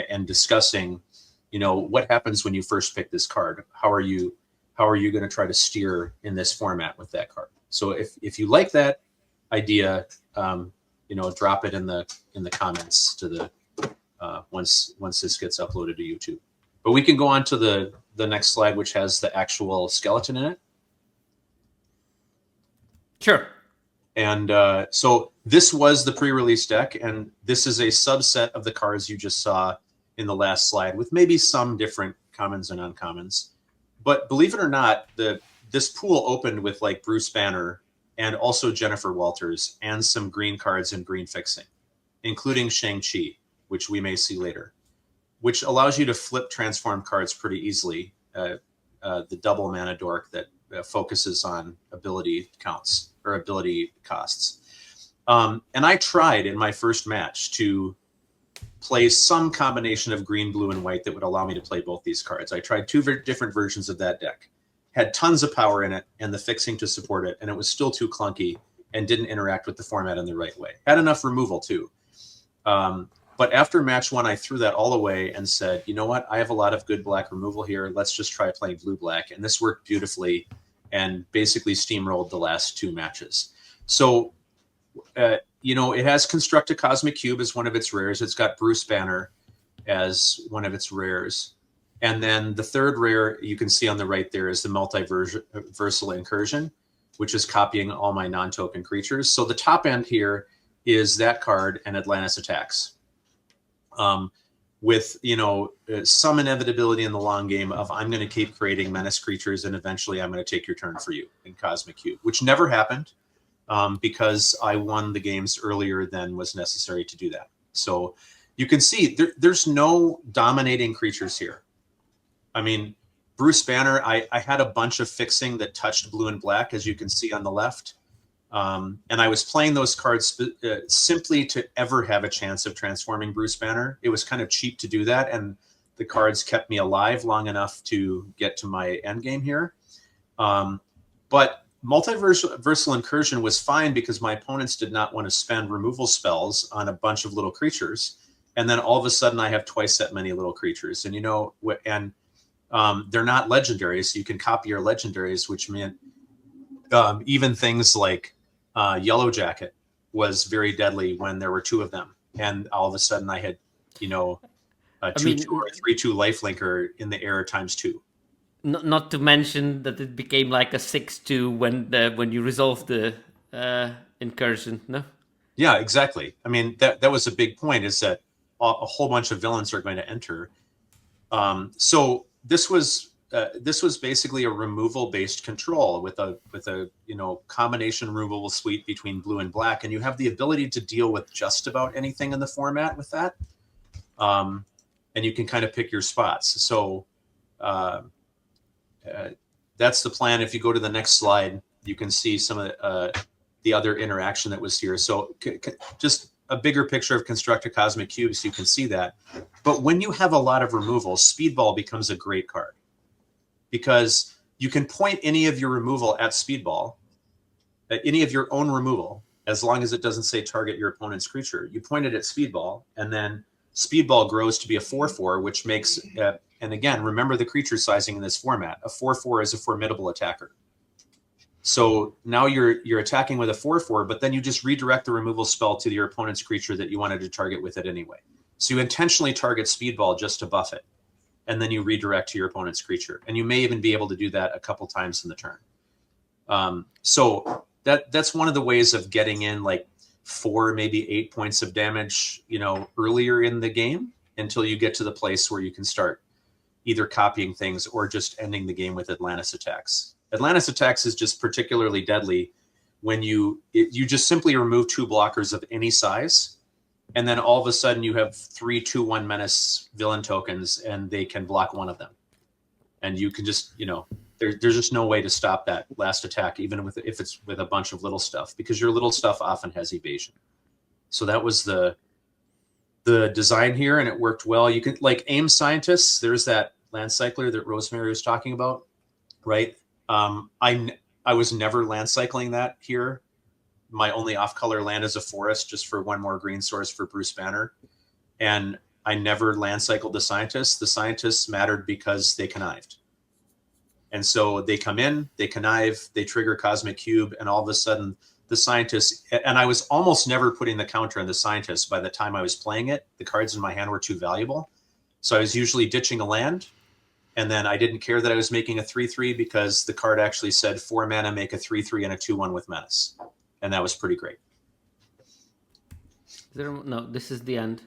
Speaker 3: and discussing, you know, what happens when you first pick this card? How are you going to try to steer in this format with that card? So if you like that idea, you know, drop it in the comments to the once this gets uploaded to YouTube. But we can go on to the next slide, which has the actual skeleton in it.
Speaker 1: Sure.
Speaker 3: And so this was the pre-release deck, and this is a subset of the cards you just saw in the last slide, with maybe some different commons and uncommons. But believe it or not, this pool opened with like Bruce Banner and also Jennifer Walters and some green cards and green fixing, including Shang-Chi, which we may see later, which allows you to flip transform cards pretty easily. The double mana dork that focuses on ability counts or ability costs. And I tried in my first match to play some combination of green, blue, and white that would allow me to play both these cards. I tried two different versions of that deck, had tons of power in it and the fixing to support it, and it was still too clunky and didn't interact with the format in the right way. Had enough removal too. But after match one, I threw that all away and said, you know what? I have a lot of good black removal here. Let's just try playing blue-black. And this worked beautifully and basically steamrolled the last two matches. So, you know, it has Construct a Cosmic Cube as one of its rares. It's got Bruce Banner as one of its rares. And then the third rare you can see on the right there is the Multiversal Incursion, which is copying all my non-token creatures. So the top end here is that card and Atlantis Attacks. With, you know, some inevitability in the long game of I'm going to keep creating menace creatures and eventually I'm going to take your turn for you in Cosmic Cube, which never happened because I won the games earlier than was necessary to do that. So you can see there's no dominating creatures here. I mean, Bruce Banner, I had a bunch of fixing that touched blue and black, as you can see on the left. And I was playing those cards simply to ever have a chance of transforming Bruce Banner. It was kind of cheap to do that, and the cards kept me alive long enough to get to my end game here. But Multiversal Incursion was fine because my opponents did not want to spend removal spells on a bunch of little creatures. And then all of a sudden I have twice that many little creatures. And, you know, and they're not legendaries, so you can copy your legendaries, which meant even things like Yellow Jacket was very deadly when there were two of them. And all of a sudden I had, you know, a 2/2 or 3/2 lifelinker in the air ×2.
Speaker 1: Not to mention that it became like a 6/2 when you resolved the incursion, no?
Speaker 3: Yeah, exactly. I mean, that was a big point, is that a whole bunch of villains are going to enter. So this was basically a removal-based control with a you know, combination removal suite between blue and black, and you have the ability to deal with just about anything in the format with that. And you can kind of pick your spots. So that's the plan. If you go to the next slide, you can see some of the other interaction that was here. So just a bigger picture of Construct a Cosmic Cube, so you can see that. But when you have a lot of removal, Speedball becomes a great card, because you can point any of your removal at Speedball, any of your own removal, as long as it doesn't say target your opponent's creature. You point it at Speedball, and then Speedball grows to be a 4/4, which makes, and again, remember the creature sizing in this format. A 4/4 is a formidable attacker. So now you're attacking with a 4/4, but then you just redirect the removal spell to your opponent's creature that you wanted to target with it anyway. So you intentionally target Speedball just to buff it, and then you redirect to your opponent's creature. And you may even be able to do that a couple times in the turn. So that's one of the ways of getting in like 4, maybe 8 points of damage, earlier in the game until you get to the place where you can start either copying things or just ending the game with Atlantis attacks. Atlantis attacks is just particularly deadly when you just simply remove 2 blockers of any size, and then all of a sudden you have 3 2/1 menace villain tokens, and they can block one of them, and you can just there's just no way to stop that last attack, even if it's with a bunch of little stuff, because your little stuff often has evasion. So that was the design here, and it worked well. You could like aim scientists. There's that land cycler that Rosemary was talking about, right? I was never land cycling that here. My only off-color land is a forest, just for 1 more green source for Bruce Banner, and I never land cycled the scientists. The scientists mattered because they connived. And so they come in, they connive, they trigger Cosmic Cube, and all of a sudden the scientists, and I was almost never putting the counter on the scientists by the time I was playing it. The cards in my hand were too valuable. So I was usually ditching a land, and then I didn't care that I was making a 3/3 because the card actually said 4 mana, make a 3/3 and a 2/1 with menace. And that was pretty great.
Speaker 1: No, this is the end.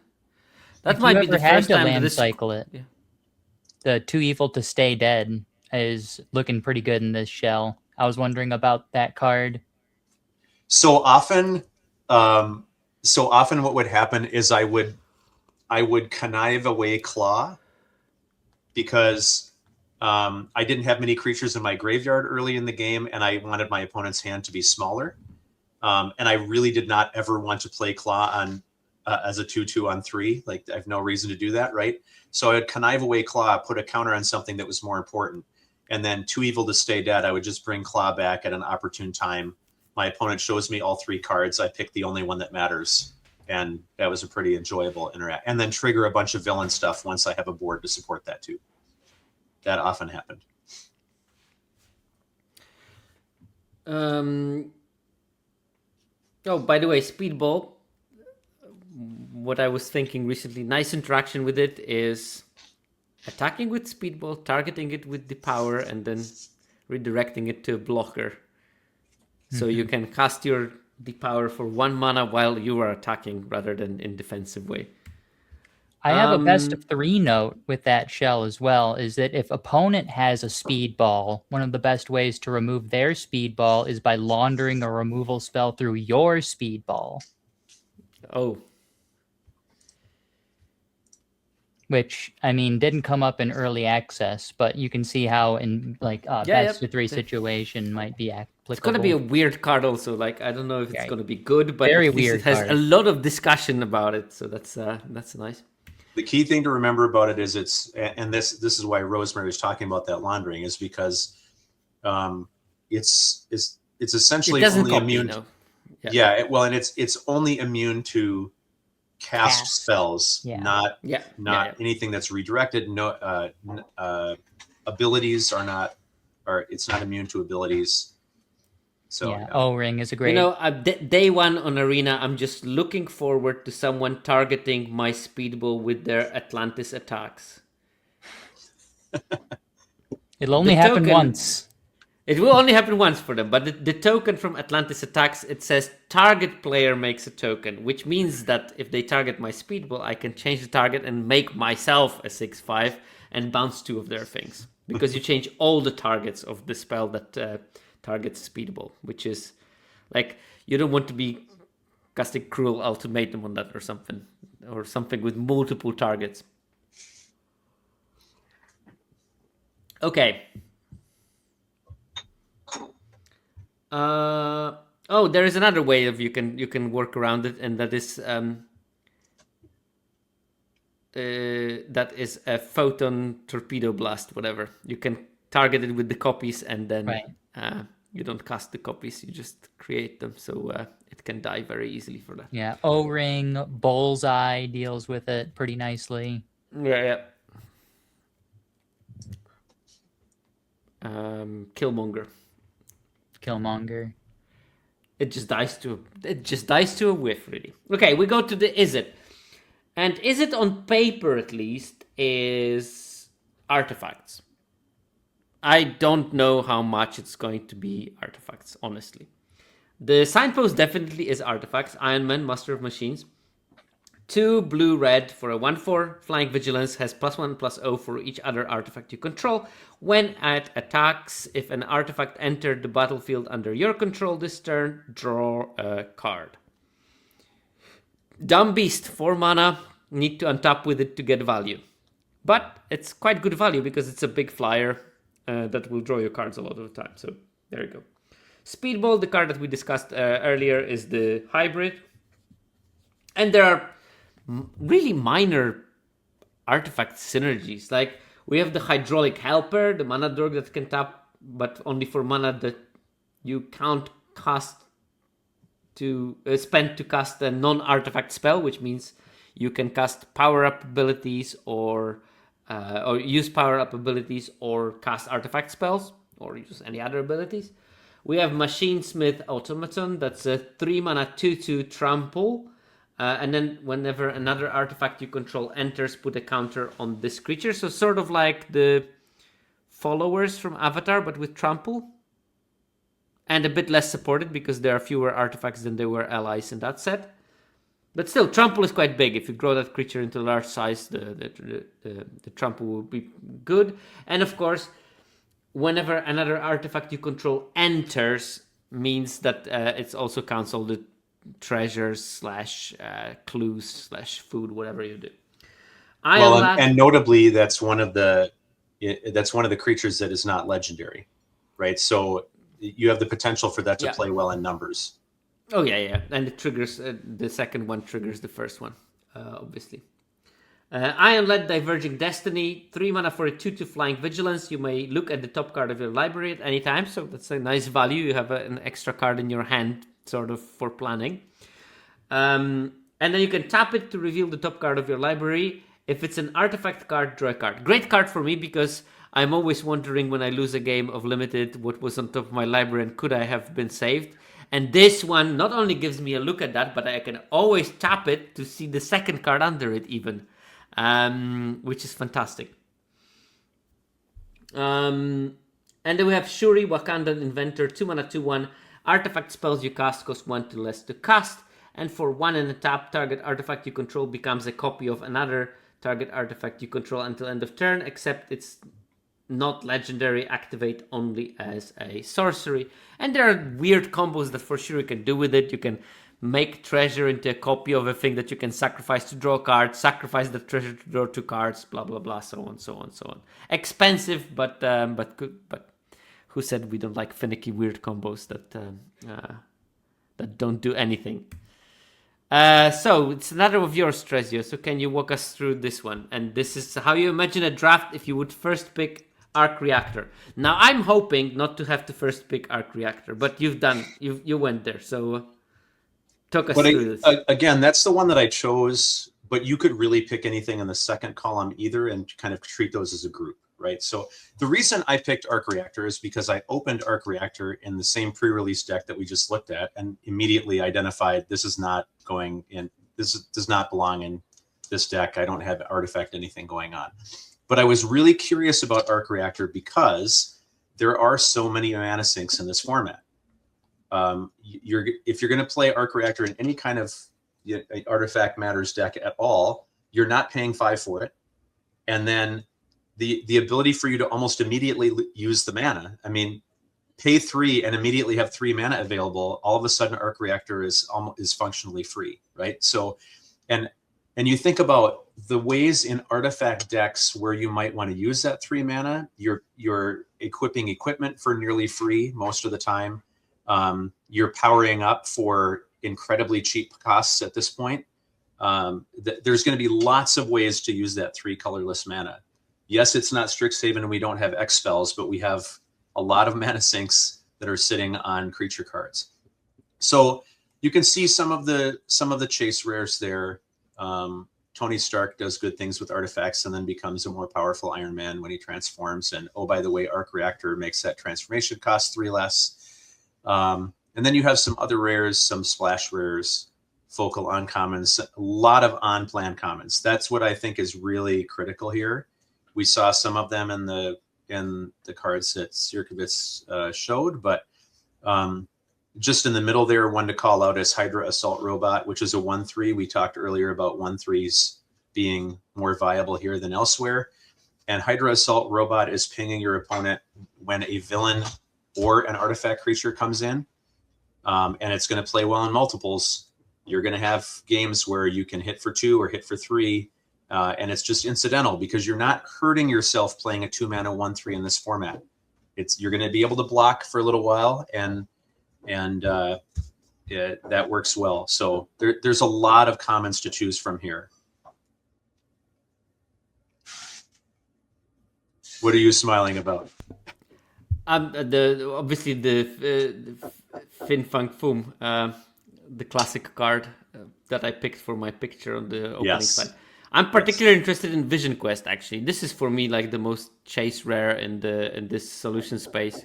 Speaker 1: That
Speaker 2: If
Speaker 1: might
Speaker 2: you
Speaker 1: be the
Speaker 2: ever had
Speaker 1: first
Speaker 2: to
Speaker 1: time that
Speaker 2: land
Speaker 1: this...
Speaker 2: cycle it,
Speaker 1: Yeah.
Speaker 2: the Too Evil to Stay Dead is looking pretty good in this shell. I was wondering about that card.
Speaker 3: So often what would happen is I would connive away Claw because I didn't have many creatures in my graveyard early in the game, and I wanted my opponent's hand to be smaller. And I really did not ever want to play Claw on as a 2/2 on 3. Like, I have no reason to do that, right? So I would connive away Claw, put a counter on something that was more important, and then Too Evil to Stay Dead, I would just bring Claw back at an opportune time. My opponent shows me all 3 cards. I pick the only one that matters, and that was a pretty enjoyable interact. And then trigger a bunch of villain stuff once I have a board to support that too. That often happened.
Speaker 1: Oh, by the way, Speedball, what I was thinking recently, nice interaction with it is attacking with Speedball, targeting it with the power, and then redirecting it to a blocker. So you can cast your depower for 1 mana while you are attacking rather than in defensive way.
Speaker 2: I have a best of 3 note with that shell as well, is that if opponent has a speedball, one of the best ways to remove their speedball is by laundering a removal spell through your speedball.
Speaker 1: Oh.
Speaker 2: Which, I mean, didn't come up in early access, but you can see how in best of 3 situation might be applicable.
Speaker 1: It's going to be a weird card also. Like, I don't know if it's going to be good, but
Speaker 2: very
Speaker 1: at least
Speaker 2: weird
Speaker 1: it has
Speaker 2: card.
Speaker 1: a lot of discussion about it. So that's nice.
Speaker 3: The key thing to remember about it is this is why Rosemary was talking about that laundering, is because it's essentially only immune.
Speaker 1: No.
Speaker 3: And it's only immune to cast spells, not anything that's redirected. No abilities are not, or it's not immune to abilities. So
Speaker 2: O-Ring is a great...
Speaker 1: day 1 on Arena, I'm just looking forward to someone targeting my Speedball with their Atlantis attacks.
Speaker 2: It'll only happen once.
Speaker 1: It will only happen once for them, but the token from Atlantis attacks, it says target player makes a token, which means that if they target my Speedball, I can change the target and make myself a 6/5 and bounce 2 of their things. Because you change all the targets of the spell that... targets Speedball, which is like, you don't want to be casting Cruel Ultimatum on that or something with multiple targets. Okay. There is another way of you can work around it, and that is a Photon Torpedo Blast, whatever. You can target it with the copies, and then you don't cast the copies, you just create them, so it can die very easily for that.
Speaker 2: Yeah, O-Ring, Bullseye deals with it pretty nicely.
Speaker 1: Yeah. Killmonger. It just dies to a whiff, really. Okay, we go to the Is It. And Is It, on paper at least, is artifacts. I don't know how much it's going to be artifacts, honestly. The signpost definitely is artifacts. Iron Man, Master of Machines. 2 blue red for a 1/4 flying vigilance, has +1/+0 for each other artifact you control. When at attacks, if an artifact entered the battlefield under your control this turn, draw a card. Dumb Beast, 4 mana, need to untap with it to get value. But it's quite good value because it's a big flyer that will draw your cards a lot of the time. So there you go. Speedball, the card that we discussed earlier, is the hybrid. And there are really minor artifact synergies. Like we have the Hydraulic Helper, the mana dork that can tap, but only for mana that you can't cast to spend to cast a non-artifact spell, which means you can cast power-up abilities or use power-up abilities or cast artifact spells or use any other abilities. We have Machinesmith Automaton. That's a 3 mana 2/2 trample. And then whenever another artifact you control enters, put a counter on this creature. So sort of like the followers from Avatar, but with trample. And a bit less supported because there are fewer artifacts than there were allies in that set. But still, trample is quite big. If you grow that creature into large size, the trample will be good. And of course, whenever another artifact you control enters, means that it's also counts all the treasures / clues / food, whatever you do.
Speaker 3: And notably, that's one of the creatures that is not legendary, right? So you have the potential for that to play well in numbers.
Speaker 1: Oh yeah, and it triggers the second one triggers the first one, obviously. Iron-Led Diverging Destiny, 3 mana for a 2/2 flying vigilance. You may look at the top card of your library at any time, so that's a nice value. You have an extra card in your hand, sort of for planning. And then you can tap it to reveal the top card of your library. If it's an artifact card, draw a card. Great card for me because I'm always wondering when I lose a game of Limited what was on top of my library and could I have been saved. And this one not only gives me a look at that, but I can always tap it to see the second card under it even, which is fantastic. And then we have Shuri, Wakandan Inventor, 2 mana 2/1. Artifact spells you cast cost 1 to less to cast. And for 1 and a tap, target artifact you control becomes a copy of another target artifact you control until end of turn, except it's not legendary, activate only as a sorcery. And there are weird combos that for sure you can do with it. You can make treasure into a copy of a thing that you can sacrifice to draw a card, sacrifice the treasure to draw 2 cards, blah blah blah, so on, so on, so on. Expensive, but good. But who said we don't like finicky weird combos that don't do anything? So it's another of yours, Tresio. So can you walk us through this one? And this is how you imagine a draft if you would first pick Arc Reactor. Now I'm hoping not to have to first pick Arc Reactor, but you went there. So talk us through this.
Speaker 3: Again, that's the one that I chose, but you could really pick anything in the second column either and kind of treat those as a group, right? So the reason I picked Arc Reactor is because I opened Arc Reactor in the same pre-release deck that we just looked at and immediately identified this is not going in, does not belong in this deck. I don't have artifact anything going on. But I was really curious about Arc Reactor because there are so many mana sinks in this format. If you're going to play Arc Reactor in any kind of Artifact Matters deck at all, you're not paying 5 for it. And then the ability for you to almost immediately use the mana. I mean, pay 3 and immediately have 3 mana available. All of a sudden, Arc Reactor is functionally free, right? So, and you think about the ways in artifact decks where you might want to use that 3 mana. You're equipping equipment for nearly free most of the time. You're powering up for incredibly cheap costs at this point. There's going to be lots of ways to use that 3 colorless mana. Yes, it's not Strixhaven and we don't have X spells, but we have a lot of mana sinks that are sitting on creature cards. So you can see some of the chase rares there. Tony Stark does good things with artifacts and then becomes a more powerful Iron Man when he transforms. And oh, by the way, Arc Reactor makes that transformation cost 3 less. And then you have some other rares, some splash rares, focal uncommons, a lot of on-plan commons. That's what I think is really critical here. We saw some of them in the in the cards that Sierkiewicz showed, but just in the middle there, one to call out is Hydra Assault Robot, which is a 1/3. We talked earlier about 1/3s being more viable here than elsewhere. And Hydra Assault Robot is pinging your opponent when a villain or an artifact creature comes in. And it's going to play well in multiples. You're going to have games where you can hit for 2 or hit for 3. And it's just incidental because you're not hurting yourself playing a 2-mana 1/3 in this format. You're going to be able to block for a little while, and that works well. So there's a lot of commons to choose from here. What are you smiling about?
Speaker 1: Obviously the Fin Fang Foom, the classic card that I picked for my picture on the opening slide. I'm particularly interested in Vision Quest. Actually, this is for me like the most chase rare in this solution space,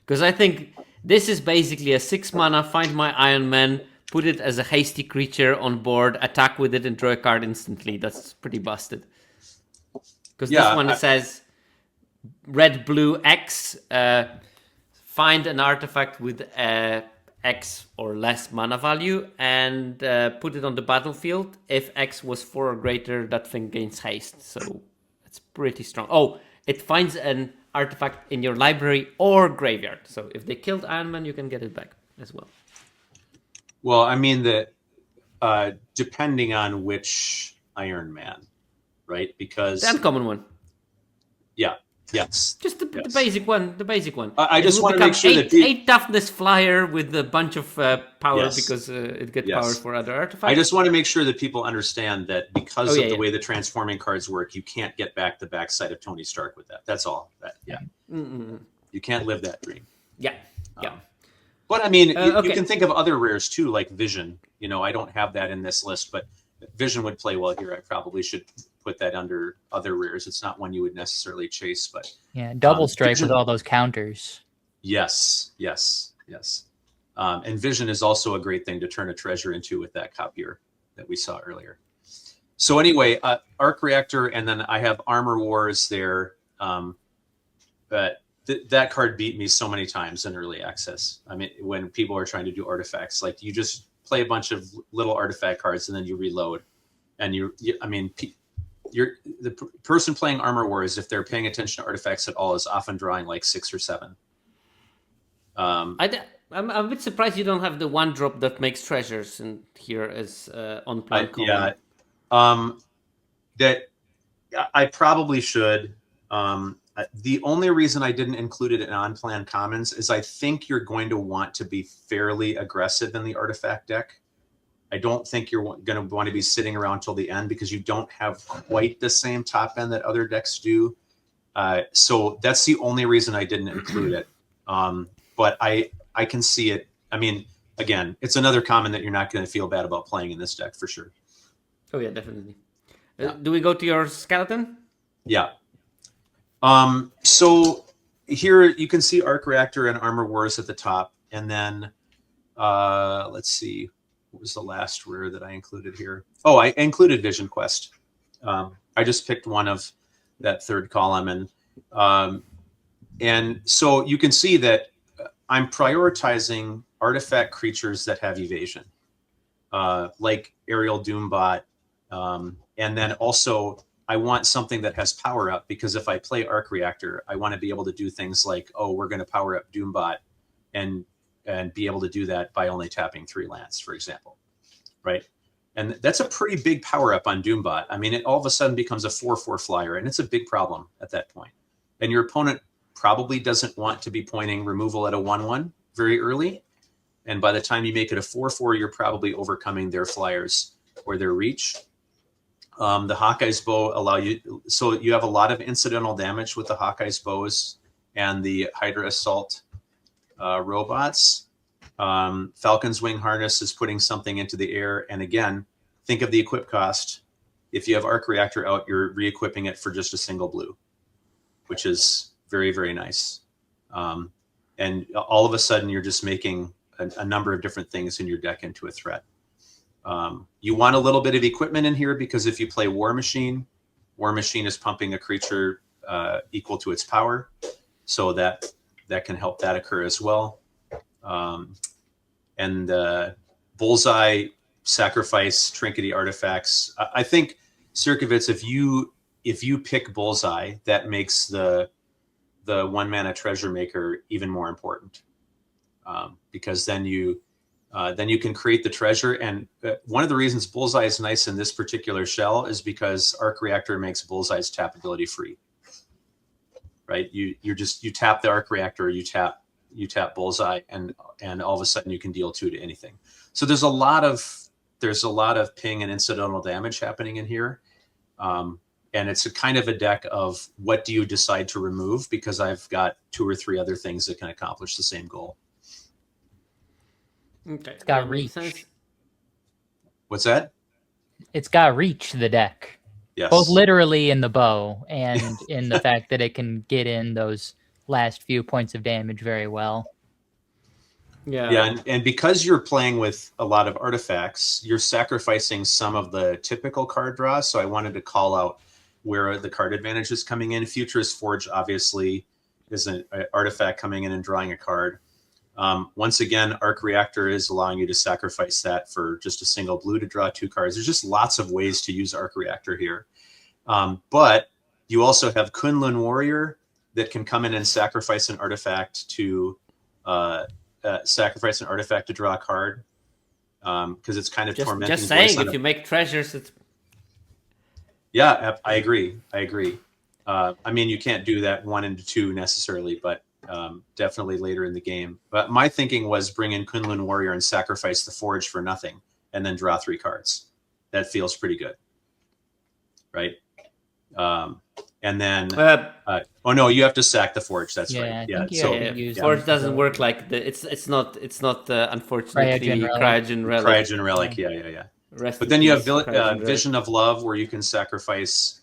Speaker 1: because I think this is basically a 6-mana find my Iron Man, put it as a hasty creature on board, attack with it, and draw a card instantly. That's pretty busted. Because this one says red, blue, X, find an artifact with X or less mana value and put it on the battlefield. If X was 4 or greater, that thing gains haste. So it's pretty strong. Oh, it finds an artifact in your library or graveyard. So if they killed Iron Man, you can get it back as well.
Speaker 3: Well, I mean that depending on which Iron Man, right? Because
Speaker 1: the uncommon one.
Speaker 3: Yeah. Yes.
Speaker 1: Just the basic one. The basic one.
Speaker 3: I just want to make sure that
Speaker 1: 8 toughness flyer with a bunch of power because it gets power for other artifacts.
Speaker 3: I just want to make sure that people understand that because of the way the transforming cards work, you can't get back the backside of Tony Stark with that. That's all. You can't live that dream.
Speaker 1: Yeah.
Speaker 3: But I mean, you can think of other rares too, like Vision. You know, I don't have that in this list, but Vision would play well here. I probably should put that under other rares. It's not one you would necessarily chase, but
Speaker 2: double strike with all those counters.
Speaker 3: Yes. And Vision is also a great thing to turn a treasure into with that copier that we saw earlier. So anyway, Arc Reactor, and then I have Armor Wars there. But that card beat me so many times in early access. I mean, when people are trying to do artifacts, like you just play a bunch of little artifact cards and then you reload, and the person playing Armor Wars, if they're paying attention to artifacts at all, is often drawing like 6 or 7.
Speaker 1: I'm a bit surprised you don't have the 1-drop that makes treasures in here as on plan.
Speaker 3: That I probably should. The only reason I didn't include it in on-plan commons is I think you're going to want to be fairly aggressive in the artifact deck. I don't think you're going to want to be sitting around till the end because you don't have quite the same top end that other decks do. So that's the only reason I didn't include it. But I can see it. I mean, again, it's another common that you're not going to feel bad about playing in this deck for sure.
Speaker 1: Oh yeah, definitely. Do we go to your skeleton?
Speaker 3: Yeah. So here you can see Arc Reactor and Armor Wars at the top. And then let's see. What was the last rare that I included here? Oh, I included Vision Quest. I just picked one of that third column. And so you can see that I'm prioritizing artifact creatures that have evasion, like Aerial Doombot. And then also I want something that has power up, because if I play Arc Reactor, I want to be able to do things like, oh, we're going to power up Doombot and be able to do that by only tapping 3 lands, for example, right? And that's a pretty big power up on Doombot. I mean, it all of a sudden becomes a 4/4 flyer, and it's a big problem at that point. And your opponent probably doesn't want to be pointing removal at a 1/1 very early. And by the time you make it a 4/4, you're probably overcoming their flyers or their reach. The Hawkeye's Bow allow you, so you have a lot of incidental damage with the Hawkeye's Bows and the Hydra Assault robots. Falcon's Wing Harness is putting something into the air. And again, think of the equip cost. If you have Arc Reactor out, you're re-equipping it for just a single blue, which is very, very nice. And all of a sudden, you're just making a number of different things in your deck into a threat. You want a little bit of equipment in here, because if you play War Machine is pumping a creature equal to its power. So that can help that occur as well. And bullseye, sacrifice, trinkety artifacts. I think Sirkovitz, if you pick bullseye, that makes the 1 mana treasure maker even more important, because then you can create the treasure. And one of the reasons bullseye is nice in this particular shell is because Arc Reactor makes bullseye's tap ability free. Right? You tap the Arc Reactor, you tap bullseye, and all of a sudden you can deal 2 to anything. So there's a lot of ping and incidental damage happening in here. And it's a kind of a deck of what do you decide to remove, because I've got 2 or 3 other things that can accomplish the same goal.
Speaker 1: Okay.
Speaker 2: It's got reach.
Speaker 3: What's that?
Speaker 2: It's got reach, the deck.
Speaker 3: Yes.
Speaker 2: Both literally in the bow and in the fact that it can get in those last few points of damage very well.
Speaker 1: Yeah.
Speaker 3: And because you're playing with a lot of artifacts, you're sacrificing some of the typical card draw. So I wanted to call out where the card advantage is coming in. Futurist Forge obviously is an artifact coming in and drawing a card. Once again, Arc Reactor is allowing you to sacrifice that for just a single blue to draw 2 cards. There's just lots of ways to use Arc Reactor here. But you also have Kunlun Warrior that can come in and sacrifice an artifact to draw a card, because it's kind of tormenting.
Speaker 1: Just saying, if you make treasures, it's...
Speaker 3: Yeah, I agree. I mean, you can't do that 1 and 2 necessarily, but definitely later in the game. But my thinking was bring in Kunlun Warrior and sacrifice the Forge for nothing, and then draw 3 cards. That feels pretty good, right? And then, oh no, you have to sack the Forge. That's right. Yeah.
Speaker 1: Forge doesn't work like the. It's not unfortunately Cryogen Relic.
Speaker 3: Cryogen Relic. Yeah. But then you have Vision of Love, where you can sacrifice.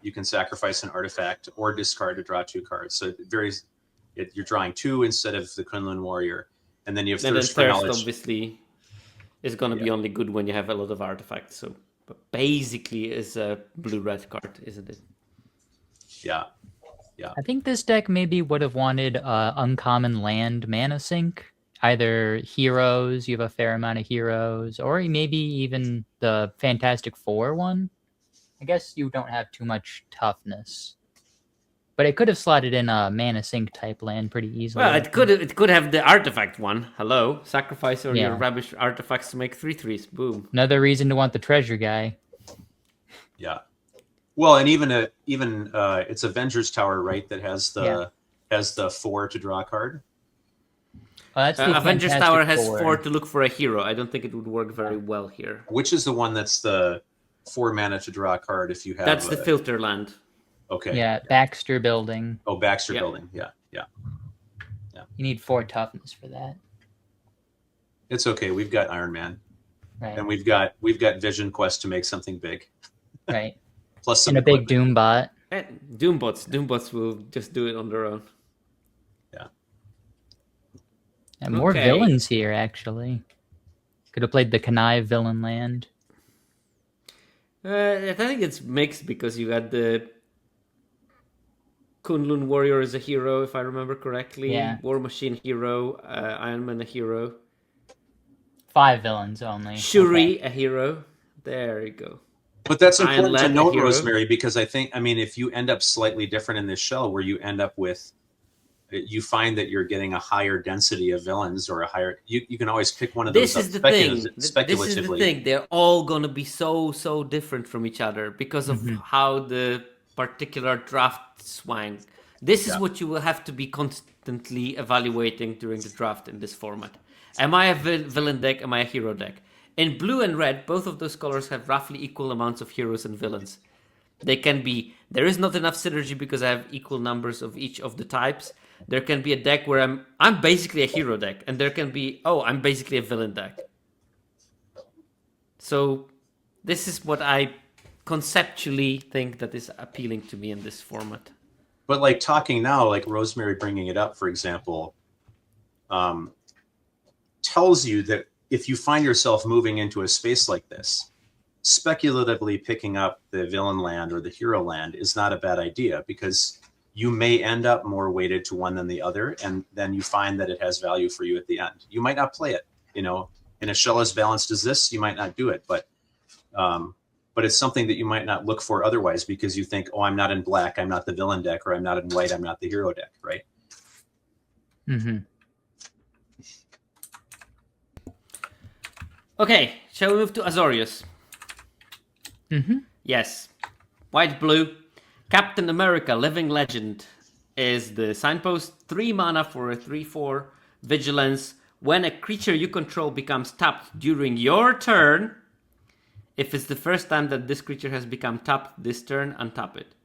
Speaker 3: You can sacrifice an artifact or discard to draw 2 cards. So you're drawing 2 instead of the Kunlun Warrior, and then you have Thirst for Knowledge.
Speaker 1: Obviously, is going to be only good when you have a lot of artifacts. So, but basically, is a blue-red card, isn't it?
Speaker 3: Yeah.
Speaker 2: I think this deck maybe would have wanted uncommon land mana sink. Either heroes, you have a fair amount of heroes, or maybe even the Fantastic Four one. I guess you don't have too much toughness, but it could have slotted in a mana sink type land pretty easily.
Speaker 1: Well, it could have the artifact one. Hello, sacrifice all your rubbish artifacts to make 3/3s. Boom.
Speaker 2: Another reason to want the treasure guy.
Speaker 3: Yeah. Well, and even it's Avengers Tower, right? That has the 4 to draw a card.
Speaker 2: Well, that's the
Speaker 1: Avengers Tower has 4 to look for a hero. I don't think it would work very well here.
Speaker 3: Which is the one that's the 4 mana to draw a card if you have...
Speaker 1: That's the filter land.
Speaker 3: Okay.
Speaker 2: Yeah, Baxter Building.
Speaker 3: Oh, Baxter Building. Yeah.
Speaker 2: You need 4 toughness for that.
Speaker 3: It's okay. We've got Iron Man.
Speaker 2: Right.
Speaker 3: And we've got Vision Quest to make something big.
Speaker 2: Right.
Speaker 3: Plus some
Speaker 2: and a big Doombot.
Speaker 1: Doombots will just do it on their own.
Speaker 3: Yeah.
Speaker 2: And more villains here, actually. Could have played the Connive villain land.
Speaker 1: I think it's mixed because you got the Kunlun Warrior as a hero, if I remember correctly.
Speaker 2: Yeah.
Speaker 1: War Machine hero, Iron Man a hero.
Speaker 2: 5 villains only.
Speaker 1: Shuri a hero. There you go.
Speaker 3: But that's important to note, Rosemary, because if you end up slightly different in this shell, where you end up with, you find that you're getting a higher density of villains or a higher, you can always pick one of those. This is the thing. Speculatively.
Speaker 1: This is the thing. They're all going to be so different from each other because of how the particular draft swang. This is what you will have to be constantly evaluating during the draft in this format. Am I a villain deck? Am I a hero deck? In blue and red, both of those colors have roughly equal amounts of heroes and villains. They can be, there is not enough synergy because I have equal numbers of each of the types. There can be a deck where I'm basically a hero deck, and there can be, I'm basically a villain deck. So this is what I conceptually think that is appealing to me in this format.
Speaker 3: But like talking now, like Rosemary bringing it up, for example, tells you that if you find yourself moving into a space like this, speculatively picking up the villain land or the hero land is not a bad idea, because you may end up more weighted to one than the other, and then you find that it has value for you at the end. You might not play it, in a shell as balanced as this, you might not do it, but it's something that you might not look for otherwise, because you think, oh, I'm not in black, I'm not the villain deck, or I'm not in white, I'm not the hero deck, right?
Speaker 2: Mm-hmm.
Speaker 1: Okay, shall we move to Azorius?
Speaker 2: Mm-hmm.
Speaker 1: Yes. White, blue. Captain America, Living Legend is the signpost. 3 mana for a 3/4 vigilance. When a creature you control becomes tapped during your turn, if it's the first time that this creature has become tapped this turn, untap it.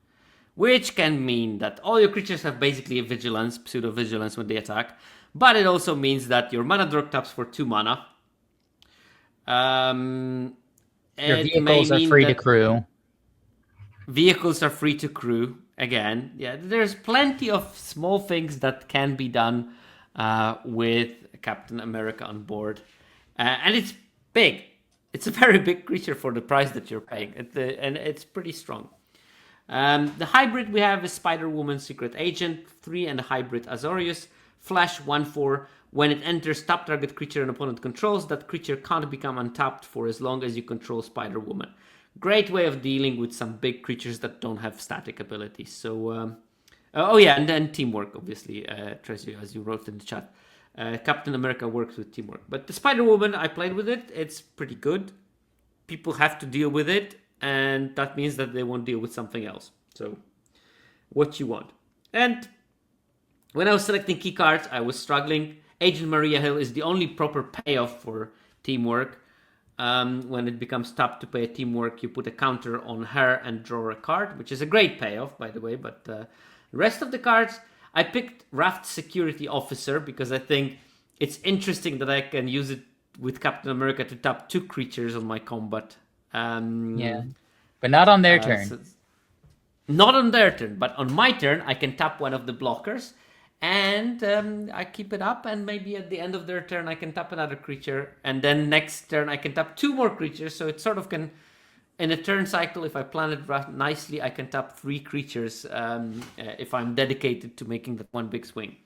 Speaker 1: Which can mean that all your creatures have basically a vigilance, pseudo-vigilance when they attack. But it also means that your mana draw taps for 2 mana.
Speaker 2: Your vehicles are free to crew.
Speaker 1: Vehicles are free to crew. Again, yeah, there's plenty of small things that can be done with Captain America on board. And it's big. It's a very big creature for the price that you're paying. And it's pretty strong. The hybrid we have is Spider-Woman, Secret Agent, 3 and a hybrid Azorius. Flash 1/4. When it enters top target creature an opponent controls, that creature can't become untapped for as long as you control Spider-Woman. Great way of dealing with some big creatures that don't have static abilities. So, and then teamwork, obviously, Tresio, as you wrote in the chat. Captain America works with teamwork. But the Spider-Woman, I played with it. It's pretty good. People have to deal with it, and that means that they won't deal with something else. So, what you want. And when I was selecting key cards, I was struggling. Agent Maria Hill is the only proper payoff for teamwork. When it becomes tapped to pay a teamwork, you put a counter on her and draw a card, which is a great payoff, by the way. But the rest of the cards, I picked Raft Security Officer because I think it's interesting that I can use it with Captain America to tap 2 creatures on my combat.
Speaker 2: Yeah, but not on their turn.
Speaker 1: So not on their turn, but on my turn, I can tap one of the blockers. And I keep it up, and maybe at the end of their turn I can tap another creature, and then next turn I can tap 2 more creatures, so it sort of can, in a turn cycle, if I plan it nicely, I can tap 3 creatures if I'm dedicated to making that one big swing.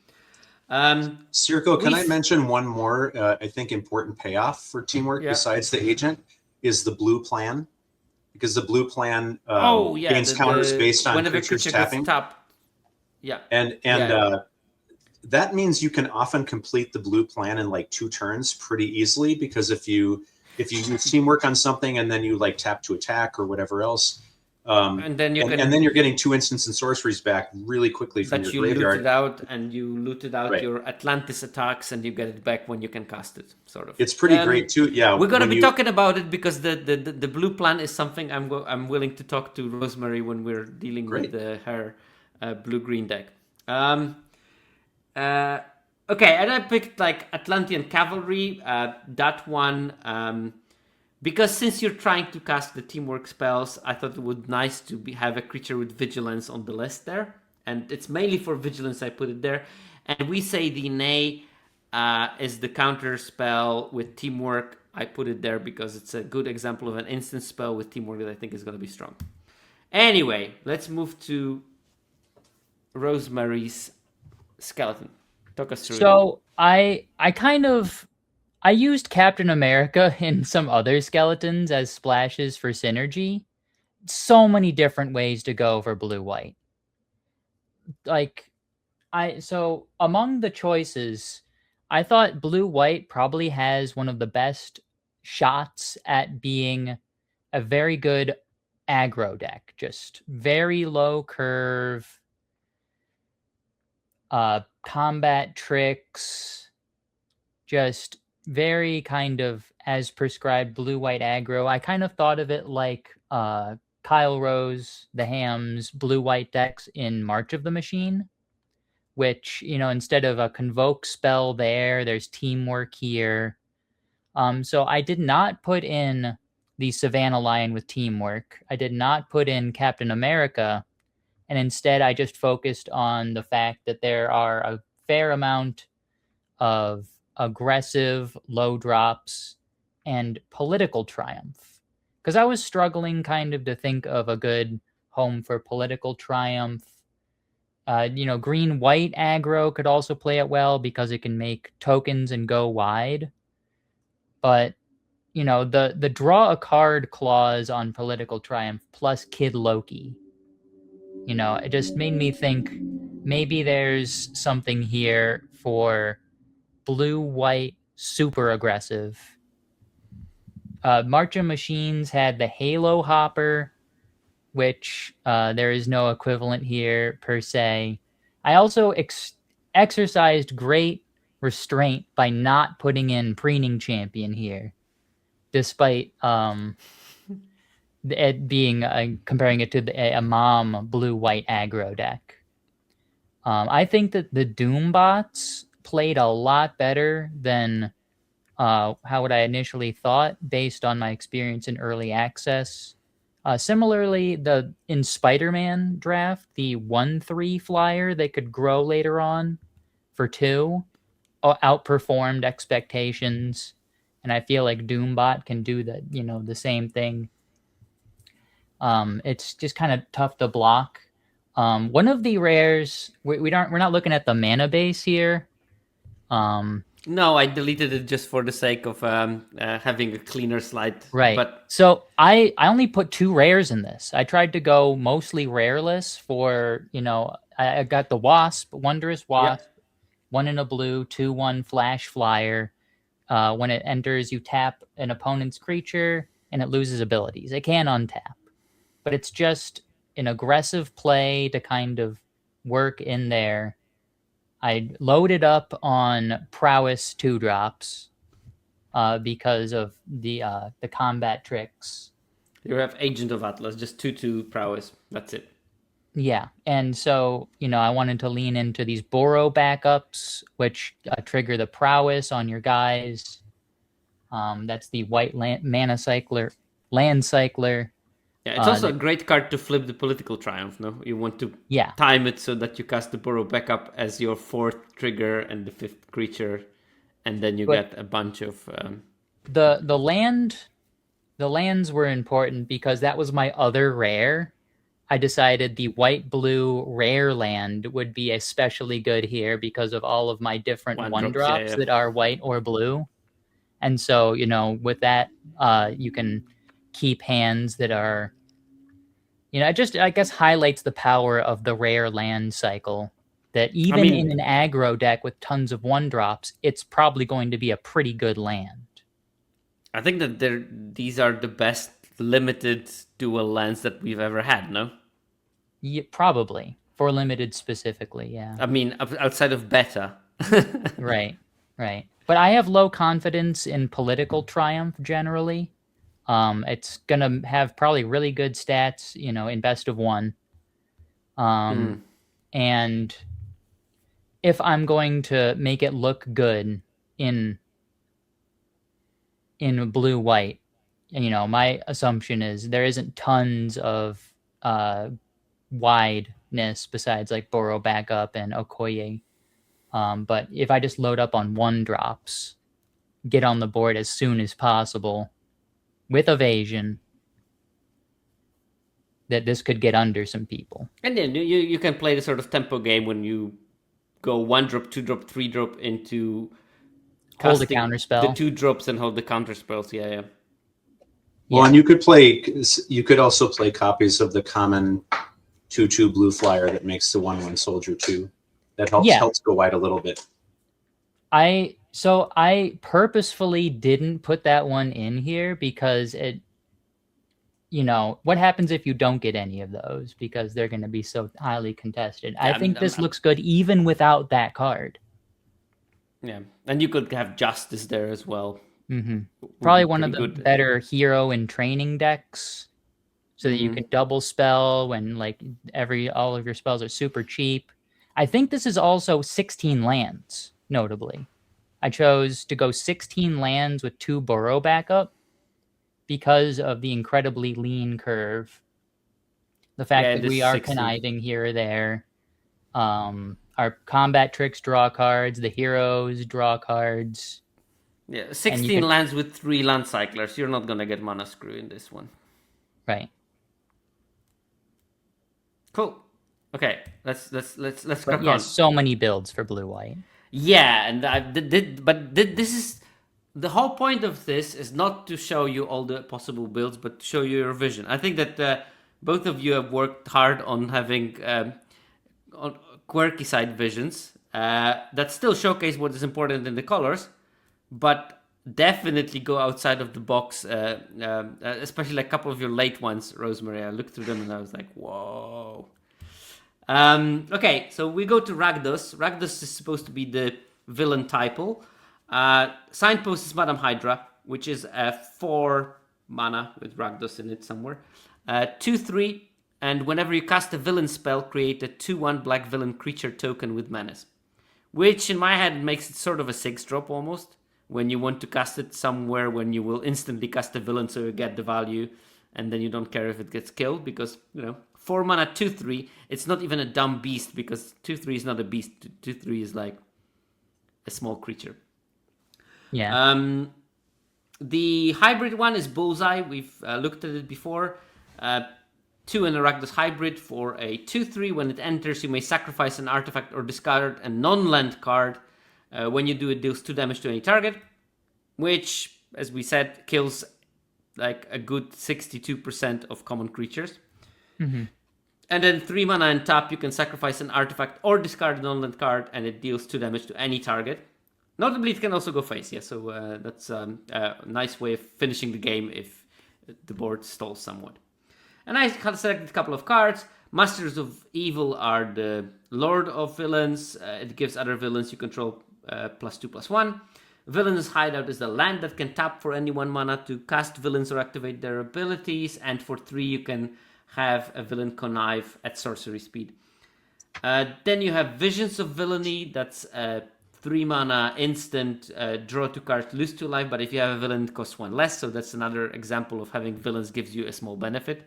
Speaker 3: Circo, can I mention one more, I think, important payoff for teamwork besides the agent, is the blue plan, because the blue plan gains counters based on creatures tapping.
Speaker 1: Yeah.
Speaker 3: And that means you can often complete the blue plan in like 2 turns pretty easily, because if you use teamwork on something and then you like tap to attack or whatever else, and then you're getting 2 instants and sorceries back really quickly from your graveyard.
Speaker 1: You looted out your Atlantis attacks, and you get it back when you can cast it. Sort of.
Speaker 3: It's pretty great too. Yeah,
Speaker 1: we're gonna be talking about it because the blue plan is something I'm willing to talk to Rosemary when we're dealing with her blue-green deck. Okay, and I picked like Atlantean Cavalry, that one, because since you're trying to cast the teamwork spells, I thought it would be nice to have a creature with vigilance on the list there, and it's mainly for vigilance I put it there. And we say the Nay is the counter spell with teamwork. I put it there because it's a good example of an instant spell with teamwork that I think is going to be strong. Anyway, let's move to Rosemary's skeleton. Talk us through it.
Speaker 2: So I used Captain America in some other skeletons as splashes for synergy. So many different ways to go for blue-white. So among the choices, I thought blue-white probably has one of the best shots at being a very good aggro deck. Just very low curve, combat tricks, just very kind of as prescribed blue-white aggro. I kind of thought of it like Kyle Rose, the Ham's blue-white decks in March of the Machine, which, instead of a convoke spell there's teamwork here. So I did not put in the Savannah Lion with teamwork. I did not put in Captain America. And instead, I just focused on the fact that there are a fair amount of aggressive low drops and political triumph. because I was struggling kind of to think of a good home for political triumph. Green white aggro could also play it well because it can make tokens and go wide. But the draw a card clause on political triumph plus Kid Loki, it just made me think maybe there's something here for blue white super aggressive. March of Machines had the Halo Hopper, which there is no equivalent here per se. I also exercised great restraint by not putting in Preening Champion here, despite it being comparing it to a mom blue-white aggro deck. I think that the Doom bots played a lot better than how would I initially thought based on my experience in early access. Similarly, in Spider-Man draft, the 1/3 flyer they could grow later on for 2 outperformed expectations, and I feel like Doombot can do the same thing. It's just kind of tough to block. One of the rares we're not looking at the mana base here.
Speaker 1: No, I deleted it just for the sake of having a cleaner slide.
Speaker 2: Right.
Speaker 1: But
Speaker 2: so I only put 2 rares in this. I tried to go mostly rareless for, I got the Wasp, Wondrous Wasp, 1 in a blue, 2/1 flash flyer. When it enters, you tap an opponent's creature and it loses abilities. It can untap, but it's just an aggressive play to kind of work in there. I loaded up on Prowess 2-drops because of the combat tricks.
Speaker 1: You have Agent of Atlas, just 2/2 prowess. That's it.
Speaker 2: Yeah, and so, I wanted to lean into these Borrow backups, which trigger the Prowess on your guys. That's the white land cycler.
Speaker 1: Yeah, it's also a great card to flip the political triumph, no? You want to time it so that you cast the Borrow backup as your 4th trigger and the 5th creature, and then you get a bunch of...
Speaker 2: The lands were important because that was my other rare. I decided the white-blue rare land would be especially good here because of all of my different one-drops that are white or blue. And so, with that, you can keep hands that are, it just, I guess, highlights the power of the rare land cycle. That even in an aggro deck with tons of 1-drops, it's probably going to be a pretty good land.
Speaker 1: I think that these are the best limited dual lands that we've ever had, no?
Speaker 2: Yeah, probably. For limited specifically, yeah.
Speaker 1: I mean, outside of beta.
Speaker 2: Right. But I have low confidence in political triumph generally. It's going to have probably really good stats, in best of 1. And if I'm going to make it look good in blue-white, my assumption is there isn't tons of wideness besides like Borrow Backup and Okoye. But if I just load up on 1-drops, get on the board as soon as possible with evasion, that this could get under some people.
Speaker 1: And then you can play the sort of tempo game when you go 1-drop, 2-drop, 3-drop into
Speaker 2: hold the counterspell.
Speaker 1: The 2-drops and hold the counterspells. Yeah.
Speaker 3: Well, and you could also play copies of the common 2/2 blue flyer that makes the 1/1 soldier 2. That helps go wide a little bit.
Speaker 2: So I purposefully didn't put that one in here because it, what happens if you don't get any of those? Because they're going to be so highly contested. I think this looks good even without that card.
Speaker 1: Yeah, and you could have Justice there as well.
Speaker 2: Mm-hmm. Probably one of the better hero and training decks, so that you can double spell when all of your spells are super cheap. I think this is also 16 lands, notably. I chose to go 16 lands with 2 Burrow backup because of the incredibly lean curve. The fact that we are 16. Conniving here or there. Our combat tricks draw cards, the heroes draw cards.
Speaker 1: Yeah,
Speaker 2: And
Speaker 1: 16
Speaker 2: you can,
Speaker 1: lands with 3 land cyclers. You're not gonna get mana screw in this one.
Speaker 2: right.
Speaker 1: Cool. Okay, let's
Speaker 2: But
Speaker 1: crack
Speaker 2: yes,
Speaker 1: on.
Speaker 2: so many builds for blue-white.
Speaker 1: Yeah, and this is the whole point of this is not to show you all the possible builds, but to show you your vision. I think that both of you have worked hard on having on quirky side visions that still showcase what is important in the colors, but definitely go outside of the box. Especially like a couple of your late ones, Rosemary. I looked through them and I was like, whoa. Okay, so we go to Rakdos. Rakdos is supposed to be the villain typle. Signpost is Madame Hydra, which is a 4 mana with Rakdos in it somewhere. 2/3, and whenever you cast a villain spell, create a 2/1 black villain creature token with menace. Which in my head makes it sort of a 6-drop almost. When you want to cast it somewhere when you will instantly cast a villain so you get the value and then you don't care if it gets killed because, 4 mana 2/3, it's not even a dumb beast because 2/3 is not a beast. 2/3 is like a small creature.
Speaker 2: Yeah.
Speaker 1: The hybrid one is Bullseye. We've looked at it before. 2 in Rakdos hybrid for a 2/3. When it enters, you may sacrifice an artifact or discard a non-land card. When you do, it deals 2 damage to any target, which, as we said, kills like a good 62% of common creatures.
Speaker 2: Mm-hmm.
Speaker 1: And then 3 mana and tap, you can sacrifice an artifact or discard a non-land card, and it deals 2 damage to any target. Notably, it can also go face, yeah, so that's a nice way of finishing the game if the board stalls somewhat. And I selected a couple of cards. Masters of Evil are the Lord of Villains. It gives other villains you control +2/+1. Villain's Hideout is the land that can tap for any 1 mana to cast villains or activate their abilities. And for 3, you can have a villain Connive at sorcery speed. Then you have Visions of Villainy. That's a 3 mana instant, draw 2 cards, lose 2 life. But if you have a villain, it costs 1 less. So that's another example of having villains gives you a small benefit.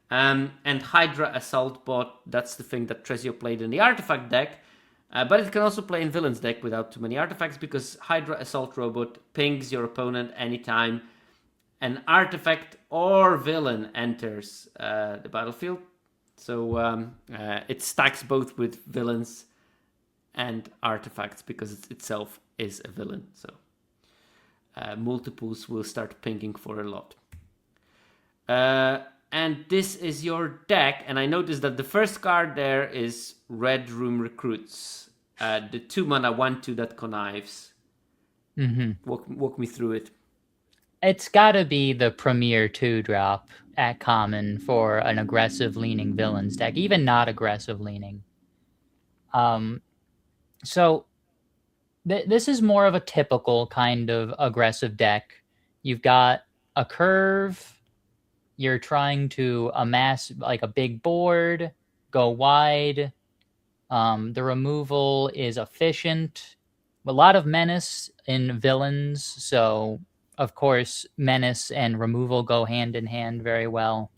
Speaker 1: And Hydra Assault Bot, that's the thing that Tresio played in the artifact deck. But it can also play in Villain's deck without too many artifacts because Hydra Assault Robot pings your opponent anytime an artifact or villain enters the battlefield. So it stacks both with villains and artifacts because it itself is a villain. So multiples will start pinging for a lot. And this is your deck. And I noticed that the first card there is Red Room Recruits. The 2 mana 1/2 that connives.
Speaker 2: Mm-hmm.
Speaker 1: Walk me through it.
Speaker 2: It's gotta be the premier 2-drop at common for an aggressive leaning villains deck, even not aggressive leaning. So this is more of a typical kind of aggressive deck. You've got a curve. You're trying to amass like a big board, go wide. The removal is efficient. A lot of menace in villains, so of course menace and removal go hand in hand very well.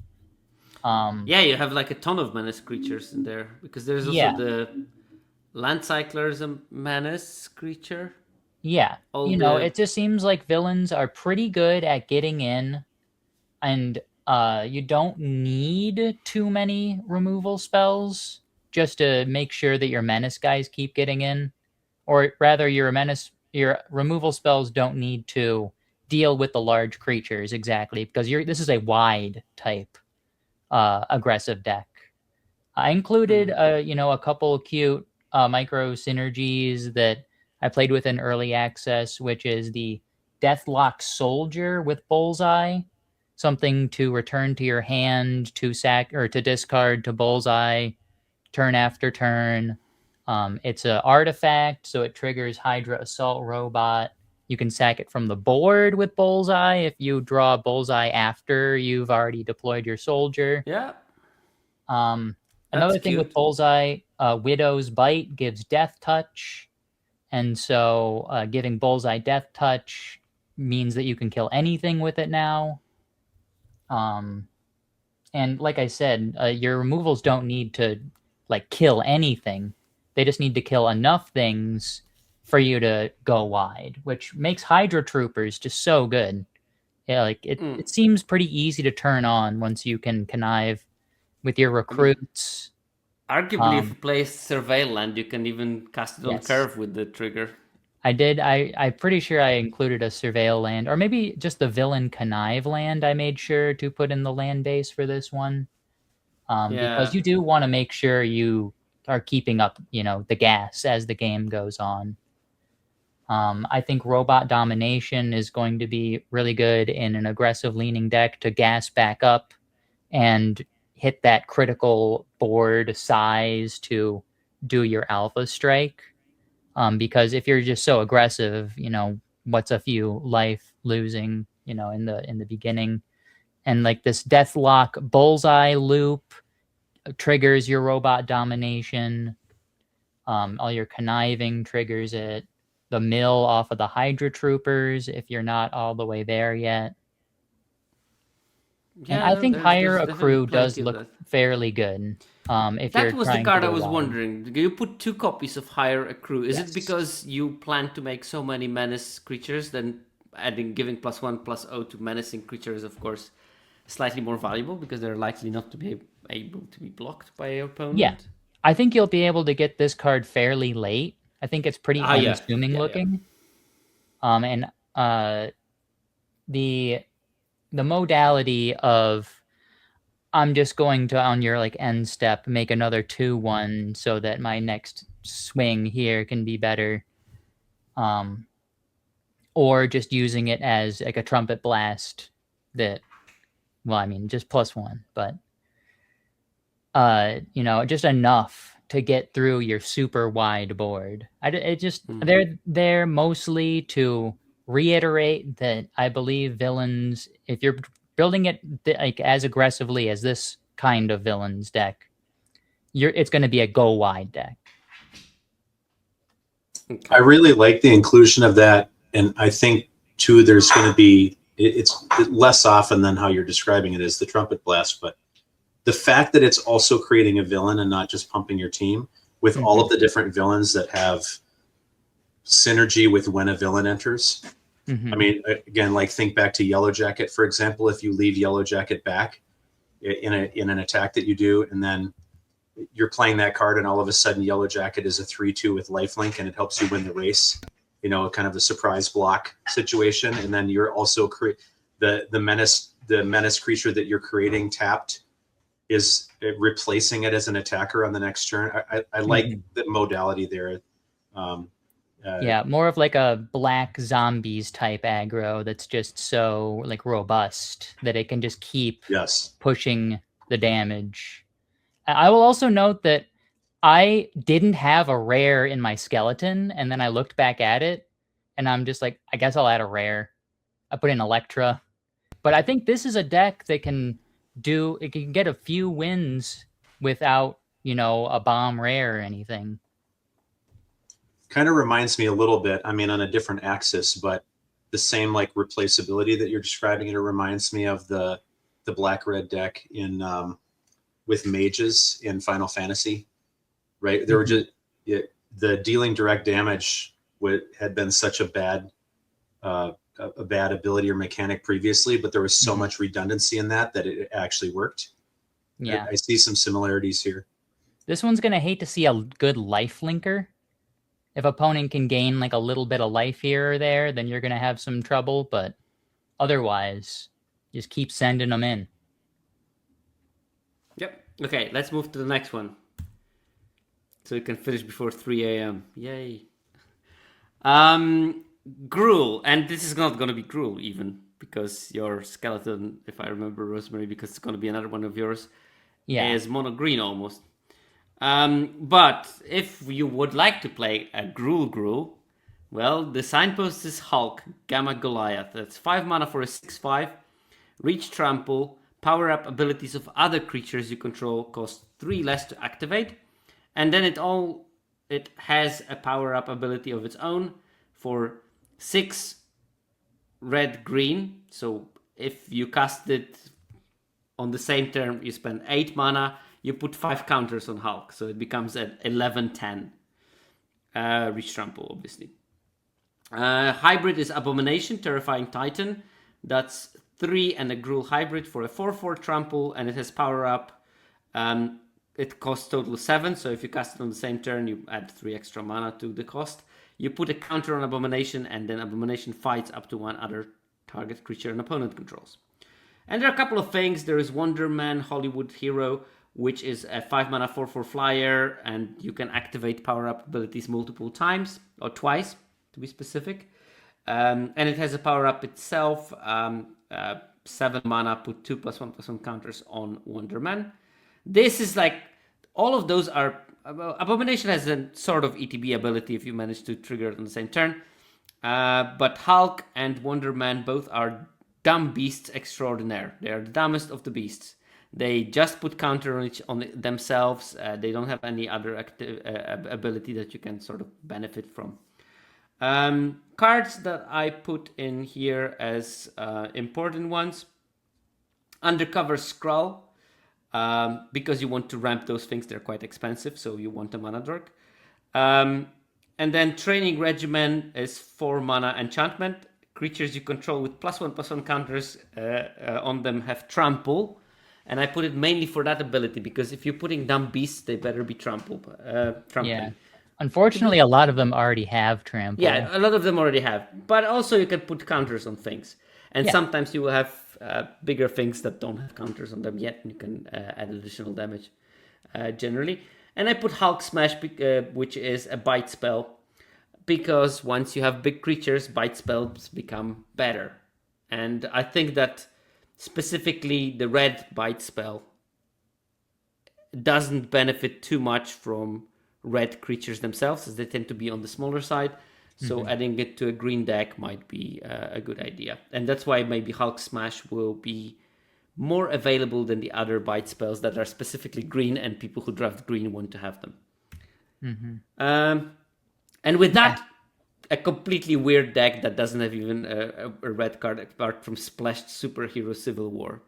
Speaker 1: Yeah, you have like a ton of menace creatures in there because there's also the land cycler's a menace creature.
Speaker 2: Yeah, it just seems like villains are pretty good at getting in, and you don't need too many removal spells just to make sure that your menace guys keep getting in, or rather your removal spells don't need to deal with the large creatures exactly because this is a wide type aggressive deck. I included a couple cute micro synergies that I played with in early access, which is the Deathlock Soldier with Bullseye, something to return to your hand to sack or to discard to Bullseye turn after turn. It's an artifact, so it triggers Hydra Assault Robot. You can sack it from the board with Bullseye if you draw Bullseye after you've already deployed your soldier.
Speaker 1: Yeah.
Speaker 2: Another thing with Bullseye, Widow's Bite gives Death Touch. And so giving Bullseye Death Touch means that you can kill anything with it now. And like I said, your removals don't need to kill anything. They just need to kill enough things for you to go wide, which makes Hydra Troopers just so good. Yeah, like it seems pretty easy to turn on once you can connive with your recruits.
Speaker 1: Arguably, if you play Surveilland, you can even cast it on
Speaker 2: Yes.
Speaker 1: curve with the trigger.
Speaker 2: I did. I'm pretty sure I included a Surveil land, or maybe just the Villain Connive land. I made sure to put in the land base for this one, because you do want to make sure you are keeping up, the gas as the game goes on. I think Robot Domination is going to be really good in an aggressive leaning deck to gas back up and hit that critical board size to do your alpha strike. Because if you're just so aggressive, what's a few life losing, in the beginning, and like this Deathlock bullseye loop triggers your Robot Domination. All your conniving triggers it. The mill off of the Hydra Troopers if you're not all the way there yet.
Speaker 1: Yeah,
Speaker 2: and I think Hire a
Speaker 1: definitely
Speaker 2: Crew
Speaker 1: plenty
Speaker 2: does
Speaker 1: of
Speaker 2: look
Speaker 1: that.
Speaker 2: fairly good. If
Speaker 1: That
Speaker 2: you're
Speaker 1: was the
Speaker 2: trying
Speaker 1: card
Speaker 2: to
Speaker 1: I
Speaker 2: go
Speaker 1: was
Speaker 2: wide.
Speaker 1: wondering. You put 2 copies of Hire a Crew. Is
Speaker 2: Yes.
Speaker 1: it because you plan to make so many menace creatures, then giving +1/+0 to menacing creatures, of course, slightly more valuable because they're likely not to be able to be blocked by your opponent?
Speaker 2: Yeah. I think you'll be able to get this card fairly late. I think it's pretty unassuming looking. And the modality of I'm just going to, on your end step, make another 2/1 so that my next swing here can be better. Or just using it as like a trumpet blast that, just +1, but just enough to get through your super wide board. They're there mostly to reiterate that I believe villains, if you're building it as aggressively as this kind of villains deck, it's going to be a go wide deck.
Speaker 3: I really like the inclusion of that, and I think too there's going to be it's less often than how you're describing it as the trumpet blast, but the fact that it's also creating a villain and not just pumping your team with all of the different villains that have synergy with when a villain enters. Again, think back to Yellow Jacket, for example. If you leave Yellow Jacket back in an attack that you do, and then you're playing that card, and all of a sudden Yellow Jacket is a 3/2 with lifelink, and it helps you win the race. Kind of a surprise block situation, and then you're also the menace creature that you're creating tapped is replacing it as an attacker on the next turn. I like the modality there.
Speaker 2: More of like a black zombies type aggro that's just so robust that it can just keep pushing the damage. I will also note that I didn't have a rare in my skeleton, and then I looked back at it, and I'm just like, I guess I'll add a rare. I put in Electra. But I think this is a deck that can get a few wins without, a bomb rare or anything.
Speaker 3: Kind of reminds me a little bit, on a different axis, but the same replaceability that you're describing. It reminds me of the black-red deck in with mages in Final Fantasy, right? There were just the dealing direct damage had been such a bad ability or mechanic previously, but there was so much redundancy in that it actually worked.
Speaker 2: Yeah,
Speaker 3: I see some similarities here.
Speaker 2: This one's gonna hate to see a good life linker. If opponent can gain a little bit of life here or there, then you're gonna have some trouble. But otherwise, just keep sending them in.
Speaker 1: Yep. Okay, let's move to the next one. So we can finish before 3 a.m. Yay. Gruel. And this is not going to be Gruel even, because your skeleton, if I remember, Rosemary, because it's going to be another one of yours, is mono green almost. But if you would like to play a Gruel, well, the signpost is Hulk, Gamma Goliath. That's 5 mana for a 6/5. Reach Trample. Power up abilities of other creatures you control cost 3 less to activate. And then it has a power up ability of its own for 6 red-green. So if you cast it on the same turn, you spend 8 mana, you put 5 counters on Hulk. So it becomes an 11/10. reach trample, obviously. Hybrid is Abomination, Terrifying Titan. That's 3 and a Gruul hybrid for a 4/4 trample, and it has power up. It costs total 7, so if you cast it on the same turn, you add 3 extra mana to the cost. You put a counter on Abomination, and then Abomination fights up to one other target creature an opponent controls. And there are a couple of things. There is Wonder Man, Hollywood Hero, which is a 5 mana 4/4 flyer, and you can activate power up abilities multiple times, or twice to be specific. And it has a power up itself, 7 mana, put 2+1/+1 counters on Wonder Man. This is like, all of those are, Abomination has a sort of ETB ability if you manage to trigger it on the same turn. But Hulk and Wonder Man both are dumb beasts extraordinaire. They are the dumbest of the beasts. They just put counter on themselves. They don't have any other ability that you can sort of benefit from. Cards that I put in here as important ones. Undercover Skrull. Because you want to ramp those things, they're quite expensive, so you want a mana dork. And then Training Regimen is 4 mana enchantment. Creatures you control with +1/+1 counters on them have trample. And I put it mainly for that ability, because if you're putting dumb beasts, they better be trampled.
Speaker 2: Yeah. Unfortunately, a lot of them already have trample.
Speaker 1: Yeah, a lot of them already have. But also you can put counters on things. And sometimes you will have bigger things that don't have counters on them yet, and you can add additional damage generally. And I put Hulk Smash, which is a bite spell, because once you have big creatures, bite spells become better. And I think that specifically the red bite spell doesn't benefit too much from red creatures themselves, as they tend to be on the smaller side. So adding it to a green deck might be a good idea. And that's why maybe Hulk Smash will be more available than the other bite spells that are specifically green, and people who draft green want to have them. And with that, a completely weird deck that doesn't have even a red card apart from Splashed Superhero Civil War.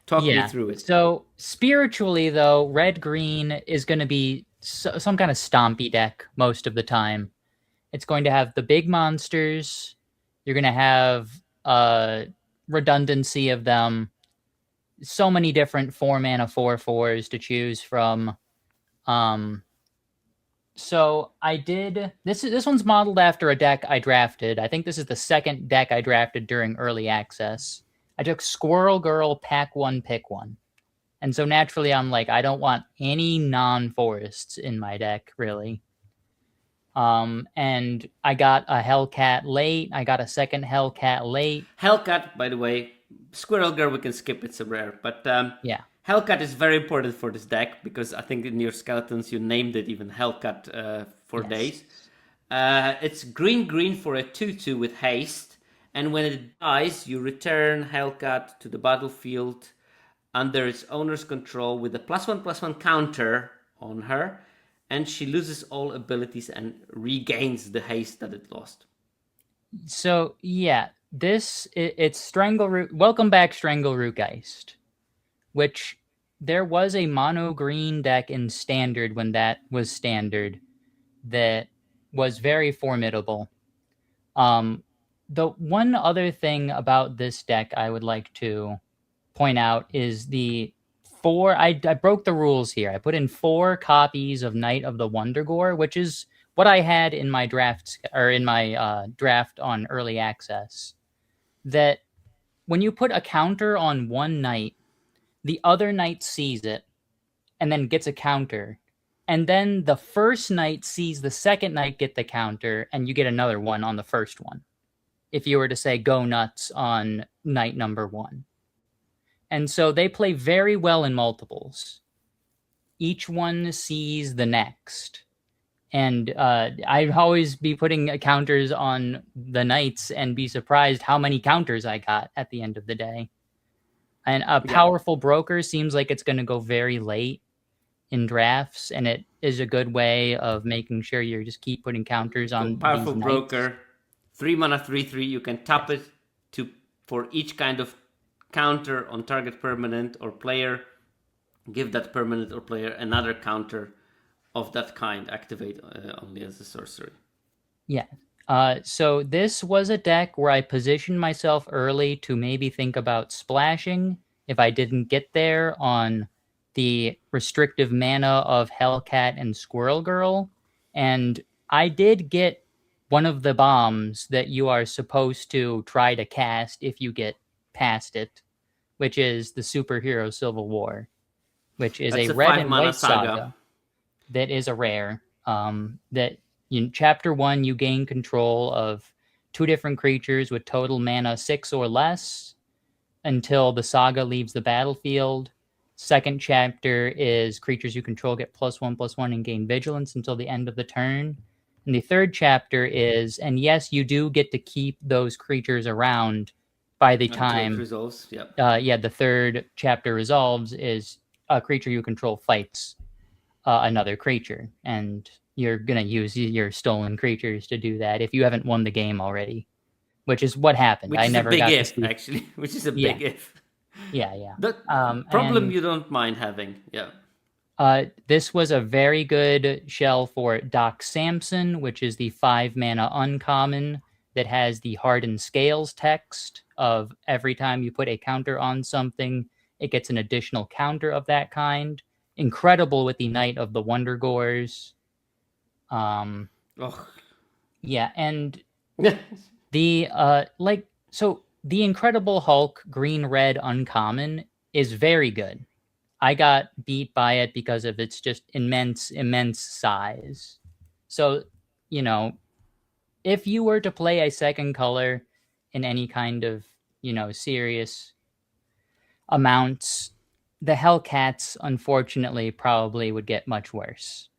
Speaker 1: Talk me through it.
Speaker 2: So spiritually, though, red-green is going to be some kind of stompy deck most of the time. It's going to have the big monsters. You're going to have redundancy of them. So many different 4 mana 4/4s to choose from. So I did this one's modeled after a deck I drafted. I think this is the second deck I drafted during early access. I took Squirrel Girl, pack 1, pick 1. And so naturally I'm like, I don't want any non-forests in my deck, really. And I got a Hellcat late. I got a second Hellcat late.
Speaker 1: Hellcat, by the way, Squirrel Girl we can skip, it's a rare. But Hellcat is very important for this deck, because I think in your skeletons you named it even Hellcat for days. It's green for a 2/2 with haste. And when it dies, you return Hellcat to the battlefield under its owner's control with a +1/+1 counter on her. And she loses all abilities and regains the haste that it lost.
Speaker 2: So, yeah, it's Strangleroot. Welcome back, Strangleroot Geist, which there was a mono green deck in Standard when that was Standard that was very formidable. The one other thing about this deck I would like to point out is the 4. I broke the rules here. I put in 4 copies of Knight of the Wondergore, which is what I had in my draft draft on early access. That when you put a counter on one knight, the other knight sees it and then gets a counter. And then the first knight sees the second knight get the counter, and you get another one on the first one. If you were to say go nuts on knight number 1. And so they play very well in multiples. Each one sees the next. And I'd always be putting counters on the knights and be surprised how many counters I got at the end of the day. And a powerful broker seems like it's going to go very late in drafts, and it is a good way of making sure you just keep putting counters on
Speaker 1: powerful
Speaker 2: these
Speaker 1: broker,
Speaker 2: knights.
Speaker 1: 3 mana 3/3. You can tap it for each kind of counter on target permanent or player. Give that permanent or player another counter of that kind activate only as a sorcery.
Speaker 2: Yeah. So this was a deck where I positioned myself early to maybe think about splashing if I didn't get there on the restrictive mana of Hellcat and Squirrel Girl. And I did get one of the bombs that you are supposed to try to cast if you get past it, which is the Superhero Civil War, which is
Speaker 1: That's
Speaker 2: a
Speaker 1: a
Speaker 2: red
Speaker 1: 5
Speaker 2: and
Speaker 1: mana
Speaker 2: white
Speaker 1: saga.
Speaker 2: saga that is a rare. That in chapter 1 you gain control of 2 different creatures with total mana 6 or less until the saga leaves the battlefield. Second chapter is creatures you control get +1/+1 and gain vigilance until the end of the turn. And the third chapter is, and yes, you do get to keep those creatures around by the
Speaker 1: Until it
Speaker 2: time
Speaker 1: resolves. Yep.
Speaker 2: the third chapter resolves, is a creature you control fights another creature, and you're gonna use your stolen creatures to do that if you haven't won the game already, which is what happened.
Speaker 1: Which
Speaker 2: I
Speaker 1: is a
Speaker 2: never
Speaker 1: big
Speaker 2: got to
Speaker 1: if,
Speaker 2: see.
Speaker 1: actually. Which is a
Speaker 2: Yeah,
Speaker 1: big if.
Speaker 2: yeah.
Speaker 1: That problem
Speaker 2: And
Speaker 1: you don't mind having. Yeah.
Speaker 2: this was a very good shell for Doc Samson, which is the 5 mana uncommon that has the hardened scales text of every time you put a counter on something, it gets an additional counter of that kind. Incredible with the Knight of the Wonder Gores.
Speaker 1: Oh.
Speaker 2: Yeah, and the the Incredible Hulk green red uncommon is very good. I got beat by it because of its just immense size. So, you know, if you were to play a second color in any kind of, serious amounts, the Hellcats unfortunately probably would get much worse.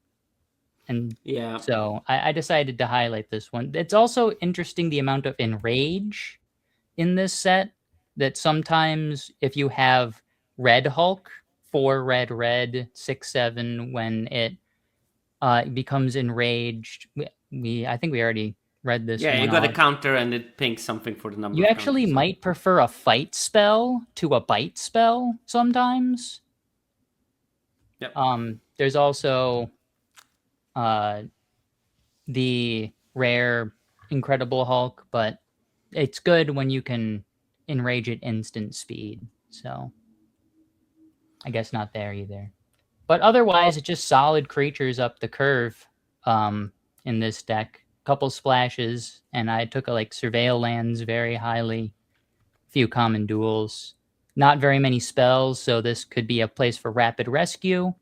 Speaker 2: And
Speaker 1: Yeah.
Speaker 2: so I decided to highlight this one. It's also interesting the amount of enrage in this set, that sometimes if you have Red Hulk, 4 red, 6/7, when it becomes enraged, I think we already read this
Speaker 1: Yeah,
Speaker 2: one
Speaker 1: you got a
Speaker 2: off.
Speaker 1: counter and it pinks something for the number
Speaker 2: You
Speaker 1: of
Speaker 2: actually
Speaker 1: counters.
Speaker 2: might prefer a fight spell to a bite spell sometimes.
Speaker 1: Yep.
Speaker 2: There's also the rare Incredible Hulk, but it's good when you can enrage at instant speed. So I guess not there either. But otherwise, it's just solid creatures up the curve in this deck. Couple splashes, and I took Surveil lands very highly. Few common duels. Not very many spells, so this could be a place for rapid rescue.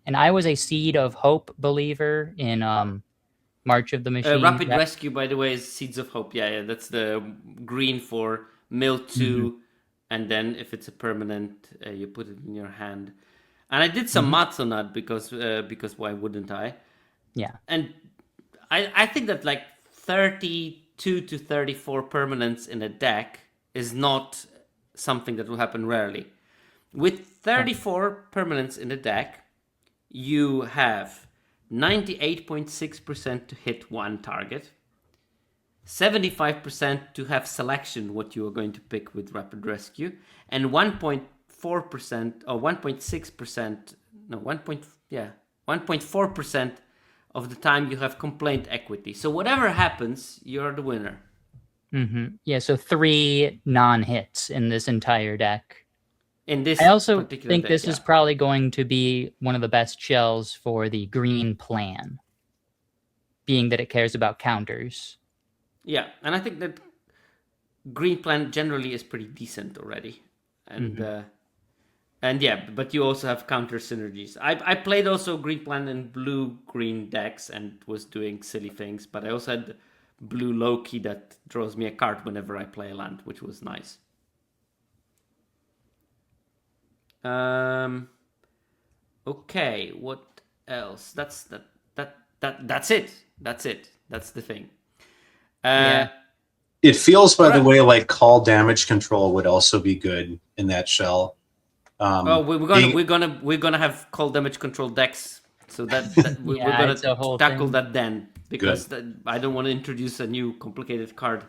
Speaker 2: And I was a Seed of Hope believer in March of the Machine.
Speaker 1: Rapid Rescue, by the way, is Seeds of Hope. Yeah, that's the green for mill 2, and then if it's a permanent, you put it in your hand. And I did some maths on that because why wouldn't I?
Speaker 2: Yeah.
Speaker 1: And I think that 32 to 34 permanents in a deck is not something that will happen rarely. With 34 permanents in a deck, you have 98.6% to hit one target, 75% to have selection what you are going to pick with Rapid Rescue, and 1.4% or 1.6%, no, 1.4% of the time you have complaint equity. So whatever happens, you're the winner.
Speaker 2: Yeah, so 3 non-hits in this entire deck.
Speaker 1: In this
Speaker 2: I also
Speaker 1: particular
Speaker 2: think
Speaker 1: deck,
Speaker 2: this is probably going to be one of the best shells for the green plan, being that it cares about counters.
Speaker 1: Yeah, and I think that green plan generally is pretty decent already. And and yeah, but you also have counter synergies. I played also green plan and blue-green decks and was doing silly things, but I also had blue Loki that draws me a card whenever I play a land, which was nice. Okay, what else? That's it. That's it. That's the thing.
Speaker 2: Yeah.
Speaker 3: It feels, by the way, like call damage control would also be good in that shell.
Speaker 1: We're gonna have call damage control decks, so that we're gonna tackle that then, because I don't want to introduce a new complicated card.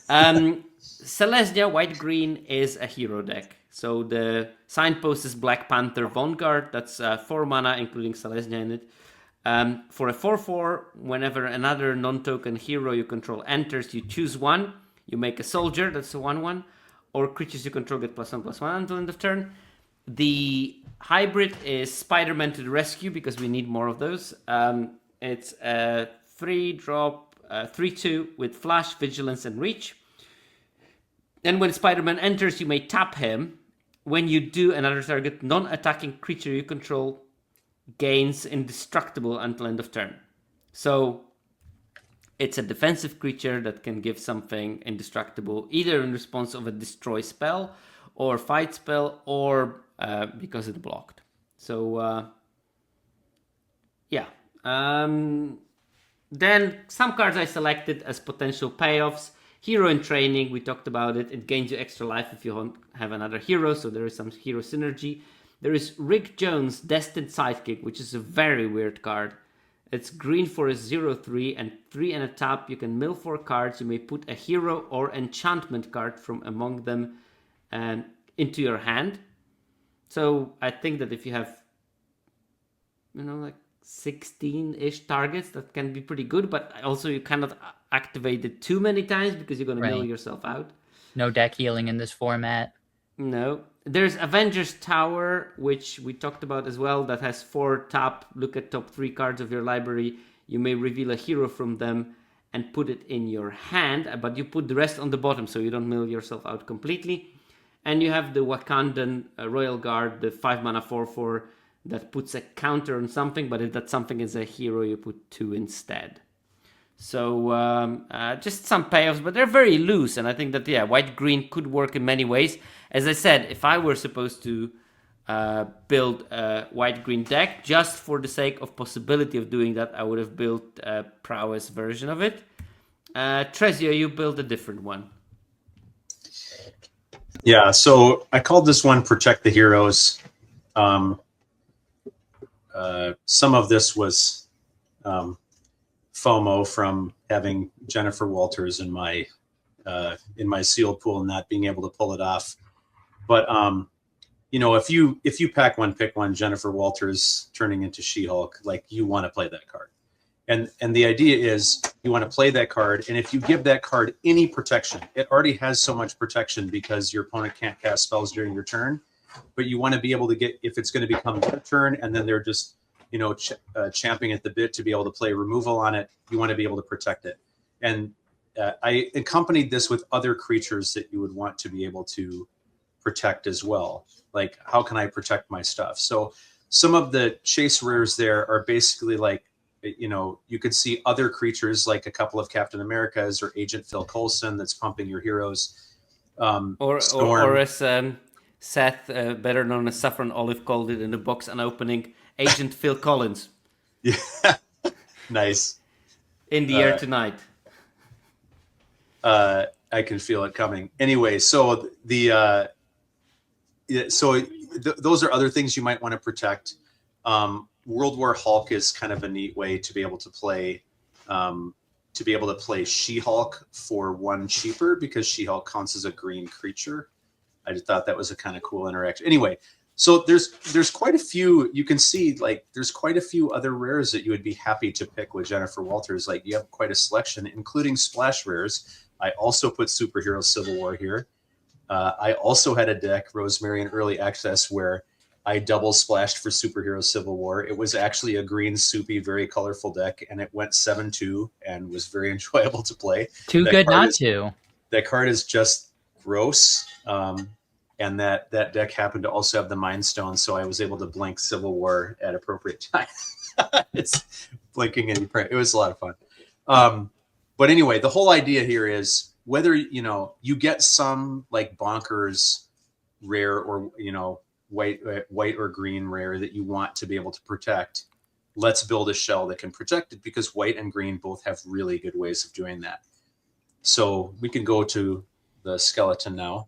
Speaker 1: Celestia White Green is a hero deck. So the signpost is Black Panther Vanguard. That's 4 mana, including Celestia in it. For a 4/4, whenever another non-token hero you control enters, you choose one. You make a soldier, that's a 1/1. Or creatures you control get +1/+1 until end of turn. The hybrid is Spider-Man to the rescue, because we need more of those. It's a 3-drop, 3/2 with Flash, Vigilance, and Reach. And when Spider-Man enters, you may tap him. When you do, another target non-attacking creature you control gains indestructible until end of turn. So it's a defensive creature that can give something indestructible, either in response of a destroy spell or fight spell, or because it's blocked. So yeah. Then some cards I selected as potential payoffs. Hero in training, we talked about it. It gains you extra life if you have another hero, so there is some hero synergy. There is Rick Jones, Destined Sidekick, which is a very weird card. It's green for a 0/3 and 3 and a tap. You can mill 4 cards. You may put a hero or enchantment card from among them into your hand. So I think that if you have, like 16-ish targets, that can be pretty good. But also you cannot activate it too many times because you're going to mill yourself out.
Speaker 2: No deck healing in this format.
Speaker 1: No. There's Avengers Tower, which we talked about as well, that has 4 tap. Look at top 3 cards of your library. You may reveal a hero from them and put it in your hand, but you put the rest on the bottom so you don't mill yourself out completely. And you have the Wakandan Royal Guard, the 5-mana 4/4 that puts a counter on something, but if that something is a hero, you put 2 instead. So just some payoffs, but they're very loose, and I think that white-green could work in many ways. As I said, if I were supposed to build a white-green deck, just for the sake of possibility of doing that, I would have built a prowess version of it. Tresio, you built a different one.
Speaker 3: Yeah, so I called this one Protect the Heroes. Some of this was FOMO from having Jennifer Walters in my sealed pool and not being able to pull it off. But if you pack one, pick one, Jennifer Walters turning into She-Hulk, like, you want to play that card. And the idea is you want to play that card, and if you give that card any protection, it already has so much protection because your opponent can't cast spells during your turn, but you want to be able to get, if it's going to become their turn and then they're just champing at the bit to be able to play removal on it, you want to be able to protect it. And I accompanied this with other creatures that you would want to be able to protect as well. Like, how can I protect my stuff? So some of the chase rares there are basically like, you could see other creatures like a couple of Captain Americas or Agent Phil Coulson that's pumping your heroes.
Speaker 1: Or as Seth, better known as Saffron Olive, called it in the box unopening, Agent Phil Collins.
Speaker 3: Yeah, nice.
Speaker 1: In the air tonight.
Speaker 3: I can feel it coming. Anyway, so those are other things you might want to protect. World War Hulk is kind of a neat way to be able to play She-Hulk for 1 cheaper, because She-Hulk counts as a green creature. I just thought that was a kind of cool interaction. Anyway, so there's quite a few, you can see, like, there's quite a few other rares that you would be happy to pick with Jennifer Walters. Like, you have quite a selection, including splash rares. I also put Superhero Civil War here. I also had a deck, Rosemary in Early Access, where I double splashed for Superhero Civil War. It was actually a green, soupy, very colorful deck, and it went 7/2 and was very enjoyable to play.
Speaker 2: Too good not to.
Speaker 3: That card is just gross. And that deck happened to also have the Mind Stone, so I was able to blink Civil War at appropriate time. It's blinking and print. It was a lot of fun. But anyway, the whole idea here is whether you get some like bonkers rare or white or green rare that you want to be able to protect. Let's build a shell that can protect it, because white and green both have really good ways of doing that. So we can go to the skeleton now.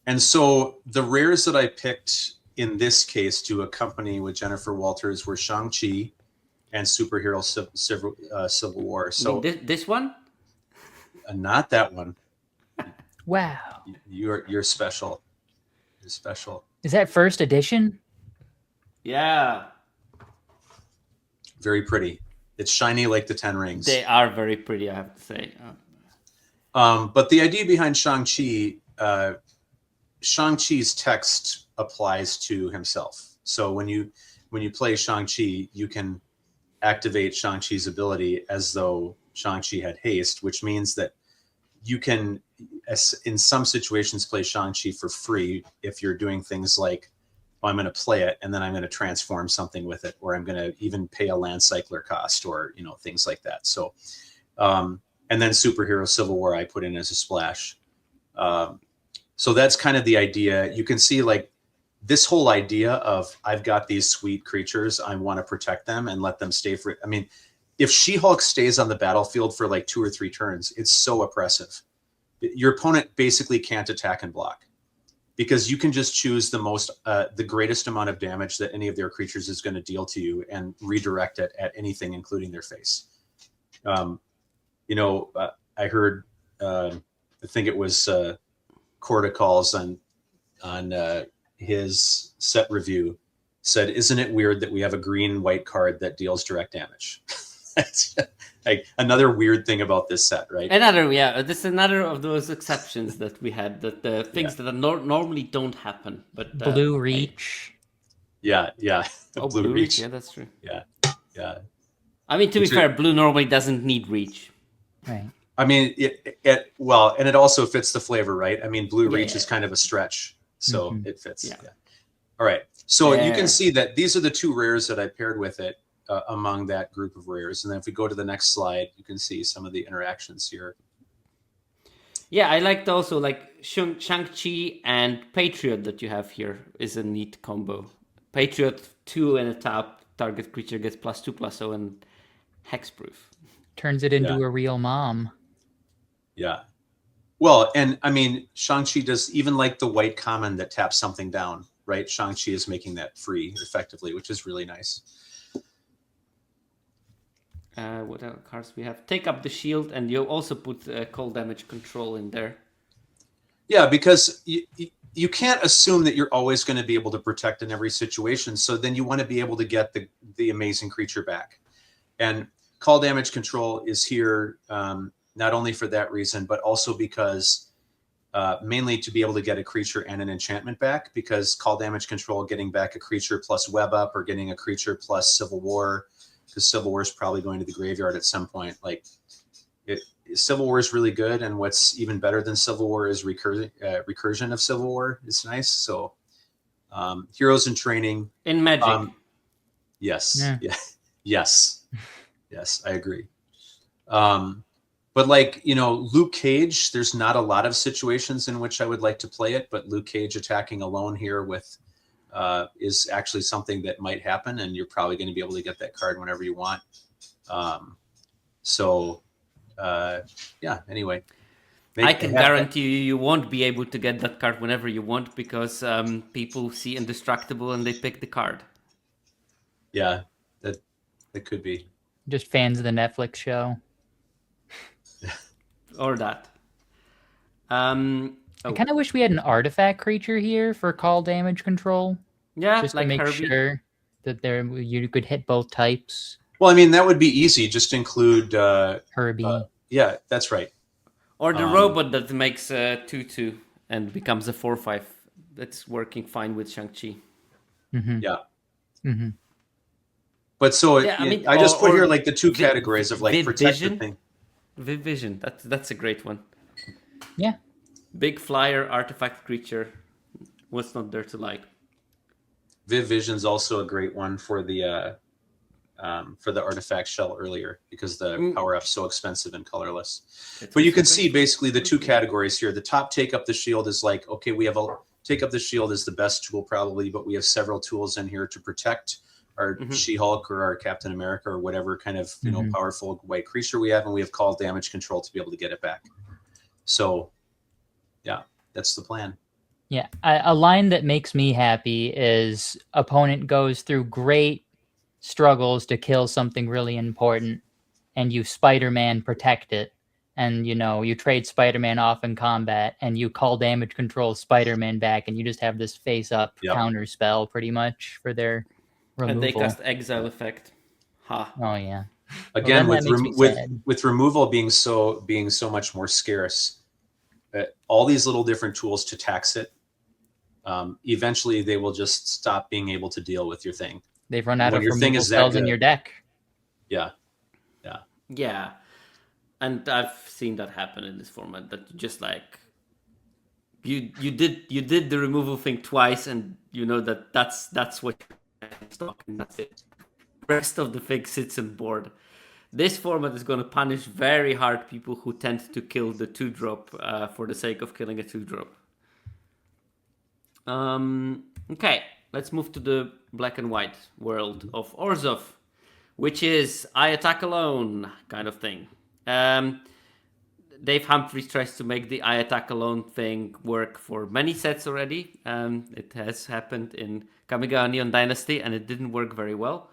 Speaker 3: And so the rares that I picked in this case to accompany with Jennifer Walters were Shang-Chi and Superhero Civil War. So
Speaker 1: this one?
Speaker 3: Not that one.
Speaker 2: Wow.
Speaker 3: You're special. You're special.
Speaker 2: Is that first edition?
Speaker 1: Yeah,
Speaker 3: Very pretty. It's shiny like the Ten Rings.
Speaker 1: they are very pretty, I have to say.
Speaker 3: But the idea behind Shang-Chi, Shang-Chi's text applies to himself. So when you play Shang-Chi, you can activate Shang-Chi's ability as though Shang-Chi had haste, which means that you can, in some situations, play Shang-Chi for free if you're doing things like, oh, I'm going to play it and then I'm going to transform something with it, or I'm going to even pay a land cycler cost, or things like that. So, and then Superhero Civil War I put in as a splash. So that's kind of the idea. You can see like this whole idea of I've got these sweet creatures, I want to protect them and let them stay for it. I mean, if She-Hulk stays on the battlefield for like 2 or 3 turns, it's so oppressive. Your opponent basically can't attack and block, because you can just choose the greatest amount of damage that any of their creatures is going to deal to you and redirect it at anything, including their face. I heard, I think it was Corda Calls on his set review said, "Isn't it weird that we have a green-white card that deals direct damage?" Like another weird thing about this set, right?
Speaker 1: This is another of those exceptions that we had, that the things that are normally don't happen. But
Speaker 2: Blue Reach.
Speaker 3: Yeah.
Speaker 1: Blue Reach. Yeah, that's true.
Speaker 3: Yeah.
Speaker 1: I mean, to be fair, blue normally doesn't need reach.
Speaker 2: Right.
Speaker 3: I mean, and it also fits the flavor, right? I mean, blue reach is kind of a stretch, so it fits. Yeah. All right. So you can see that these are the 2 rares that I paired with it among that group of rares. And then if we go to the next slide, you can see some of the interactions here.
Speaker 1: Yeah, I liked also like Shang-Chi and Patriot that you have here is a neat combo. Patriot 2 and a top target creature gets +2/+0 and hexproof.
Speaker 2: Turns it into a real mom.
Speaker 3: Yeah. Well, and I mean, Shang-Chi does even like the white common that taps something down, right? Shang-Chi is making that free effectively, which is really nice.
Speaker 1: What other cards we have? Take up the shield, and you also put cold damage control in there.
Speaker 3: Yeah, because you can't assume that you're always going to be able to protect in every situation. So then you want to be able to get the amazing creature back. And call damage control is here not only for that reason, but also because mainly to be able to get a creature and an enchantment back, because call damage control, getting back a creature plus web up, or getting a creature plus Civil War, because Civil War is probably going to the graveyard at some point. Like Civil War is really good, and what's even better than Civil War is recursion of Civil War. It's nice. So Heroes in Training
Speaker 1: in Magic.
Speaker 3: Yes. Yeah. Yes, I agree. But like, Luke Cage, there's not a lot of situations in which I would like to play it, but Luke Cage attacking alone here with is actually something that might happen, and you're probably going to be able to get that card whenever you want. Anyway.
Speaker 1: I can guarantee you won't be able to get that card whenever you want, because people see Indestructible and they pick the card.
Speaker 3: Yeah, that could be.
Speaker 2: Just fans of the Netflix show.
Speaker 1: Or that.
Speaker 2: I kind of wish we had an artifact creature here for call damage control.
Speaker 1: Yeah,
Speaker 2: just
Speaker 1: like
Speaker 2: to make
Speaker 1: Herbie.
Speaker 2: sure that you could hit both types.
Speaker 3: Well, I mean, that would be easy. Just include
Speaker 2: Herbie.
Speaker 3: Yeah, that's right.
Speaker 1: Or the robot that makes a 2/2 and becomes a 4/5. That's working fine with Shang-Chi.
Speaker 2: Mm-hmm.
Speaker 3: Yeah.
Speaker 2: Mm-hmm.
Speaker 3: But so I just put here like the 2 categories of like protect the thing.
Speaker 1: Vision. That's a great one.
Speaker 2: Yeah.
Speaker 1: Big flyer artifact creature. What's not there to like?
Speaker 3: Vision's also a great one for the artifact shell earlier, because the power up's so expensive and colorless. But you can see basically the 2 categories here. The top take up the shield is like, okay, we have take up the shield is the best tool probably, but we have several tools in here to protect our She-Hulk or our Captain America or whatever kind of powerful white creature we have, and we have call damage control to be able to get it back. So yeah, that's the plan.
Speaker 2: Yeah, a line that makes me happy is opponent goes through great struggles to kill something really important, and you Spider-Man protect it, and you trade Spider-Man off in combat, and you call damage control Spider-Man back, and you just have this face-up counter spell pretty much for their removal.
Speaker 1: And they cast exile effect. Ha.
Speaker 2: Oh yeah.
Speaker 3: Again,
Speaker 2: well,
Speaker 3: with removal being so much more scarce, all these little different tools to tax it, eventually they will just stop being able to deal with your thing.
Speaker 2: They've run out of removal spells in your deck.
Speaker 3: Yeah.
Speaker 1: Yeah. And I've seen that happen in this format, that you just like you did the removal thing twice, and you know that's what you're stock, and that's it. The rest of the thing sits on board. This format is going to punish very hard people who tend to kill the 2-drop for the sake of killing a 2-drop. Okay, let's move to the black and white world of Orzhov, which is I attack alone kind of thing. Dave Humphries tries to make the I attack alone thing work for many sets already. It has happened in Kamigawa Neon Dynasty, and it didn't work very well.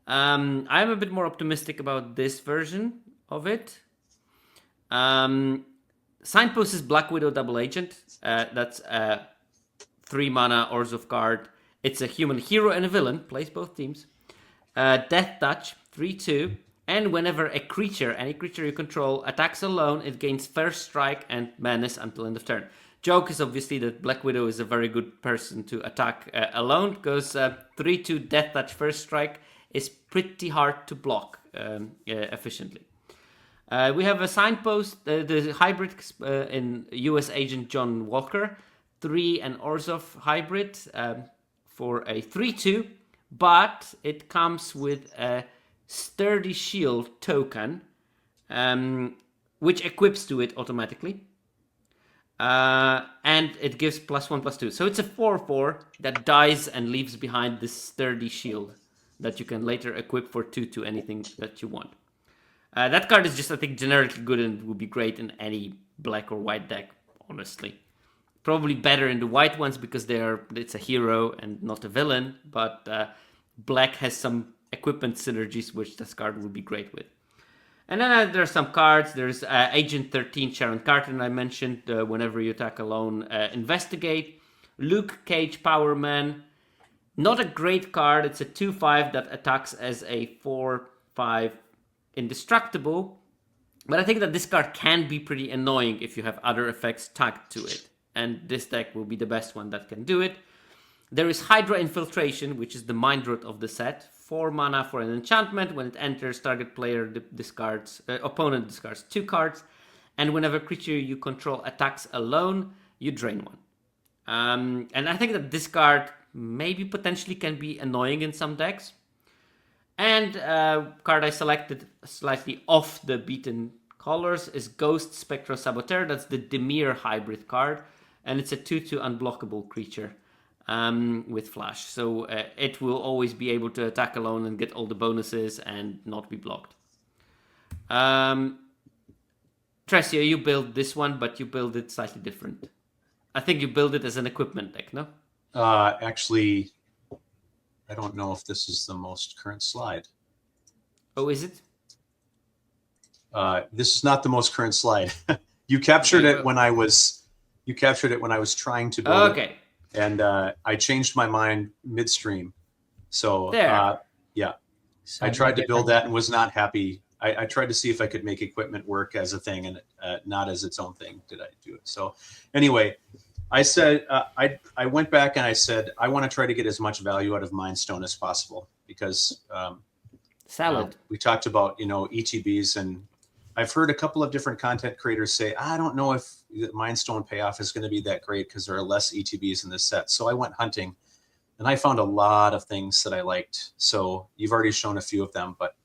Speaker 1: I'm a bit more optimistic about this version of it. Signpost is Black Widow Double Agent. That's a 3-mana Orzhov card. It's a human hero and a villain. Plays both teams. Death Touch, 3/2. And whenever any creature you control, attacks alone, it gains First Strike and Menace until end of turn. Joke is obviously that Black Widow is a very good person to attack alone, because 3/2 Death Touch First Strike is pretty hard to block efficiently. We have a Signpost, the hybrid in US Agent John Walker, 3 and Orzhov hybrid for a 3/2, but it comes with a Sturdy Shield token, which equips to it automatically. And it gives +1/+2. So it's a 4/4 that dies and leaves behind this Sturdy Shield that you can later equip for 2 to anything that you want. That card is just, I think, generically good and would be great in any black or white deck, honestly. Probably better in the white ones because it's a hero and not a villain, but black has some equipment synergies which this card would be great with. And then there are some cards. There's Agent 13 Sharon Carter I mentioned. Whenever you attack alone, investigate. Luke Cage Powerman. Not a great card. It's a 2/5 that attacks as a 4/5 indestructible. But I think that this card can be pretty annoying if you have other effects tagged to it. And this deck will be the best one that can do it. There is Hydra Infiltration, which is the Mind Rot of the set. 4 mana for an enchantment. When it enters, target player opponent discards 2 cards. And whenever creature you control attacks alone, you drain 1. And I think that this card maybe potentially can be annoying in some decks. And card I selected slightly off the beaten colors is Ghost Spectro Saboteur. That's the Dimir hybrid card. And it's a 2/2 unblockable creature. With flash, so it will always be able to attack alone and get all the bonuses and not be blocked. Tresio, you build this one, but you build it slightly different. I think you build it as an equipment deck, no?
Speaker 3: Actually, I don't know if this is the most current slide.
Speaker 1: Oh, is it?
Speaker 3: This is not the most current slide. You captured it when I was trying to build it.
Speaker 1: Okay.
Speaker 3: And I changed my mind midstream. So yeah, I tried to build that and was not happy. I tried to see if I could make equipment work as a thing, and not as its own thing did I do it. So anyway, I said, I went back and I said, I want to try to get as much value out of Mind Stone as possible, because we talked about, ETBs, and I've heard a couple of different content creators say, I don't know if the Mind Stone payoff is going to be that great because there are less ETBs in this set. So I went hunting and I found a lot of things that I liked. So you've already shown a few of them, but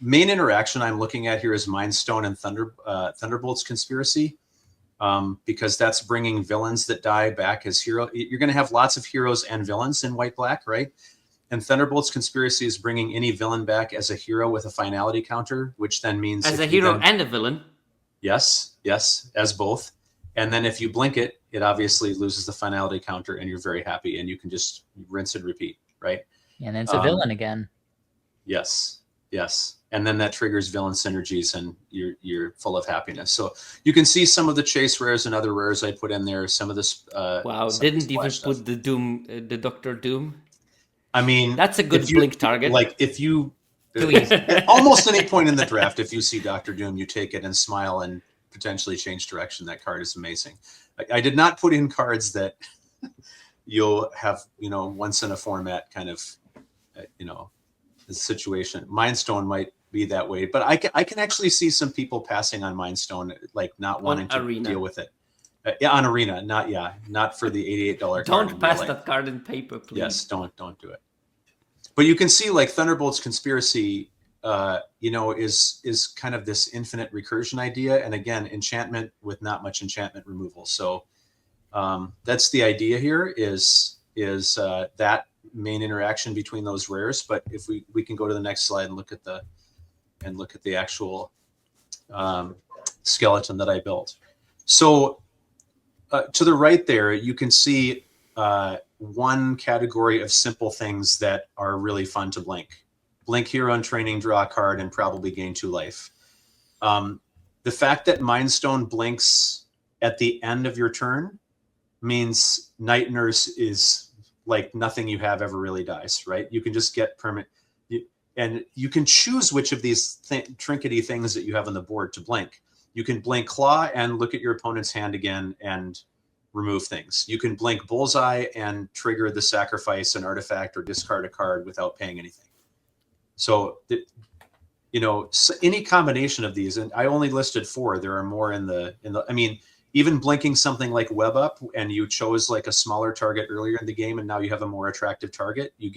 Speaker 3: main interaction I'm looking at here is Mind Stone and Thunderbolt's Conspiracy, because that's bringing villains that die back as hero. You're going to have lots of heroes and villains in white-black, right? And Thunderbolt's Conspiracy is bringing any villain back as a hero with a finality counter, which then means...
Speaker 1: As a hero and a villain.
Speaker 3: Yes, as both. And then if you blink it, it obviously loses the finality counter and you're very happy and you can just rinse and repeat, right?
Speaker 2: And then it's a villain again.
Speaker 3: Yes. and then that triggers villain synergies, and you're full of happiness. So you can see some of the chase rares and other rares I put in there. Some of this.
Speaker 1: Wow, didn't even put the Doom, the Doctor Doom.
Speaker 3: I mean,
Speaker 1: that's a good blink target.
Speaker 3: Like if you,
Speaker 2: Please.
Speaker 3: at almost any point in the draft, if you see Doctor Doom, you take it and smile and potentially change direction. That card is amazing. I did not put in cards that you'll have, once in a format kind of, situation. Mindstone might be that way, but I can actually see some people passing on Mindstone, like not wanting to deal with it. On Arena, not for the $88 card.
Speaker 1: Don't pass that card in paper, please.
Speaker 3: Yes, don't do it. But you can see like Thunderbolt's Conspiracy, is kind of this infinite recursion idea, and again, enchantment with not much enchantment removal. So that's the idea here. Is that main interaction between those rares? But if we can go to the next slide and look at the actual skeleton that I built. So to the right there, you can see one category of simple things that are really fun to blink. Blink hero and training, draw a card, and probably gain 2 life. The fact that Mindstone blinks at the end of your turn means Night Nurse is like nothing you have ever really dies, right? You can just get permanent, and you can choose which of these trinkety things that you have on the board to blink. You can blink Claw and look at your opponent's hand again and remove things. You can blink Bullseye and trigger the sacrifice an artifact or discard a card without paying anything. So, any combination of these, and I only listed 4. There are more in the. I mean, even blinking something like Web Up, and you chose like a smaller target earlier in the game, and now you have a more attractive target. You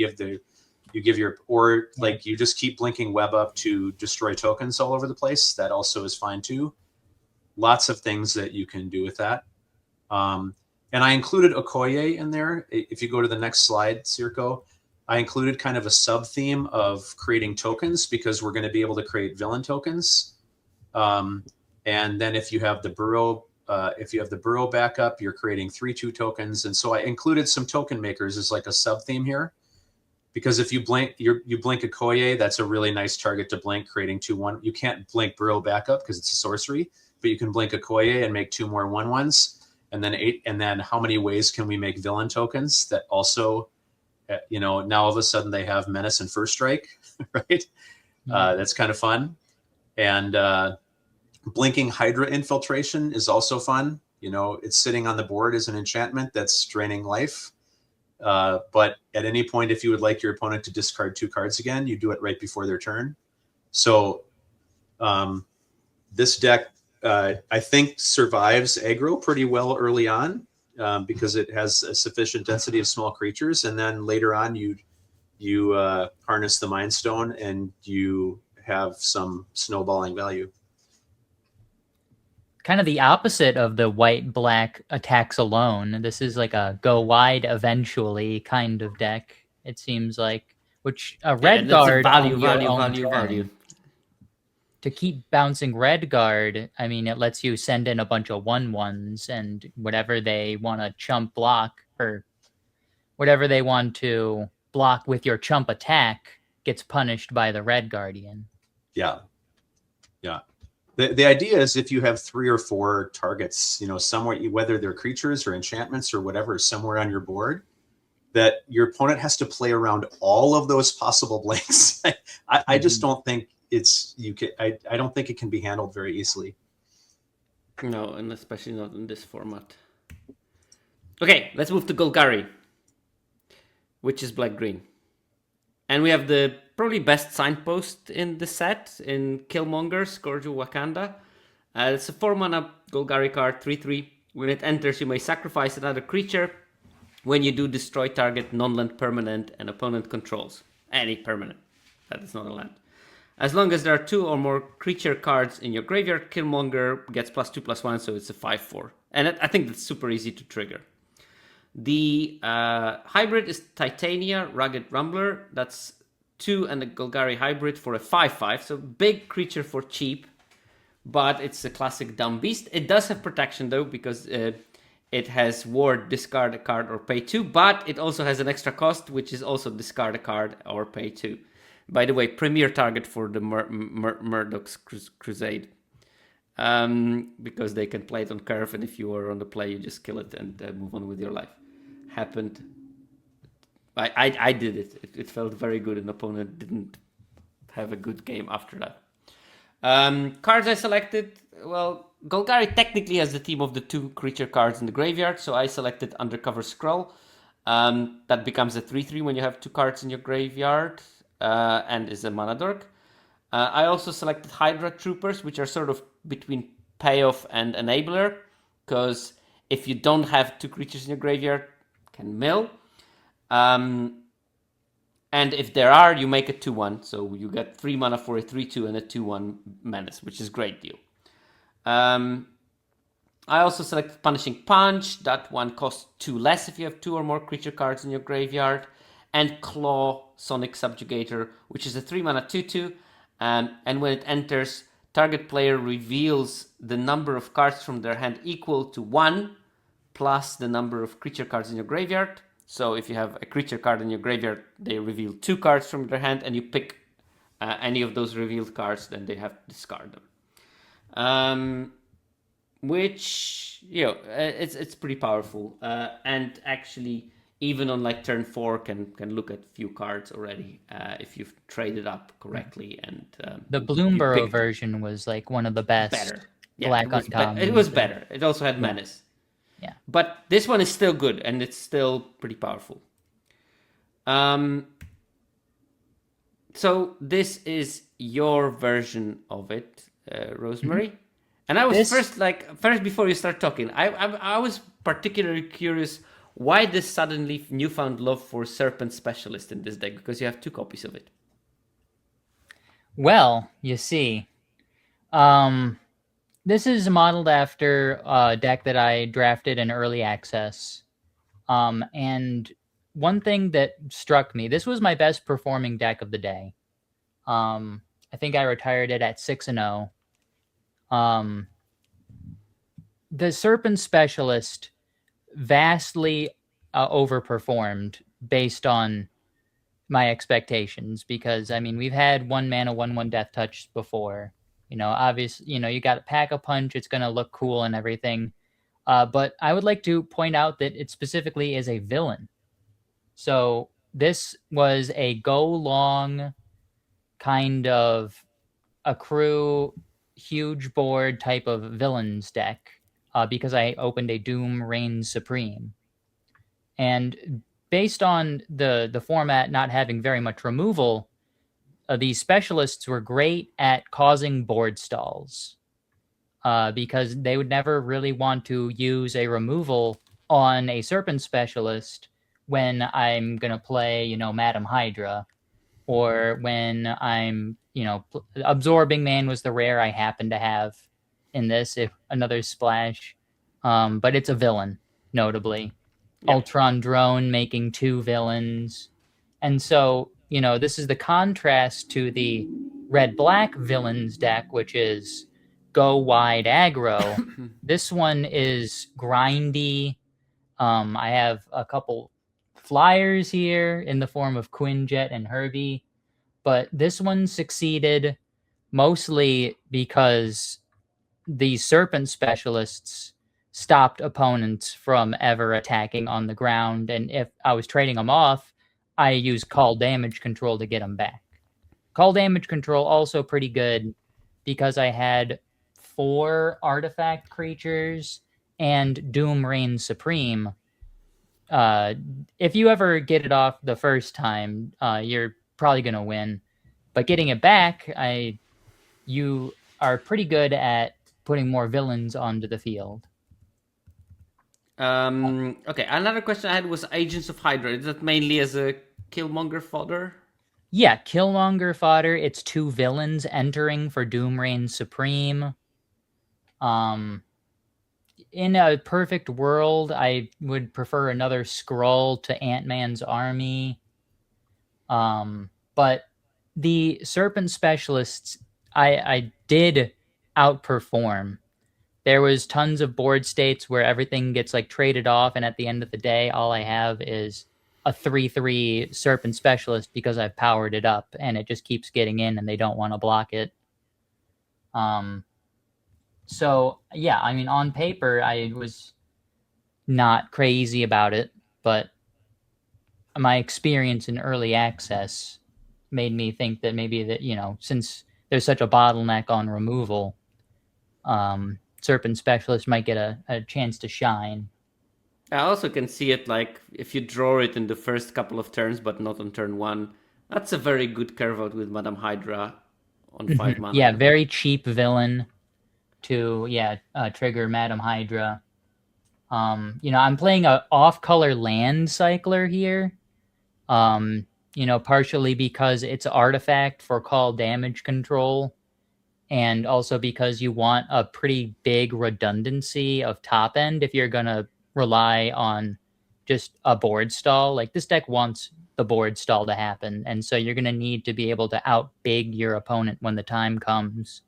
Speaker 3: just keep blinking Web Up to destroy tokens all over the place. That also is fine too. Lots of things that you can do with that. And I included Okoye in there. If you go to the next slide, Circo, I included kind of a sub theme of creating tokens, because we're going to be able to create villain tokens. And then if you have the burrow backup, you're creating 3/2 tokens. And so I included some token makers as like a sub theme here, because if you blink, you blink Okoye, that's a really nice target to blink, creating 2/1. You can't blink burrow backup because it's a sorcery, but you can blink Okoye and make 2 more 1/1s. And then 8, and then how many ways can we make villain tokens that also, now all of a sudden they have menace and first strike, right? That's kind of fun. And blinking Hydra infiltration is also fun. It's sitting on the board as an enchantment that's draining life. But at any point, if you would like your opponent to discard 2 cards again, you do it right before their turn. So this deck, I think, survives aggro pretty well early on, because it has a sufficient density of small creatures, and then later on you harness the Mind Stone and you have some snowballing value.
Speaker 2: Kind of the opposite of the white-black attacks alone. This is like a go wide eventually kind of deck, it seems like. Which a red guard
Speaker 1: value.
Speaker 2: To keep bouncing red guard, I mean, it lets you send in a bunch of 1/1s, and whatever they want to chump block, or whatever they want to block with your chump attack, gets punished by the red guardian.
Speaker 3: Yeah. The idea is if you have 3 or 4 targets, somewhere, whether they're creatures or enchantments or whatever, somewhere on your board, that your opponent has to play around all of those possible blanks. I just don't think I don't think it can be handled very easily.
Speaker 1: No, and especially not in this format. Okay, let's move to Golgari, which is black-green. And we have the probably best signpost in the set, in Killmonger, Scourge of Wakanda. It's a 4-mana Golgari card, 3/3. When it enters, you may sacrifice another creature. When you do, destroy target non-land permanent and opponent controls. Any permanent. That is not a land. As long as there are 2 or more creature cards in your graveyard, Killmonger gets +2/+1, so it's a 5/4. And I think that's super easy to trigger. The hybrid is Titania, Rugged Rumbler. That's 2 and a Golgari hybrid for a 5/5. So big creature for cheap, but it's a classic dumb beast. It does have protection though, because it has ward, discard a card or pay 2, but it also has an extra cost, which is also discard a card or pay 2. By the way, premier target for the Murdoch's Crusade. Because they can play it on curve, and if you are on the play, you just kill it and move on with your life. Happened. I did it. It felt very good. An opponent didn't have a good game after that. Cards I selected. Well, Golgari technically has the theme of the 2 creature cards in the graveyard, so I selected Undercover Scroll. That becomes a 3/3 when you have 2 cards in your graveyard, and is a mana dork. I also selected Hydra Troopers, which are sort of between payoff and enabler, because if you don't have 2 creatures in your graveyard, can mill. And if there are, you make a 2/1, so you get 3 mana for a 3/2 and a 2/1 menace, which is a great deal. I also selected Punishing Punch. That one costs 2 less if you have 2 or more creature cards in your graveyard. And Claw Sonic Subjugator, which is a 3 mana 2/2. And when it enters, target player reveals the number of cards from their hand equal to 1 plus the number of creature cards in your graveyard. So if you have a creature card in your graveyard, they reveal 2 cards from their hand, and you pick any of those revealed cards, then they have to discard them. Which, it's pretty powerful. And actually, even on like turn 4, can look at few cards already if you've traded up correctly. And
Speaker 2: the Bloomborough version was like one of the best.
Speaker 1: Better. Yeah,
Speaker 2: black
Speaker 1: it was better. It also had menace.
Speaker 2: Yeah.
Speaker 1: But this one is still good, and it's still pretty powerful. So this is your version of it, Rosemary. Mm-hmm. And I was first before you start talking, I was particularly curious why this suddenly newfound love for Serpent Specialist in this deck, because you have 2 copies of it.
Speaker 2: Well, you see, this is modeled after a deck that I drafted in early access. And one thing that struck me, this was my best performing deck of the day. I think I retired it at 6-0. The Serpent Specialist vastly overperformed based on my expectations, because I mean, we've had 1 mana 1/1 Death Touch before. Obviously, you got a Pack-a-Punch, it's going to look cool and everything. But I would like to point out that it specifically is a villain. So this was a go long kind of accrue huge board type of villains deck, because I opened a Doom Reigns Supreme. And based on the format not having very much removal, these specialists were great at causing board stalls, because they would never really want to use a removal on a Serpent Specialist when I'm going to play, Madam Hydra, or when I'm, Absorbing Man was the rare I happen to have in this, if another splash. But it's a villain, notably. Yep. Ultron Drone making 2 villains. And so, this is the contrast to the red-black villains deck, which is go wide aggro. This one is grindy. I have a couple flyers here in the form of Quinjet and Herbie, but this one succeeded mostly because the Serpent Specialists stopped opponents from ever attacking on the ground, and if I was trading them off, I used Call Damage Control to get them back. Call Damage Control also pretty good because I had 4 artifact creatures and Doom Reigns Supreme. If you ever get it off the first time, you're probably going to win. But getting it back, you are pretty good at putting more villains onto the field.
Speaker 1: Okay, another question I had was Agents of Hydra. Is that mainly as a Killmonger fodder?
Speaker 2: Yeah, Killmonger fodder. It's 2 villains entering for Doom Reigns Supreme. In a perfect world, I would prefer another Skrull to Ant-Man's army. But the Serpent Specialists, I did outperform. There was tons of board states where everything gets like traded off, and at the end of the day, all I have is a 3/3 Serpent Specialist because I've powered it up, and it just keeps getting in, and they don't want to block it. So yeah, I mean, on paper, I was not crazy about it, but my experience in early access made me think that maybe that, since there's such a bottleneck on removal, Serpent Specialist might get a chance to shine.
Speaker 1: I also can see it like if you draw it in the first couple of turns, but not on turn 1. That's a very good curve out with Madame Hydra on 5 mana.
Speaker 2: Yeah, very cheap villain to trigger Madame Hydra. I'm playing a off-color land cycler here. Partially because it's an artifact for call damage control, and also because you want a pretty big redundancy of top end if you're gonna rely on just a board stall. Like, this deck wants the board stall to happen, and so you're gonna need to be able to outbig your opponent when the time comes,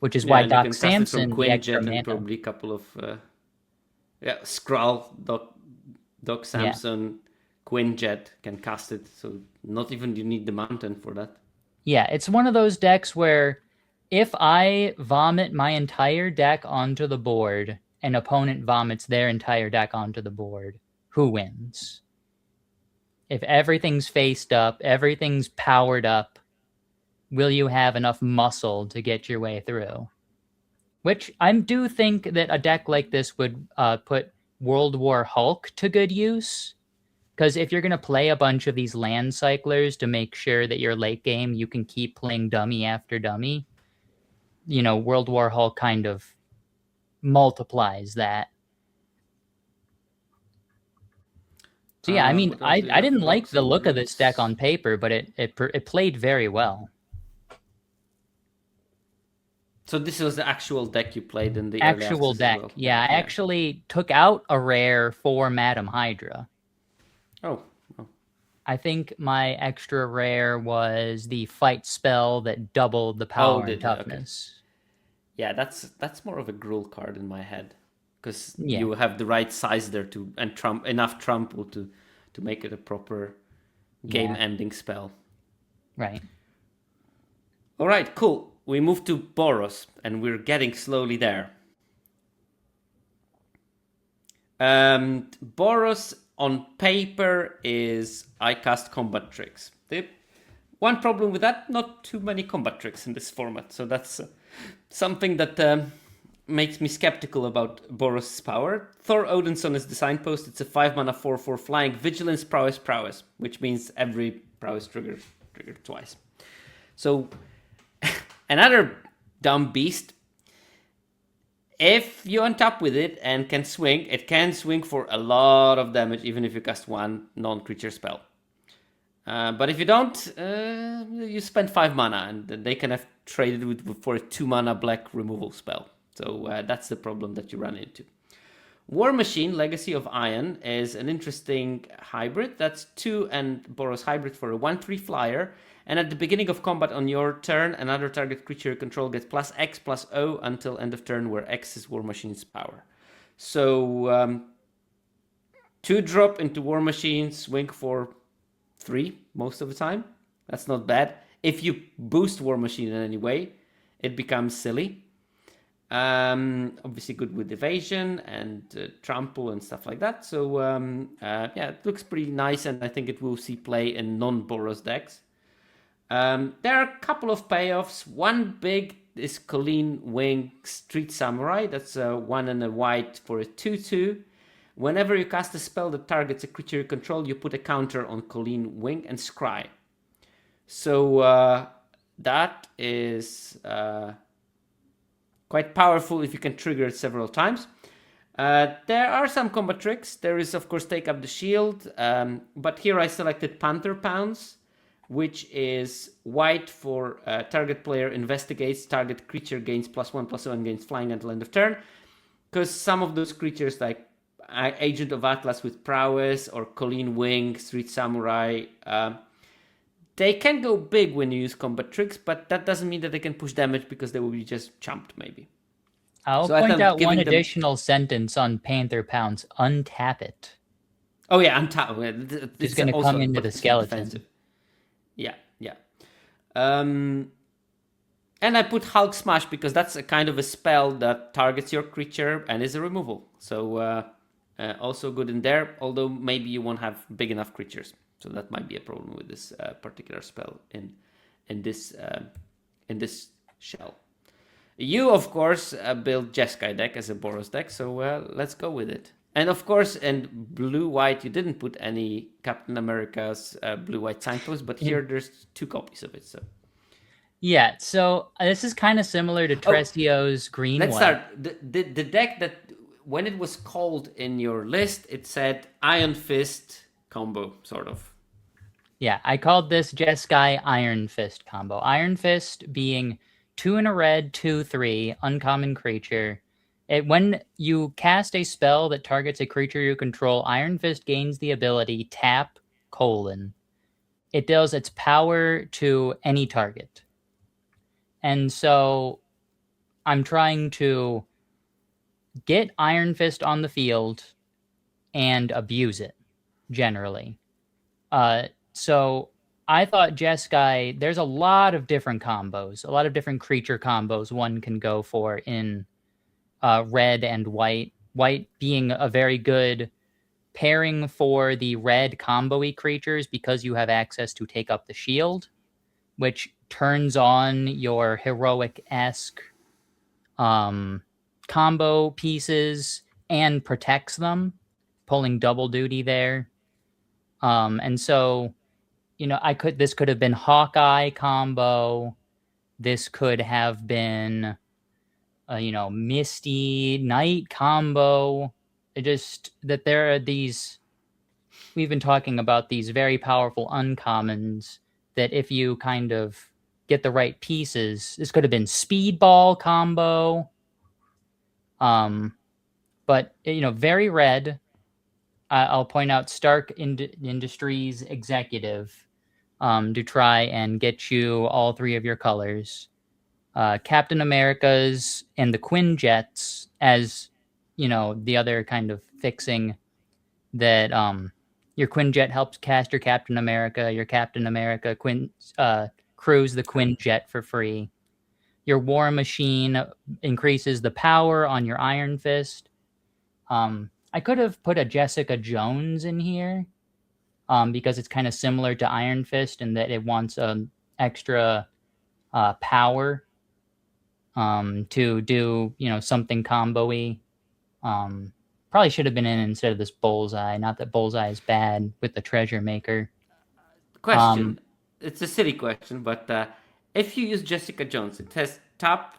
Speaker 2: which is why Doc Samson, the extra mana,
Speaker 1: and probably a couple of Skrull, Doc Samson, Quinjet can cast it, so not even you need the mountain for that.
Speaker 2: Yeah, it's one of those decks where if I vomit my entire deck onto the board, an opponent vomits their entire deck onto the board, who wins? If everything's faced up, everything's powered up, will you have enough muscle to get your way through? Which I do think that a deck like this would put World War Hulk to good use. Because if you're going to play a bunch of these land cyclers to make sure that your late game you can keep playing dummy after dummy, World War Hulk kind of multiplies that. So yeah, I mean, I didn't like the look of this deck on paper, but it played very well.
Speaker 1: So this was the actual deck you played in the
Speaker 2: actual deck. Well. Yeah, I actually took out a rare for Madame Hydra.
Speaker 1: Oh.
Speaker 2: I think my extra rare was the fight spell that doubled the power and toughness.
Speaker 1: Okay. Yeah, that's more of a Gruul card in my head, because you have the right size there and enough trample to make it a proper game-ending spell.
Speaker 2: Right.
Speaker 1: All right, cool. We move to Boros, and we're getting slowly there. Boros on paper is I cast combat tricks. The one problem with that, not too many combat tricks in this format. So that's something that makes me skeptical about Boros' power. Thor Odinson is the signpost. It's a 5-mana 4/4 flying vigilance prowess, which means every prowess triggered twice. So another dumb beast. If you untap with it and it can swing for a lot of damage, even if you cast one non-creature spell. But if you don't, you spend 5 mana, and they can have traded for a 2-mana black removal spell. So that's the problem that you run into. War Machine, Legacy of Iron, is an interesting hybrid. That's 2 and Boros hybrid for a 1/3 flyer. And at the beginning of combat on your turn, another target creature you control gets +X/+O until end of turn, where X is War Machine's power. So 2-drop into War Machine, swing for 3 most of the time. That's not bad. If you boost War Machine in any way, it becomes silly. Obviously good with evasion and trample and stuff like that. So it looks pretty nice, and I think it will see play in non-Boros decks. There are a couple of payoffs. One big is Colleen Wing Street Samurai. That's 1 and a white for a 2/2. Whenever you cast a spell that targets a creature you control, you put a counter on Colleen Wing and scry. So that is quite powerful if you can trigger it several times. There are some combat tricks. There is, of course, Take Up the Shield. But here I selected Panther Pounce, which is white for target player investigates, target creature gains +1/+0 and gains flying until end of turn. Because some of those creatures, like Agent of Atlas with prowess or Colleen Wing, Street Samurai, they can go big when you use combat tricks, but that doesn't mean that they can push damage because they will be just chumped, maybe.
Speaker 2: I'll point out one additional sentence on Panther Pounce. Untap it.
Speaker 1: Oh yeah, untap.
Speaker 2: It's
Speaker 1: It's
Speaker 2: going to
Speaker 1: also
Speaker 2: come into the
Speaker 1: potentially
Speaker 2: skeleton.
Speaker 1: defensive. Yeah, yeah. And I put Hulk Smash because that's a kind of a spell that targets your creature and is a removal. So also good in there, although maybe you won't have big enough creatures. So that might be a problem with this particular spell in this shell. You, of course, built Jeskai deck as a Boros deck, so let's go with it. And of course, in blue-white, you didn't put any Captain America's blue-white signpost, but here there's 2 copies of it, so...
Speaker 2: Yeah, so this is kind of similar to Tresio's green
Speaker 1: Let's
Speaker 2: white.
Speaker 1: start. The deck that, when it was called in your list, it said Iron Fist combo, sort of.
Speaker 2: Yeah, I called this Jeskai Iron Fist combo. Iron Fist being 2 in a red, 2/3, uncommon creature. When you cast a spell that targets a creature you control, Iron Fist gains the ability tap : it deals its power to any target. And so I'm trying to get Iron Fist on the field and abuse it, generally. So I thought Jeskai, there's a lot of different combos, a lot of different creature combos one can go for in red and white. White being a very good pairing for the red combo-y creatures because you have access to take up the shield, which turns on your heroic-esque combo pieces and protects them, pulling double duty there. And so, this could have been Hawkeye combo. This could have been, Misty Knight combo. Just that there are these, we've been talking about these very powerful uncommons that if you kind of get the right pieces, this could have been Speedball combo. But, very red. I'll point out Stark Industries Executive to try and get you all 3 of your colors. Captain America's and the Quinjets as, the other kind of fixing that your Quinjet helps cast your Captain America crews the Quinjet for free. Your War Machine increases the power on your Iron Fist. I could have put a Jessica Jones in here because it's kind of similar to Iron Fist in that it wants extra power to do, something combo-y. Probably should have been in instead of this Bullseye. Not that Bullseye is bad with the Treasure Maker.
Speaker 1: Question. It's a silly question, but if you use Jessica Jones, it has top...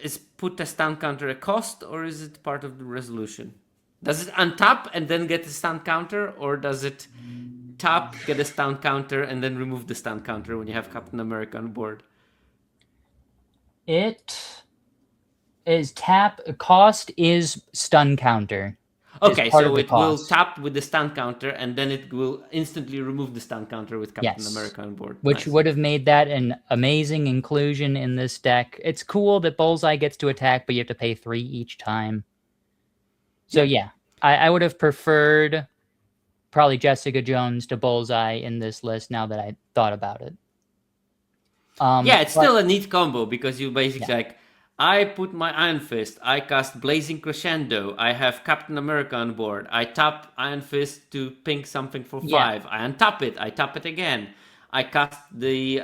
Speaker 1: Is put a stun counter a cost, or is it part of the resolution? Does it untap and then get a stun counter, or does it tap, get a stun counter, and then remove the stun counter when you have Captain America on board?
Speaker 2: It is cost is stun counter.
Speaker 1: Okay, so it will tap with the stun counter, and then it will instantly remove the stun counter with Captain America on board.
Speaker 2: Which would have made that an amazing inclusion in this deck. It's cool that Bullseye gets to attack, but you have to pay 3 each time. So yeah, I would have preferred probably Jessica Jones to Bullseye in this list now that I thought about it.
Speaker 1: It's still a neat combo because you basically I put my Iron Fist, I cast Blazing Crescendo, I have Captain America on board, I tap Iron Fist to ping something for 5, I untap it, I tap it again, I cast the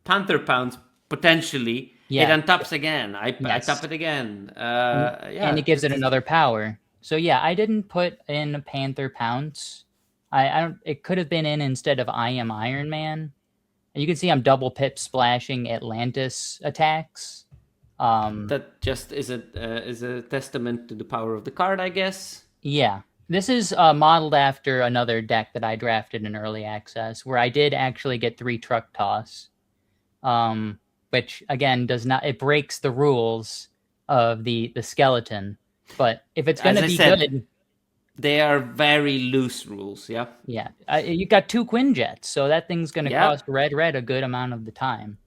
Speaker 1: Panther Pounds potentially, it untaps again, I tap it again.
Speaker 2: And it gives it another power. So I didn't put in Panther Pounce. I don't. It could have been in instead of I Am Iron Man. You can see I'm double pip splashing Atlantis attacks.
Speaker 1: That just is a testament to the power of the card, I guess.
Speaker 2: Yeah. This is modeled after another deck that I drafted in early access, where I did actually get 3 Truck Toss, which again it breaks the rules of the skeleton. But if it's going to be good,
Speaker 1: they are very loose rules. Yeah.
Speaker 2: Yeah. You got 2 Quinjets, so that thing's going to cost red a good amount of the time.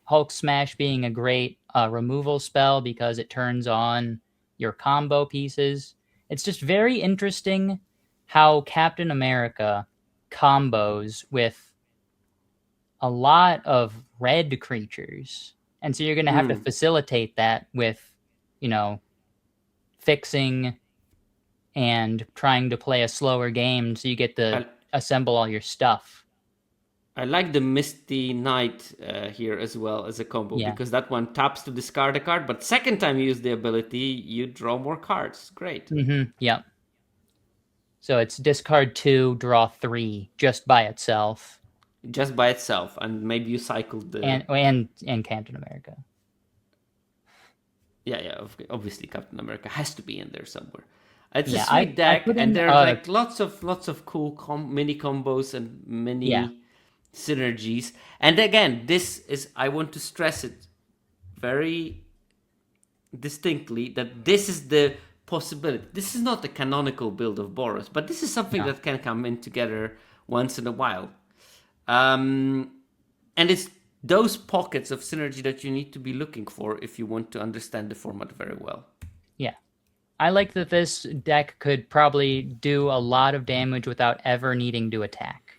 Speaker 2: Hulk Smash being a great removal spell because it turns on your combo pieces. It's just very interesting how Captain America combos with a lot of red creatures. And so you're going to have to facilitate that with, fixing and trying to play a slower game so you get to assemble all your stuff.
Speaker 1: I like the Misty Knight here as well as a combo, because that one taps to discard a card, but second time you use the ability, you draw more cards. Great.
Speaker 2: Yep. So it's discard 2, draw 3, just by itself.
Speaker 1: Just by itself, and maybe you cycled the...
Speaker 2: And Captain America.
Speaker 1: Yeah, obviously Captain America has to be in there somewhere. It's a sweet deck, and there are like lots of cool mini combos and mini synergies. And again, this is, I want to stress it very distinctly, that this is the possibility. This is not the canonical build of Boros, but this is something that can come in together once in a while. And it's those pockets of synergy that you need to be looking for if you want to understand the format very well.
Speaker 2: Yeah. I like that this deck could probably do a lot of damage without ever needing to attack.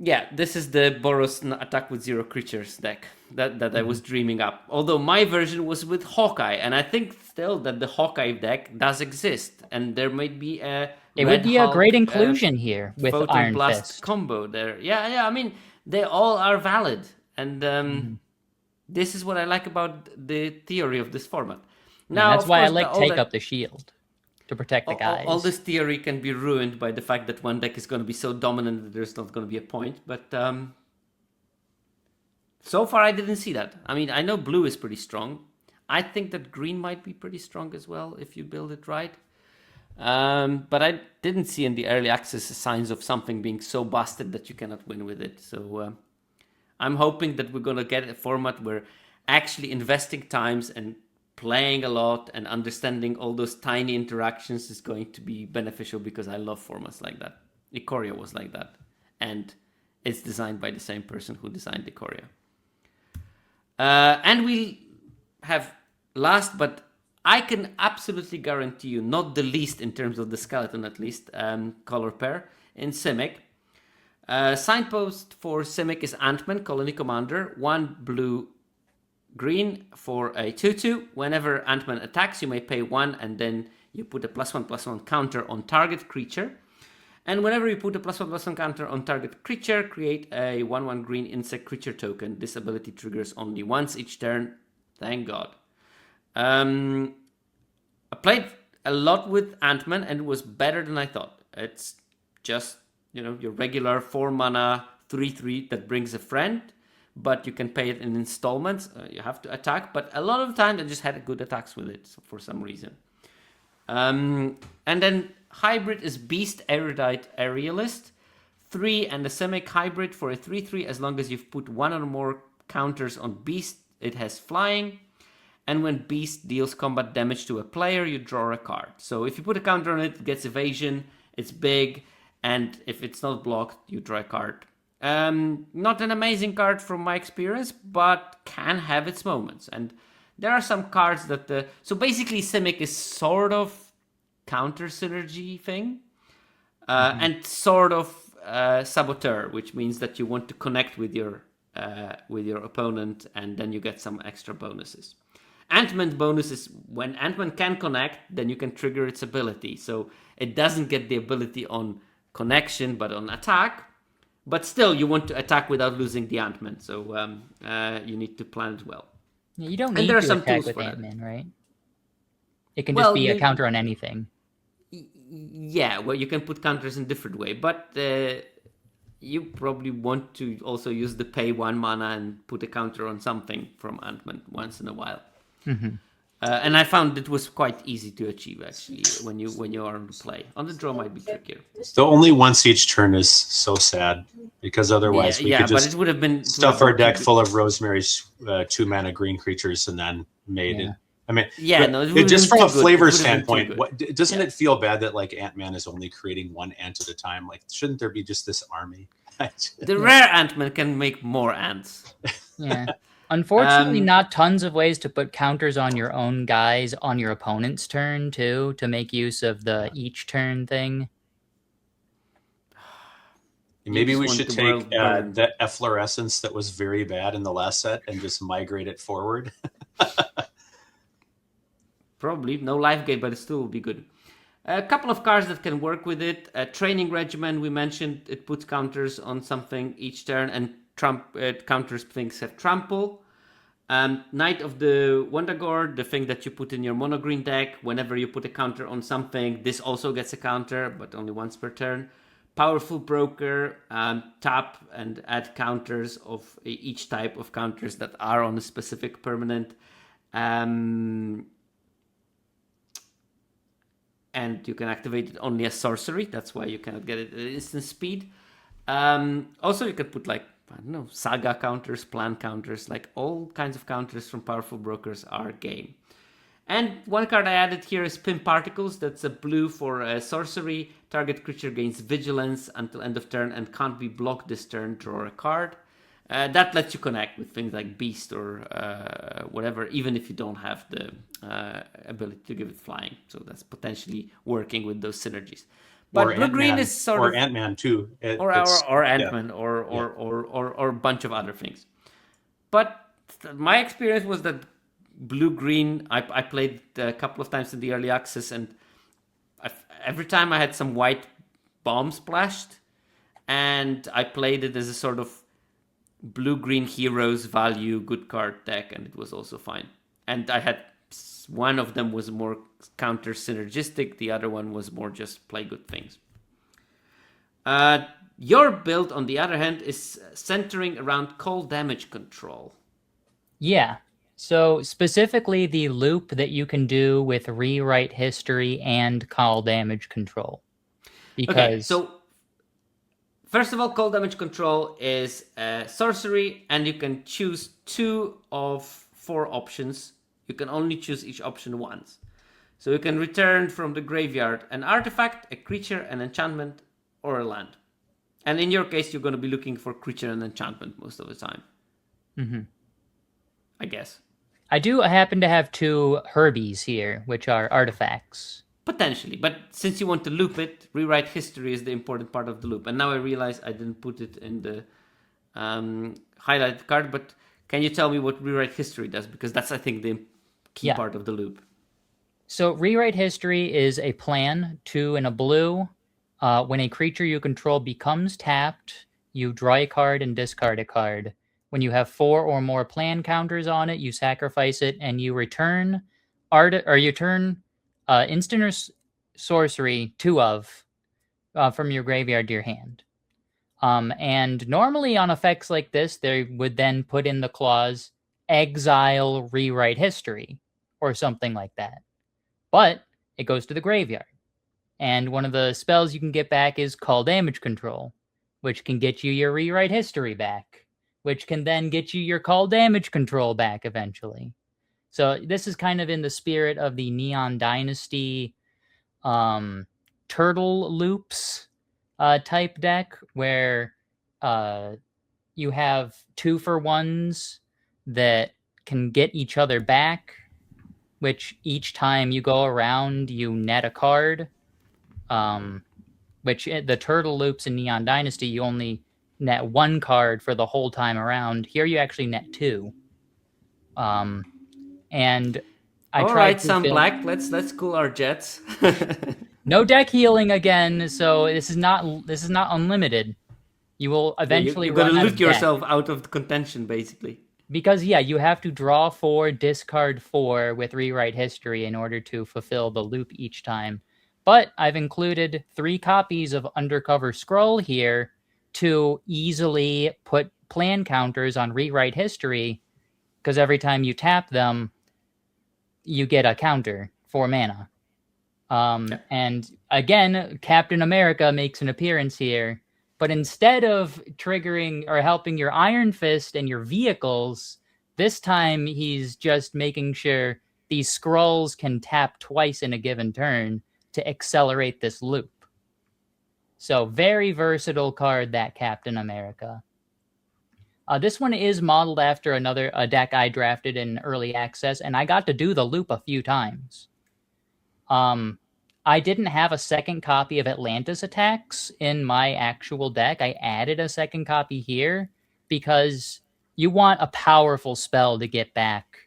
Speaker 1: Yeah, this is the Boros attack with 0 creatures deck that I was dreaming up. Although my version was with Hawkeye, and I think still that the Hawkeye deck does exist, and there might be a
Speaker 2: it would be a great inclusion here with
Speaker 1: Photon
Speaker 2: Iron
Speaker 1: Blast
Speaker 2: Fist
Speaker 1: combo there. Yeah. I mean, they all are valid, and this is what I like about the theory of this format. Now,
Speaker 2: that's why I like Take Up the Shield. To protect the guys.
Speaker 1: All this theory can be ruined by the fact that one deck is going to be so dominant that there's not going to be a point. But so far, I didn't see that. I mean, I know blue is pretty strong. I think that green might be pretty strong as well if you build it right. But I didn't see in the early access signs of something being so busted that you cannot win with it. So I'm hoping that we're going to get a format where actually investing times and playing a lot and understanding all those tiny interactions is going to be beneficial, because I love formats like that. Ikoria was like that. And it's designed by the same person who designed Ikoria. And we have last, but I can absolutely guarantee you, not the least in terms of the skeleton at least, color pair in Simic. Signpost for Simic is Ant-Man, Colony Commander, 1 blue green for a 2/2. Whenever Ant-Man attacks, you may pay 1, and then you put a +1/+1 counter on target creature. And whenever you put a +1/+1 counter on target creature, create a 1/1 green insect creature token. This ability triggers only once each turn. Thank God. I played a lot with Ant-Man, and it was better than I thought. It's just, your regular 4 mana 3/3 that brings a friend, but you can pay it in installments. You have to attack, but a lot of the time I just had good attacks with it for some reason. And then hybrid is Beast, Erudite, Aerialist. 3 and a Simic hybrid for a 3/3. As long as you've put 1 or more counters on Beast, it has flying. And when Beast deals combat damage to a player, you draw a card. So if you put a counter on it, it gets evasion, it's big, and if it's not blocked, you draw a card. Not an amazing card from my experience, but can have its moments. And there are some cards that... So basically, Simic is sort of counter synergy thing. And sort of Saboteur, which means that you want to connect with your opponent, and then you get some extra bonuses. Ant-Man bonus is when Ant-Man can connect, then you can trigger its ability. So it doesn't get the ability on connection, but on attack. But still, you want to attack without losing the Ant-Man, so you need to plan it well.
Speaker 2: Yeah, you don't need to attack with Ant-Man, right? It can just be a counter on anything.
Speaker 1: Yeah, well, you can put counters in a different way, but you probably want to also use the pay 1 mana and put a counter on something from Ant-Man once in a while. And I found it was quite easy to achieve, actually, when you are on the play. On the draw might be trickier.
Speaker 3: The only once each turn is so sad, because otherwise we could just
Speaker 1: but it would have been
Speaker 3: stuff our deck full of Rosemary's 2 mana green creatures and then made it. I mean, just from a flavor standpoint, doesn't it feel bad that like Ant-Man is only creating 1 ant at a time? Like, shouldn't there be just this army?
Speaker 1: The rare Ant-Man can make more ants.
Speaker 2: Yeah. Unfortunately, not tons of ways to put counters on your own guys on your opponent's turn, too, to make use of the each turn thing.
Speaker 3: Maybe we
Speaker 1: want
Speaker 3: should
Speaker 1: the
Speaker 3: take
Speaker 1: world burned.
Speaker 3: that efflorescence that was very bad in the last set and just migrate it forward.
Speaker 1: Probably no life gain, but it still will be good. A couple of cards that can work with it. A training regimen, we mentioned, it puts counters on something each turn, and counters things have trample. Knight of the Wondagore, the thing that you put in your mono green deck. Whenever you put a counter on something, this also gets a counter, but only once per turn. Powerful Broker, tap and add counters of each type of counters that are on a specific permanent. And you can activate it only as sorcery. That's why you cannot get it at instant speed. Also, you could put like, I don't know, saga counters, plan counters, like all kinds of counters from Powerful Brokers are game. And one card I added here is Pimp Particles. That's a blue for sorcery. Target creature gains vigilance until end of turn and can't be blocked this turn. Draw a card. That lets you connect with things like Beast or whatever, even if you don't have the ability to give it flying. So that's potentially working with those synergies. But blue-green is sort of...
Speaker 3: Or Ant-Man too.
Speaker 1: Or Ant-Man, yeah. or a bunch of other things. But my experience was that blue-green, I played a couple of times in the early access, and every time I had some white bomb splashed, and I played it as a sort of blue-green heroes value good card deck, and it was also fine. And I had one of them was more counter synergistic, the other one was more just play good things. Your build, on the other hand, is centering around cold damage control.
Speaker 2: Yeah. So specifically the loop that you can do with rewrite history and call damage control. Because
Speaker 1: okay, so first of all, cold damage control is sorcery, and you can choose 2 of 4 options. You can only choose each option once. So you can return from the graveyard an artifact, a creature, an enchantment, or a land. And in your case, you're going to be looking for creature and enchantment most of the time.
Speaker 2: Mm-hmm.
Speaker 1: I guess.
Speaker 2: I do happen to have 2 Herbies here, which are artifacts.
Speaker 1: Potentially, but since you want to loop it, rewrite history is the important part of the loop. And now I realize I didn't put it in the highlighted card, but can you tell me what rewrite history does? Because that's, I think, the key part of the loop.
Speaker 2: So rewrite history is a plan, 2 and a blue. When a creature you control becomes tapped, you draw a card and discard a card. When you have 4 or more plan counters on it, you sacrifice it and you return instant or sorcery 2 of from your graveyard to your hand. And normally on effects like this, they would then put in the clause exile rewrite history or something like that. But it goes to the graveyard. And one of the spells you can get back is call damage control, which can get you your rewrite history back, which can then get you your call damage control back eventually. So this is kind of in the spirit of the Neon Dynasty turtle loops type deck, where you have 2-for-1s that can get each other back, which each time you go around, you net a card. Which the turtle loops in Neon Dynasty, you only net 1 card for the whole time around. Here you actually net 2. And I tried to
Speaker 1: Sun Black, let's cool our jets.
Speaker 2: No deck healing again, so this is not unlimited. You will eventually
Speaker 1: you're gonna loot
Speaker 2: yourself
Speaker 1: yourself out of contention, basically.
Speaker 2: Because you have to draw 4, discard 4 with rewrite history in order to fulfill the loop each time. But I've included 3 copies of Undercover Scroll here to easily put plan counters on rewrite history, because every time you tap them, you get a counter for mana. And again, Captain America makes an appearance here, but instead of triggering or helping your Iron Fist and your vehicles, this time he's just making sure these scrolls can tap twice in a given turn to accelerate this loop. So very versatile card, that Captain America. This one is modeled after a deck I drafted in early access, and I got to do the loop a few times. I didn't have a second copy of Atlantis Attacks in my actual deck. I added a second copy here because you want a powerful spell to get back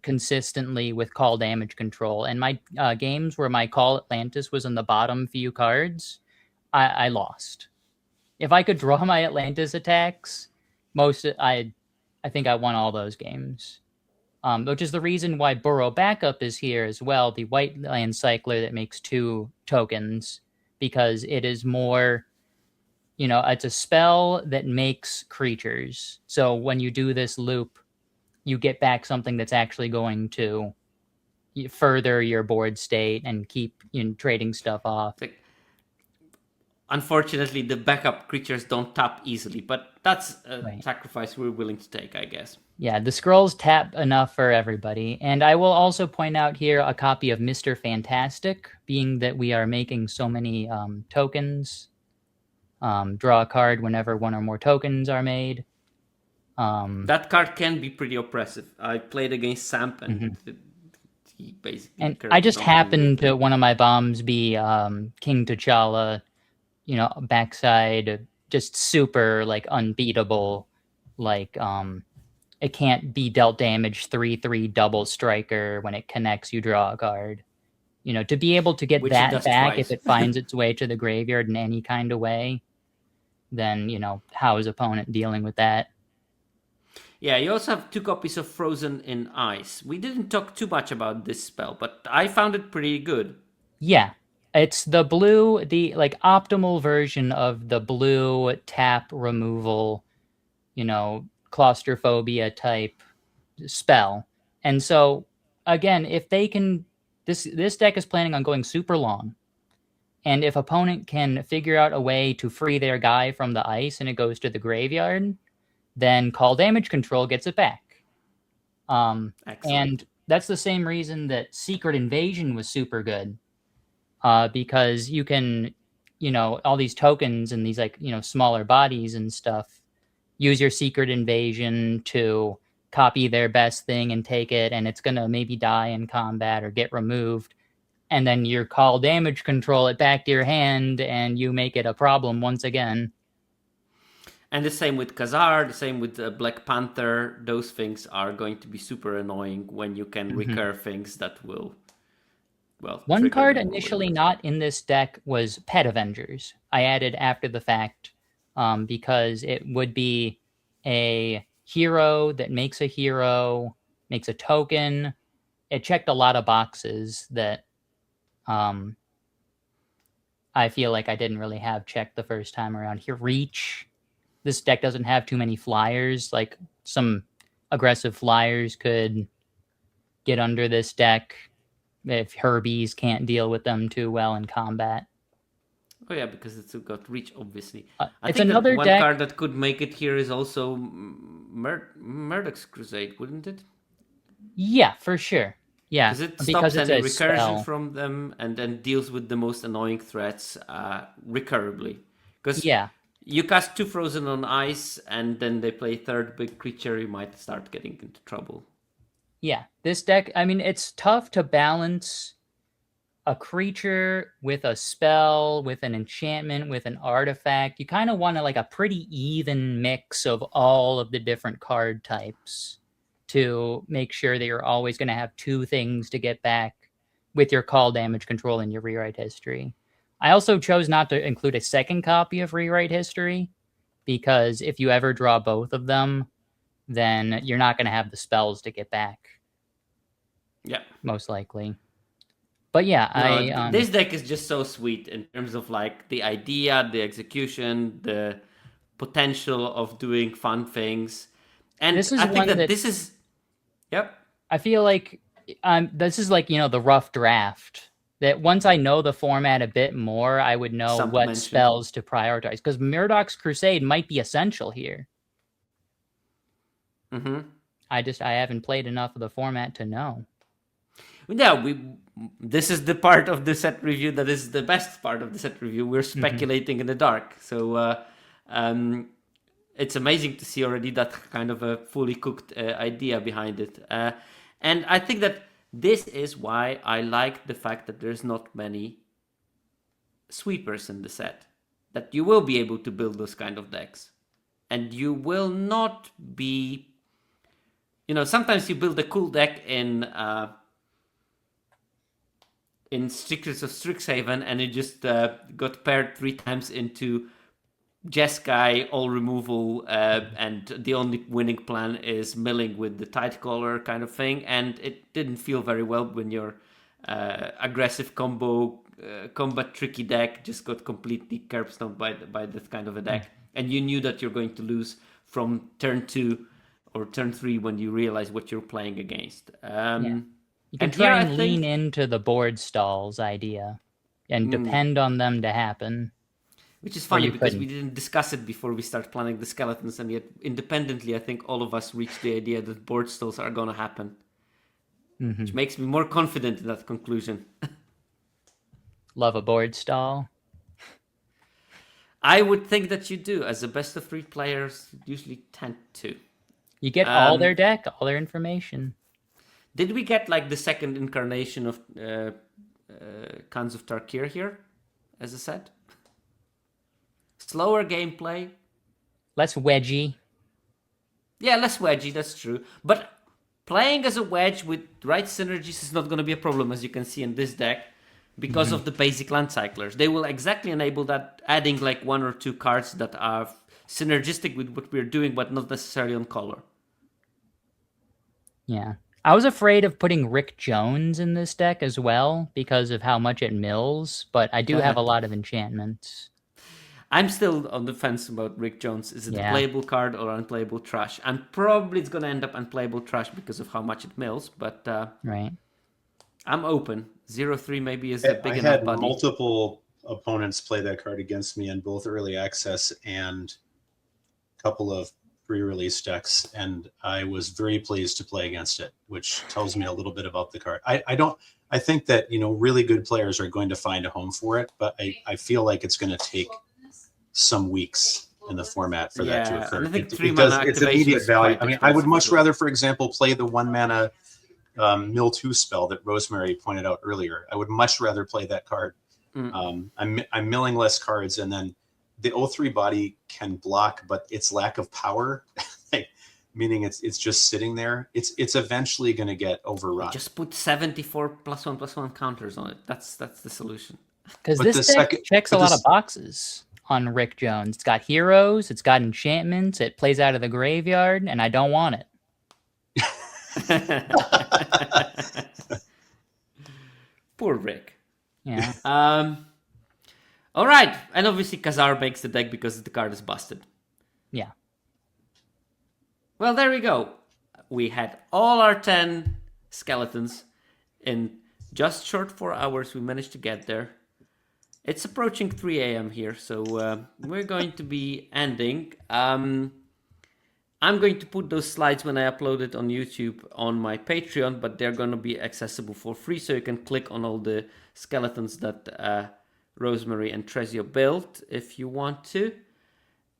Speaker 2: consistently with call damage control. And my games where my call Atlantis was in the bottom few cards, I lost. If I could draw my Atlantis Attacks, I think I won all those games. Which is the reason why Burrow Backup is here as well, the white land cycler that makes 2 tokens, because it is more, it's a spell that makes creatures. So when you do this loop, you get back something that's actually going to further your board state and keep trading stuff off.
Speaker 1: Unfortunately, the backup creatures don't tap easily, but that's a
Speaker 2: Right.
Speaker 1: sacrifice we're willing to take, I guess.
Speaker 2: Yeah, the scrolls tap enough for everybody. And I will also point out here a copy of Mr. Fantastic, being that we are making so many tokens. Draw a card whenever 1 or more tokens are made.
Speaker 1: That card can be pretty oppressive. I played against Samp, and he basically...
Speaker 2: And I just happened to, one of my bombs be King T'Challa, backside, just super, unbeatable, it can't be dealt damage 3/3 double striker. When it connects, you draw a card. To be able to get that back if it finds its way to the graveyard in any kind of way, then, how is opponent dealing with that?
Speaker 1: Yeah, you also have 2 copies of Frozen in Ice. We didn't talk too much about this spell, but I found it pretty good.
Speaker 2: Yeah. It's the blue, the optimal version of the blue tap removal, claustrophobia type spell. And so again, if they can, this deck is planning on going super long, and if opponent can figure out a way to free their guy from the ice and it goes to the graveyard, then call damage control gets it back. And that's the same reason that Secret Invasion was super good, because you can, all these tokens and these smaller bodies and stuff, use your Secret Invasion to copy their best thing and take it, and it's going to maybe die in combat or get removed. And then you call damage control it back to your hand, and you make it a problem once again.
Speaker 1: And the same with Khazar, the same with Black Panther. Those things are going to be super annoying when you can recur things that will,
Speaker 2: one card initially not in this deck was Pet Avengers. I added after the fact, because it would be a hero that makes a hero, makes a token. It checked a lot of boxes that I feel like I didn't really have checked the first time around. Here, Reach. This deck doesn't have too many flyers. Some aggressive flyers could get under this deck if Herbies can't deal with them too well in combat.
Speaker 1: Oh yeah, because it's got Reach, obviously.
Speaker 2: I think another
Speaker 1: one
Speaker 2: deck...
Speaker 1: card that could make it here is also Murdoch's Crusade, wouldn't it?
Speaker 2: Yeah, for sure. Yeah,
Speaker 1: because it stops
Speaker 2: it's
Speaker 1: any
Speaker 2: a
Speaker 1: recursion
Speaker 2: spell
Speaker 1: from them and then deals with the most annoying threats recurribly. Because you cast 2 Frozen on Ice and then they play 3rd big creature, you might start getting into trouble.
Speaker 2: Yeah, this deck, it's tough to balance a creature with a spell, with an enchantment, with an artifact. You kind of want a pretty even mix of all of the different card types to make sure that you're always going to have 2 things to get back with your call damage control and your rewrite history. I also chose not to include a second copy of rewrite history, because if you ever draw both of them, then you're not going to have the spells to get back.
Speaker 1: Yeah.
Speaker 2: Most likely. But yeah,
Speaker 1: this deck is just so sweet in terms of the idea, the execution, the potential of doing fun things. And
Speaker 2: this is
Speaker 1: I think that this is... Yep.
Speaker 2: I feel like this is the rough draft. That once I know the format a bit more, I would know what spells to prioritize. Because Murdoch's Crusade might be essential here. I haven't played enough of the format to know.
Speaker 1: Yeah, this is the part of the set review that is the best part of the set review. We're speculating in the dark. So it's amazing to see already that kind of a fully cooked idea behind it. And I think that this is why I like the fact that there's not many sweepers in the set. That you will be able to build those kind of decks. And you will not be... sometimes you build a cool deck in Secrets of Strixhaven, and it just got paired 3 times into Jeskai, all removal, and the only winning plan is milling with the Tidecaller kind of thing, and it didn't feel very well when your aggressive combat tricky deck just got completely curbstomped by that kind of a deck, and you knew that you're going to lose from turn 2 or turn 3 when you realize what you're playing against.
Speaker 2: You can try and lean into the board stalls idea and depend on them to happen.
Speaker 1: Which is funny because we didn't discuss it before we start planning the skeletons, and yet independently I think all of us reached the idea that board stalls are going to happen. Which makes me more confident in that conclusion.
Speaker 2: Love a board stall?
Speaker 1: I would think that you do. As a best of 3 players, you usually tend to.
Speaker 2: You get all their deck, all their information.
Speaker 1: Did we get like the second incarnation of Khans of Tarkir here as a set? Slower gameplay.
Speaker 2: Less wedgy.
Speaker 1: Yeah, less wedgy, that's true. But playing as a wedge with right synergies is not going to be a problem, as you can see in this deck, because of the basic land cyclers. They will exactly enable that, adding like 1 or 2 cards that are synergistic with what we're doing, but not necessarily on color.
Speaker 2: Yeah. I was afraid of putting Rick Jones in this deck as well because of how much it mills, but I do have a lot of enchantments.
Speaker 1: I'm still on the fence about Rick Jones. Is it a playable card or unplayable trash? And probably it's going to end up unplayable trash because of how much it mills, but
Speaker 2: right.
Speaker 1: I'm open. 0-3 maybe is a big enough
Speaker 3: had
Speaker 1: buddy.
Speaker 3: Multiple opponents play that card against me in both early access and a couple of pre-release decks, and I was very pleased to play against it, which tells me a little bit about the card. I think that, really good players are going to find a home for it, but I feel like it's going to take some weeks in the format for that to occur.
Speaker 1: I think
Speaker 3: It's immediate value. I mean, I would much rather, for example, play the 1 mana Mill 2 spell that Rosemary pointed out earlier. I would much rather play that card. I'm milling less cards, and then the 0-3 body can block, but its lack of power, meaning it's just sitting there, it's eventually going to get overrun.
Speaker 1: Just put 74 +1/+1 counters on it. That's the solution.
Speaker 2: Because this deck checks a lot of boxes on Rick Jones. It's got heroes, it's got enchantments, it plays out of the graveyard, and I don't want it.
Speaker 1: Poor Rick.
Speaker 2: Yeah.
Speaker 1: All right, and obviously Khazar makes the deck because the card is busted.
Speaker 2: Yeah.
Speaker 1: Well, there we go. We had all our 10 skeletons in just short 4 hours. We managed to get there. It's approaching 3 a.m. here, so we're going to be ending. I'm going to put those slides when I upload it on YouTube on my Patreon, but they're going to be accessible for free, so you can click on all the skeletons that Rosemary and Tresio built if you want to.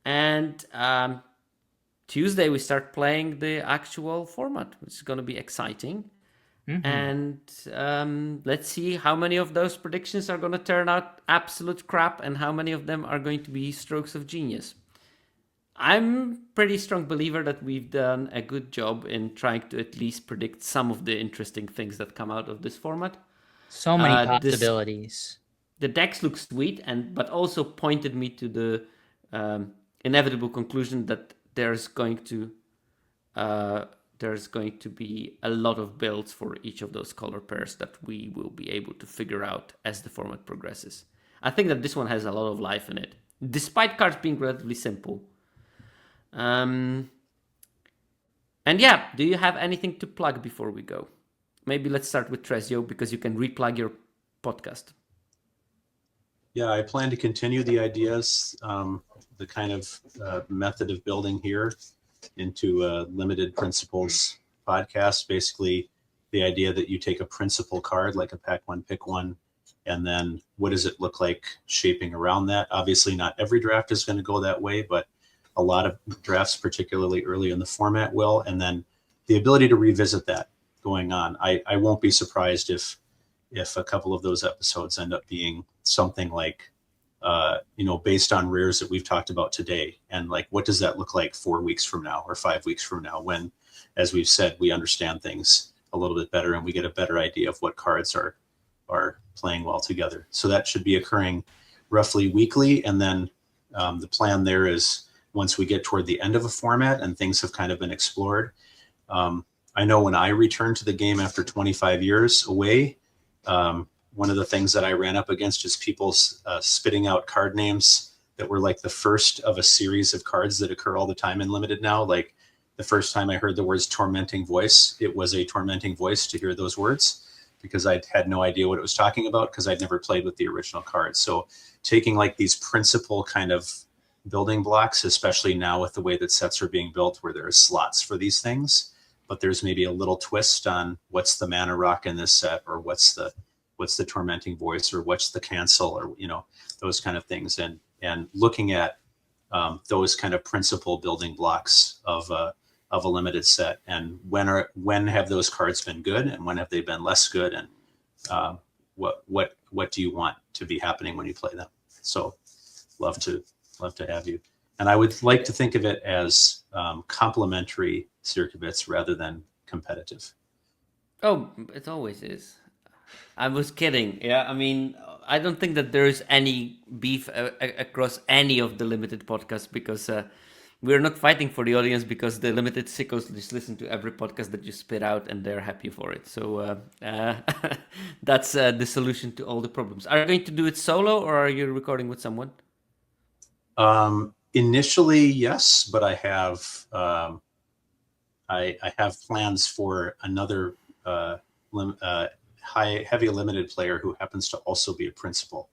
Speaker 1: And Tuesday we start playing the actual format, which is going to be exciting. And let's see how many of those predictions are going to turn out absolute crap and how many of them are going to be strokes of genius. I'm pretty strong believer that we've done a good job in trying to at least predict some of the interesting things that come out of this format.
Speaker 2: So many possibilities.
Speaker 1: The decks look sweet, but also pointed me to the inevitable conclusion that there's going to be a lot of builds for each of those color pairs that we will be able to figure out as the format progresses. I think that this one has a lot of life in it, despite cards being relatively simple. And yeah, do you have anything to plug before we go? Maybe let's start with Tresio, because you can replug your podcast.
Speaker 3: Yeah, I plan to continue the ideas, the kind of method of building here into a limited principles podcast. Basically, the idea that you take a principal card, like a pack one, pick one, and then what does it look like shaping around that? Obviously, not every draft is going to go that way, but A lot of drafts, particularly early in the format, will, and then the ability to revisit that going on. I won't be surprised if a couple of those episodes end up being something like, based on rares that we've talked about today, and like, what does that look like 4 weeks from now or 5 weeks from now, when, as we've said, we understand things a little bit better and we get a better idea of what cards are playing well together. So that should be occurring roughly weekly. And then the plan there is, once we get toward the end of a format and things have kind of been explored, I know when I returned to the game after 25 years away, one of the things that I ran up against is people spitting out card names that were like the first of a series of cards that occur all the time in Limited now. Like, the first time I heard the words tormenting voice, it was a tormenting voice to hear those words, because I had no idea what it was talking about, because I'd never played with the original cards. So taking like these principal kind of building blocks, especially now with the way that sets are being built, where there are slots for these things, but there's maybe a little twist on what's the mana rock in this set, or what's the tormenting voice, or what's the cancel, or those kind of things, and looking at those kind of principal building blocks of a limited set, and when have those cards been good and when have they been less good, and what do you want to be happening when you play them. So love to have you. And I would like to think of it as complementary circuits rather than competitive.
Speaker 1: Oh, it always is. I was kidding. Yeah, I mean, I don't think that there is any beef across any of the Limited podcasts, because we're not fighting for the audience, because the Limited sickos just listen to every podcast that you spit out and they're happy for it. So that's the solution to all the problems. Are you going to do it solo, or are you recording with someone?
Speaker 3: Initially, yes, but I have I have plans for another heavy limited player who happens to also be a principal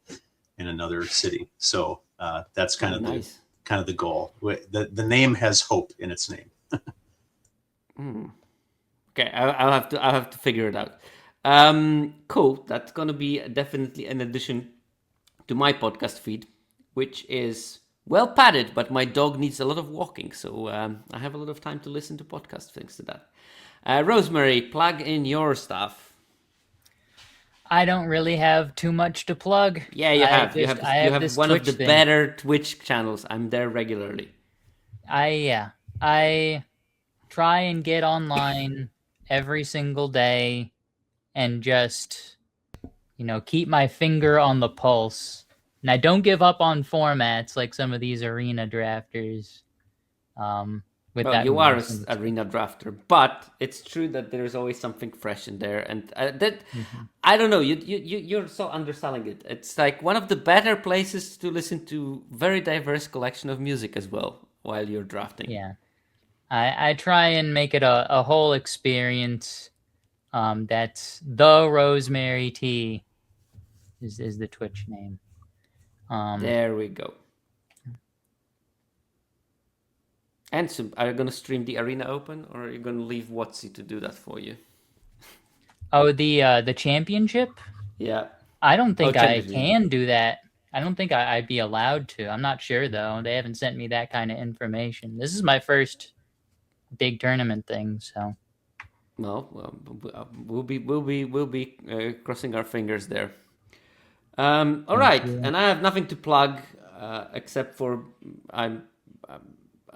Speaker 3: in another city. So that's kind of
Speaker 1: nice.
Speaker 3: the goal. The name has hope in its name.
Speaker 1: Okay, I'll have to figure it out. Cool. That's gonna be definitely an addition to my podcast feed, which is well padded, but my dog needs a lot of walking, so I have a lot of time to listen to podcasts thanks to that. Rosemary, plug in your stuff.
Speaker 2: I don't really have too much to plug.
Speaker 1: Yeah, you have
Speaker 2: this
Speaker 1: one
Speaker 2: Twitch
Speaker 1: of the
Speaker 2: thing.
Speaker 1: better Twitch channels. I'm there regularly.
Speaker 2: I try and get online every single day and just, keep my finger on the pulse. And I don't give up on formats like some of these arena drafters.
Speaker 1: You are an arena drafter, but it's true that there's always something fresh in there, and I don't know. You're so underselling it. It's like one of the better places to listen to very diverse collection of music as well while you're drafting.
Speaker 2: Yeah, I try and make it a whole experience. That's the Rosemary Tea is the Twitch name.
Speaker 1: There we go. And so, are you going to stream the Arena Open, or are you going to leave Watsy to do that for you?
Speaker 2: Oh, the championship?
Speaker 1: Yeah.
Speaker 2: I don't think I can do that. I don't think I'd be allowed to. I'm not sure, though. They haven't sent me that kind of information. This is my first big tournament thing, so.
Speaker 1: Well, we'll be crossing our fingers there. All right, and I have nothing to plug except for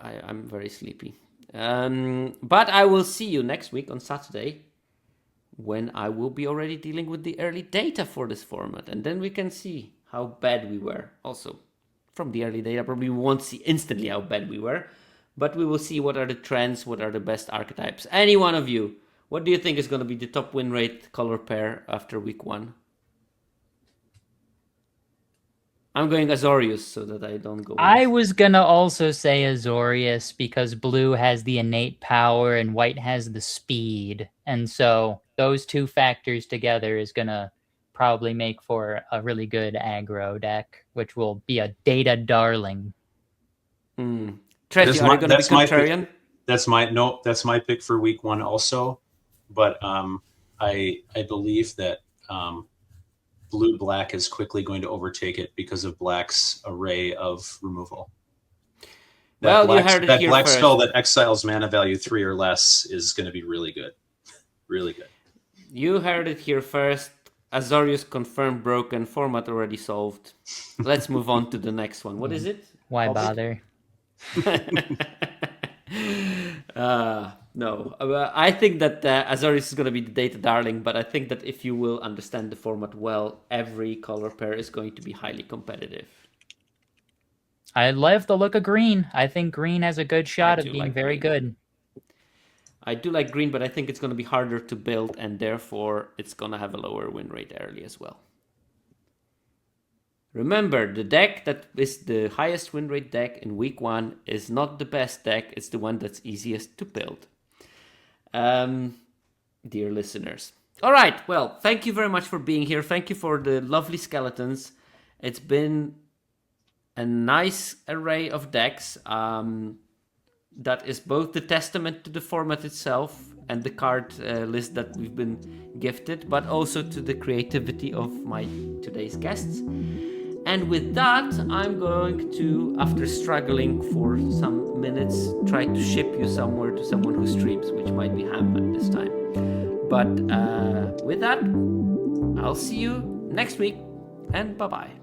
Speaker 1: I'm very sleepy. But I will see you next week on Saturday, when I will be already dealing with the early data for this format, and then we can see how bad we were. Also, from the early data, probably we won't see instantly how bad we were, but we will see what are the trends, what are the best archetypes. Any one of you, what do you think is going to be the top win rate color pair after week 1? I'm going Azorius so that I don't go.
Speaker 2: I was gonna also say Azorius because blue has the innate power and white has the speed, and so those two factors together is gonna probably make for a really good aggro deck, which will be a data darling.
Speaker 1: Tresio, are you going to be contrarian?
Speaker 3: That's my pick for week 1 also, but I believe that blue-black is quickly going to overtake it because of black's array of removal.
Speaker 1: Well, you heard it
Speaker 3: that
Speaker 1: here
Speaker 3: black
Speaker 1: first.
Speaker 3: spell that exiles mana value 3 or less is going to be really good. Really good.
Speaker 1: You heard it here first. Azorius confirmed broken. Format already solved. Let's move on to the next one. What is it?
Speaker 2: Why
Speaker 1: Hobbit?
Speaker 2: bother?
Speaker 1: No. I think that Azorius is going to be the data darling, but I think that if you will understand the format well, every color pair is going to be highly competitive.
Speaker 2: I love the look of green. I think green has a good shot of
Speaker 1: do
Speaker 2: being
Speaker 1: like
Speaker 2: very
Speaker 1: green.
Speaker 2: good.
Speaker 1: I do like green, but I think it's going to be harder to build, and therefore it's going to have a lower win rate early as well. Remember, the deck that is the highest win rate deck in week 1 is not the best deck, it's the one that's easiest to build. Dear listeners. All right, well, thank you very much for being here. Thank you for the lovely skeletons. It's been a nice array of decks. That is both the testament to the format itself and the card list that we've been gifted, but also to the creativity of my today's guests. And with that, I'm going to, after struggling for some minutes, try to ship you somewhere to someone who streams, which might be Ham at this time. But with that, I'll see you next week, and bye-bye.